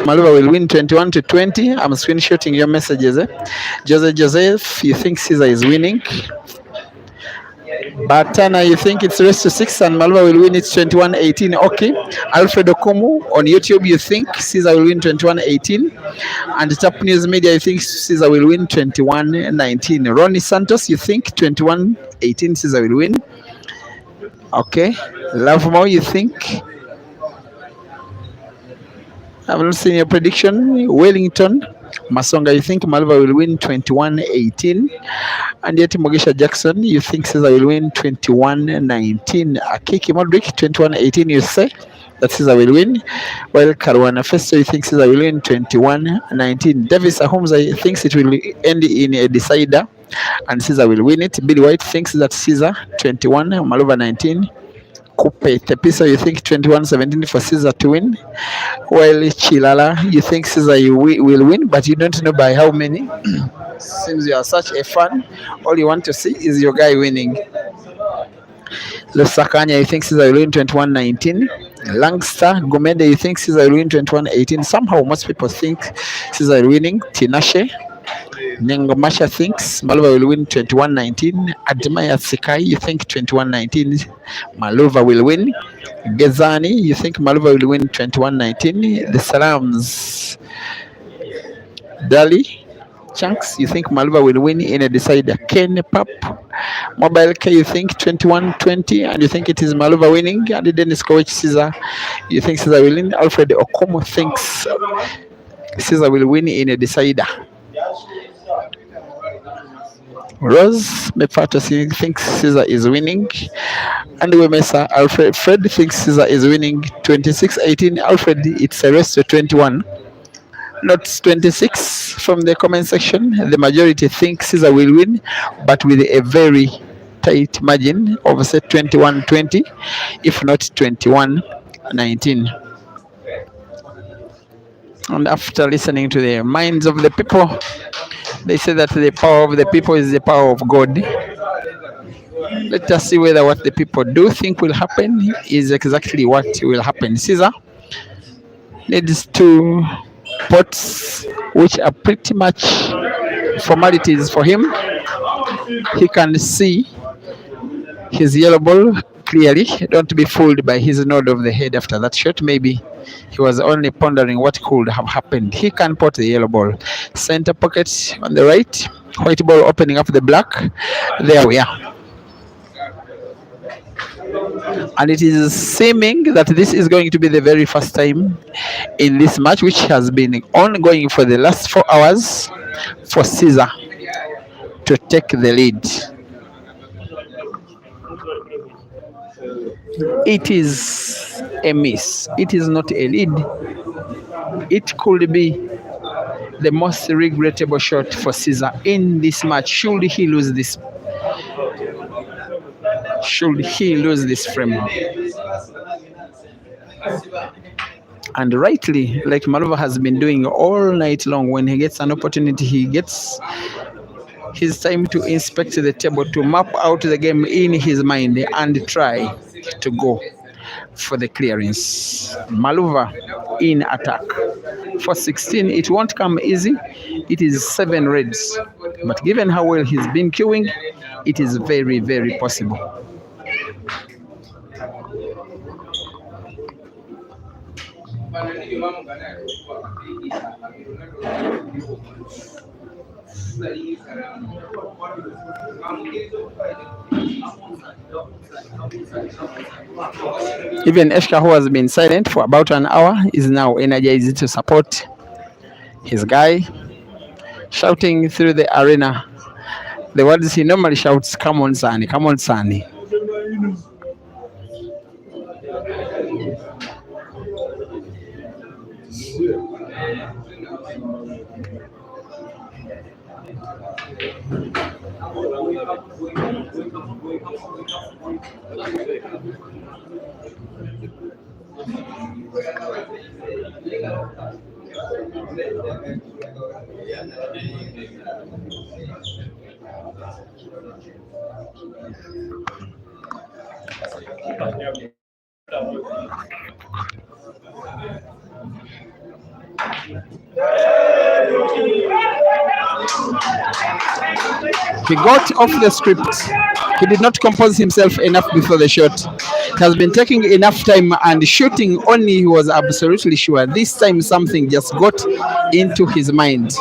Speaker 1: Maluva will win 21-20. I'm screenshotting your messages. Joseph, you think Caesar is winning? Batana, you think it's race to 6 and Maluva will win it 21-18. Okay. Alfredo Komu on YouTube, you think Caesar will win 21-18. And Tap News Media, you think Caesar will win 21-19. Ronnie Santos, you think 21-18 Caesar will win. Okay. Love Mo, you think? I've not seen your prediction. Wellington Masonga, you think Maluva will win 21-18. And yet Mogisha Jackson, you think Caesar will win 21-19. Akiki Modric, 21-18, you say that Caesar will win. While Caruana Festo, you think Caesar will win 21-19. Davis Ahomza thinks it will end in a decider and Caesar will win it. Billy White thinks that Caesar 21, Maluva 19. Coupe Tepiso, you think 21-17 for Caesar to win. While Chilala, you think Caesar will win, but you don't know by how many. Seems you are such a fan. All you want to see is your guy winning. Lusakanya, you think Caesar will win 21-19. Langster Gomede, you think Caesar will win 21-18. Somehow most people think Caesar will winning. Tinashe Nengomasha thinks Maluva will win 21-19. Admire Sikai, you think 21-19 Maluva will win. Gezani, you think Maluva will win 21-19. The Salams Dali Chunks, you think Maluva will win in a decider. Ken Pap Mobile K, you think 21-20 and you think it is Maluva winning. And Dennis Coach Caesar, you think Caesar will win. Alfred Okomo thinks Caesar will win in a decider. Rose Mepato thinks Caesar is winning. And Wemesa Alfred Fred thinks Caesar is winning 26-18. Alfred, it's a race to 21. Not 26 from the comment section. The majority think Caesar will win, but with a very tight margin of say 21-20, if not 21-19. And after listening to the minds of the people, they say that the power of the people is the power of God. Let us see whether what the people do think will happen is exactly what will happen. Caesar needs two pots, which are pretty much formalities for him. He can see his yellow ball clearly. Don't be fooled by his nod of the head after that shot. Maybe he was only pondering what could have happened. He can pot the yellow ball. Center pocket on the right. White ball opening up the black. There we are. And it is seeming that this is going to be the very first time in this match, which has been ongoing for the last 4 hours, for Caesar to take the lead. It is a miss. It is not a lead. It could be the most regrettable shot for Caesar in this match. Should he lose this frame? And rightly, like Maluva has been doing all night long, when he gets an opportunity, he gets his time to inspect the table, to map out the game in his mind and try to go for the clearance. Maluva in attack. For 16, it won't come easy. It is 7 reds. But given how well he's been queuing, it is very, very possible. Even Eshka, who has been silent for about an hour, is now energized to support his guy, shouting through the arena the words he normally shouts, "Come on, Sani, come on, Sani." He got off the script. He did not compose himself enough before the shot. He has been taking enough time and shooting only he was absolutely sure. This time something just got into his mind.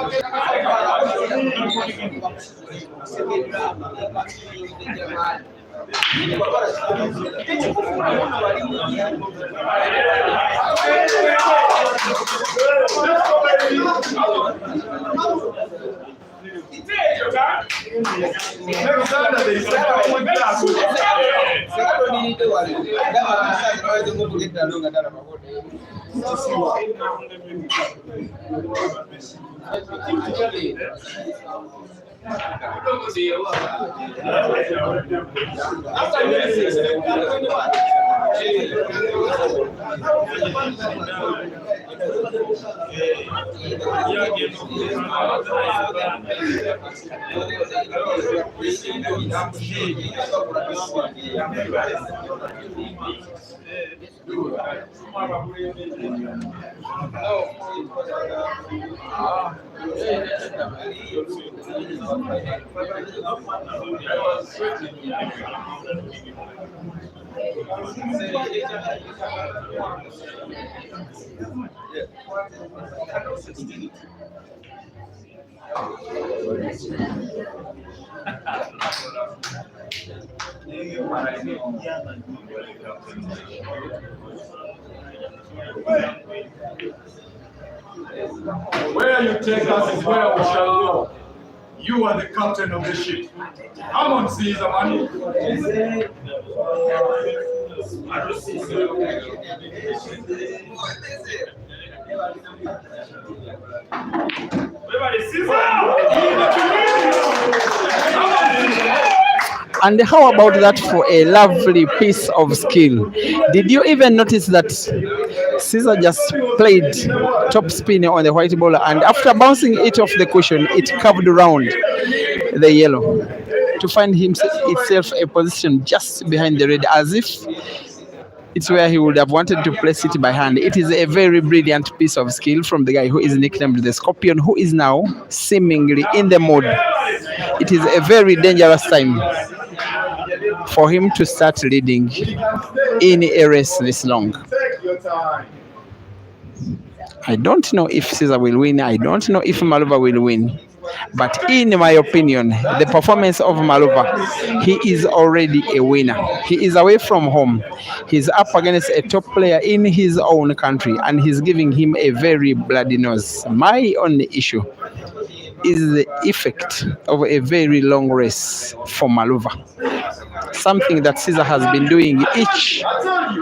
Speaker 2: Where you take us is where we shall go. You are the captain of the ship. Come on, Caesar, man.
Speaker 1: And how about that for a lovely piece of skill? Did you even notice that Caesar just played top spin on the white ball, and after bouncing it off the cushion, it curved around the yellow to find itself a position just behind the red, as if it's where he would have wanted to place it by hand. It is a very brilliant piece of skill from the guy who is nicknamed the Scorpion, who is now seemingly in the mood. It is a very dangerous time for him to start leading in a race this long. I don't know if Caesar will win. I don't know if Maluva will win. But in my opinion, the performance of Maluva, he is already a winner. He is away from home. He's up against a top player in his own country, and he's giving him a very bloody nose. My only issue is the effect of a very long race for Maluva. Something that Ceaser has been doing each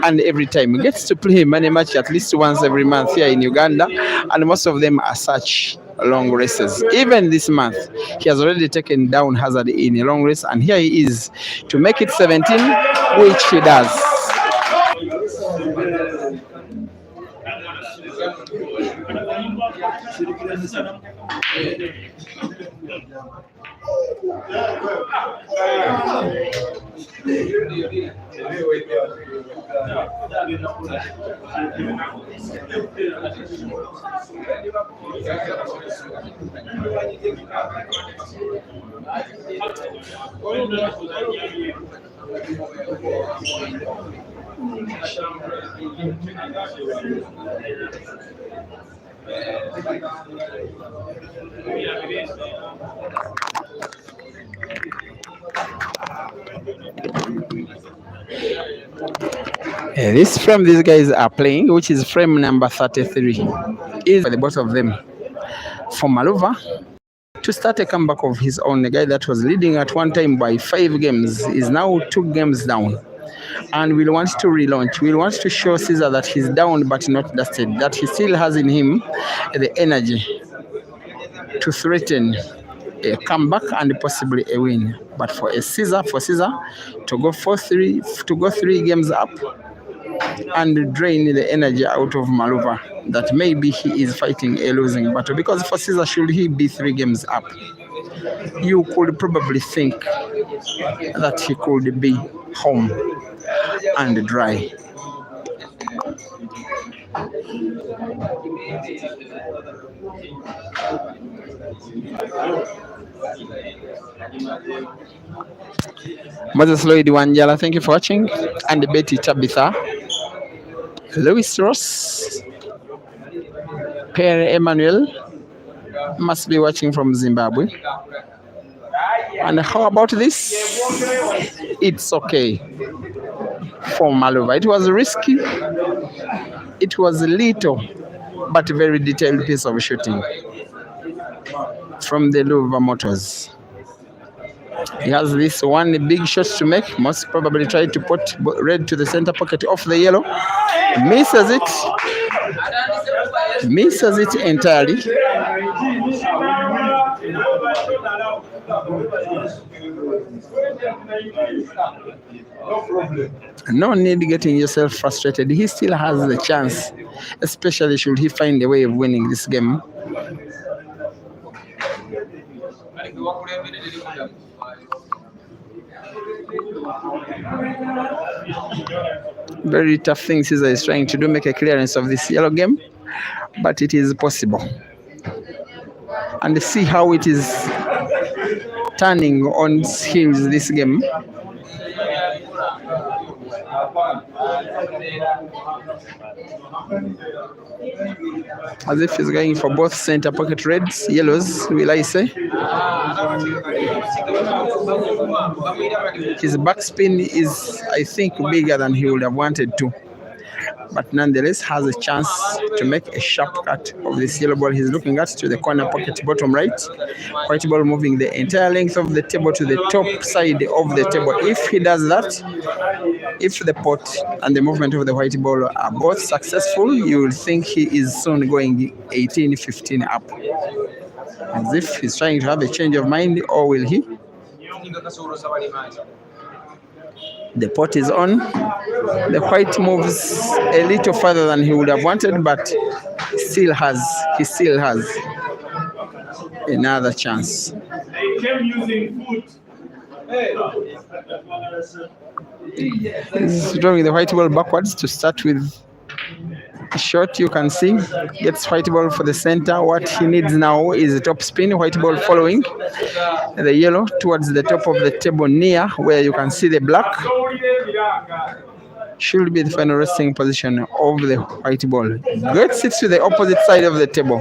Speaker 1: and every time. He gets to play money match at least once every month here in Uganda, and most of them are such long races. Even this month, he has already taken down Hazard in a long race, and here he is to make it 17, which he does. This frame these guys are playing, which is frame number 33, is for the both of them. For Maluva to start a comeback of his own, the guy that was leading at one time by 5 games is now 2 games down. And we'll want to relaunch. We'll want to show Ceaser that he's down but not dusted, that he still has in him the energy to threaten a comeback and possibly a win. But for Ceaser to go 4-3, to go 3 games up and drain the energy out of Maluva, that maybe he is fighting a losing battle. Because for Ceaser, should he be 3 games up, you could probably think that he could be home and dry. Moses Lloyd Wanjala, thank you for watching. And Betty Tabitha, Louis Ross, Pierre Emmanuel must be watching from Zimbabwe. And how about this? It's okay for Maluva. It was risky. It was a little but very detailed piece of shooting from the Luva Motors. He has this one big shot to make. Most probably tried to put red to the center pocket off the yellow. Misses it. Misses it entirely. No need getting yourself frustrated. He still has the chance, especially should he find a way of winning this game. Very tough thing Ceaser is trying to do, make a clearance of this yellow game, but it is possible. And see how it is turning on heels this game. As if he's going for both center pocket reds, yellows, will I say. His backspin is, I think, bigger than he would have wanted to, but nonetheless has a chance to make a sharp cut of this yellow ball he's looking at to the corner pocket bottom right. White ball moving the entire length of the table to the top side of the table. If he does that, if the pot and the movement of the white ball are both successful, you will think he is soon going 18-15 up. As if he's trying to have a change of mind, or will he? The pot is on. The white moves a little further than he would have wanted, but he still has another chance. He's drawing the white ball backwards to start with. Shot, you can see, gets white ball for the center. What he needs now is a top spin. White ball following the yellow towards the top of the table, near where you can see the black. Should be the final resting position of the white ball. Gets it to the opposite side of the table,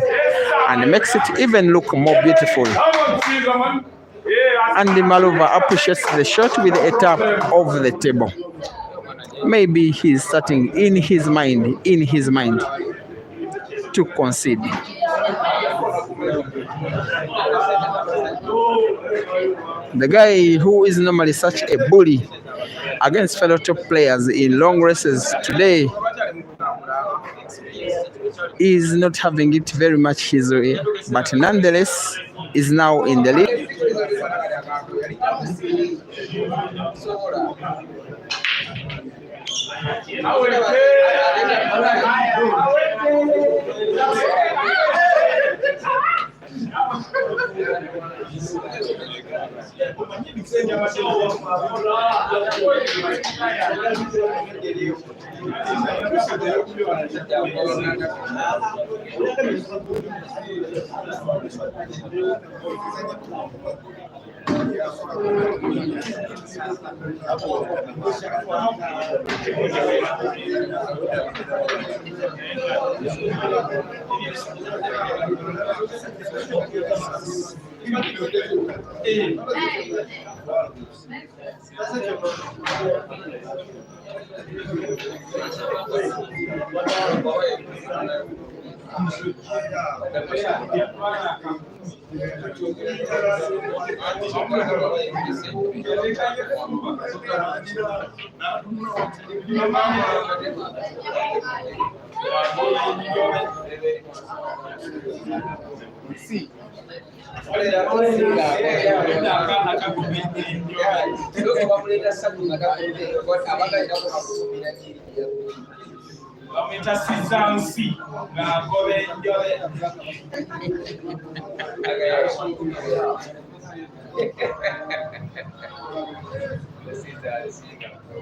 Speaker 1: and makes it even look more beautiful.
Speaker 2: Come on, Caesar, man. Yeah,
Speaker 1: And Maluva appreciates the shot with a tap of the table. Maybe he's starting in his mind to concede. The guy who is normally such a bully against fellow top players in long races today is not having it very much his way, but nonetheless is now in the lead.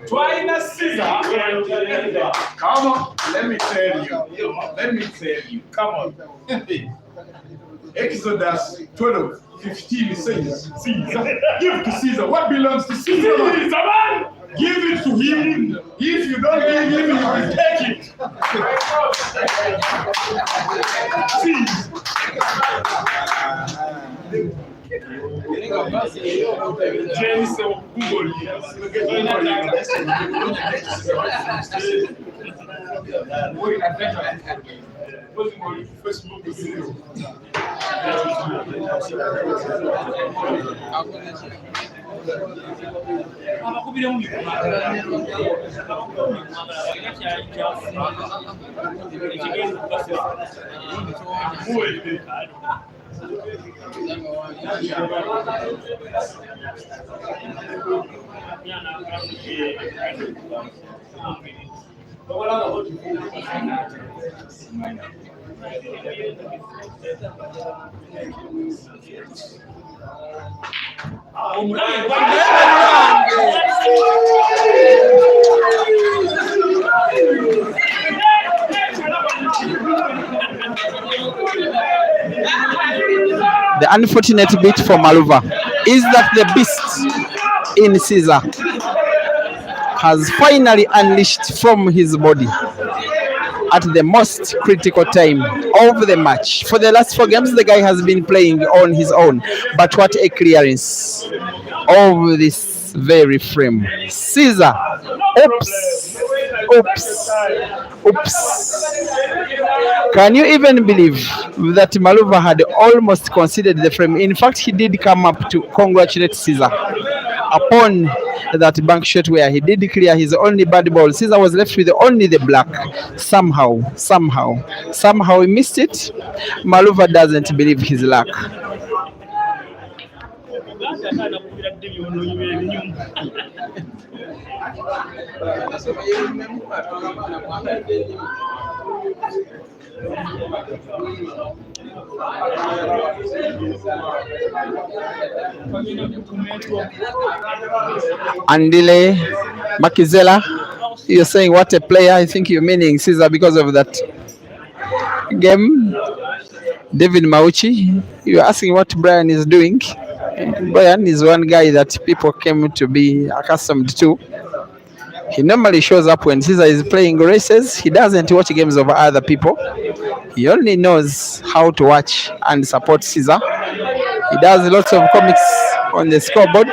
Speaker 2: Twice Caesar. Come on, let me tell you. Come on. Exodus 12:15 says, Caesar, give to Caesar what belongs to Caesar. Caesar, man! Give it to him. If you don't give him, he will take it. James Google. Facebook video.
Speaker 1: The unfortunate bit for Maluva is that the beast in Caesar has finally unleashed from his body at the most critical time of the match. For the last 4 games, the guy has been playing on his own, but what a clearance of this very frame. Caesar, oops. Can you even believe that Maluva had almost conceded the frame? In fact, he did come up to congratulate Caesar upon that bank shot where he did clear his only bad ball. Caesar was left with only the black. Somehow he missed it. Maluva doesn't believe his luck. Andile Makizela, you're saying what a player. I think you're meaning Caesar because of that game. David Mauchi, you're asking what Brian is doing. Brian is one guy that people came to be accustomed to He normally shows up when Ceaser is playing races. He doesn't watch games of other people. He only knows how to watch and support Ceaser. He does lots of comics on the scoreboard.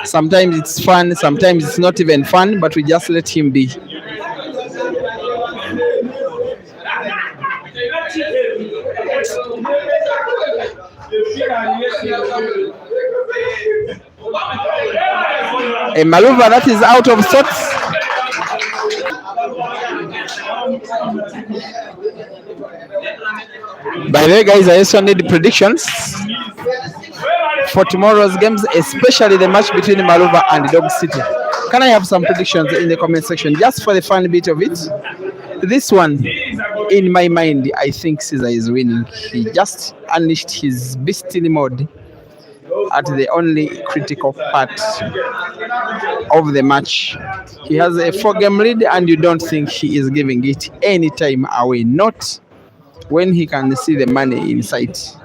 Speaker 1: Sometimes it's fun, sometimes it's not even fun, but we just let him be. A Maluva that is out of sorts. By the way, guys, I also need predictions for tomorrow's games, especially the match between Maluva and Dog City. Can I have some predictions in the comment section just for the fun bit of it? This one, in my mind, I think Ceaser is winning. He just unleashed his beastly mode at the only critical part of the match. He has a 4-game lead and you don't think he is giving it any time away, not when he can see the money in sight.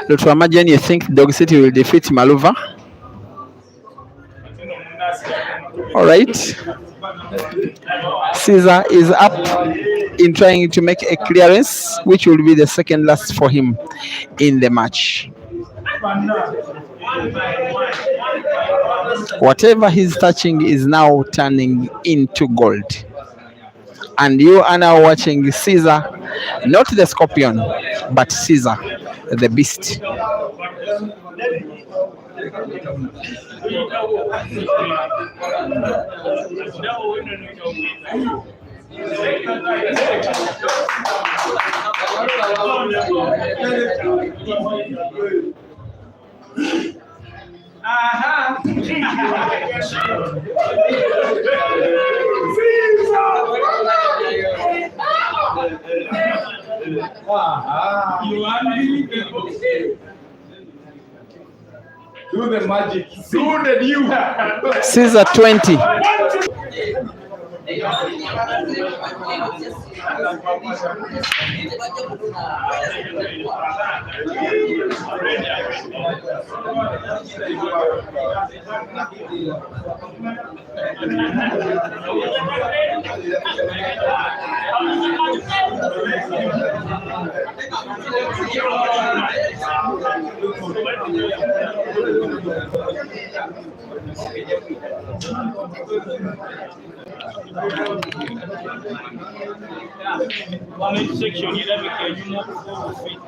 Speaker 1: Dr. Imagine you think Dog City will defeat Maluva? All right. Ceaser is up in trying to make a clearance, which will be the second last for him in the match. Whatever he's touching is now turning into gold. And you are now watching Ceaser, not the scorpion, but Ceaser, the beast.
Speaker 2: Do the magic. Do the new.
Speaker 1: Ceaser 20.
Speaker 5: Section, you never can you more feet.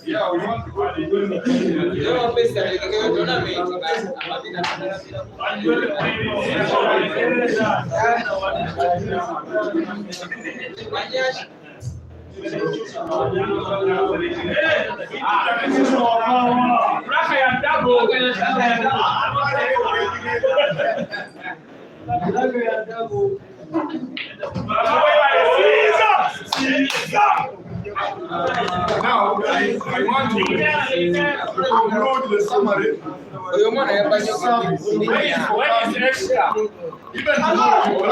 Speaker 2: Yeah, we want to go to Now, I want to upload the summary. Even tomorrow.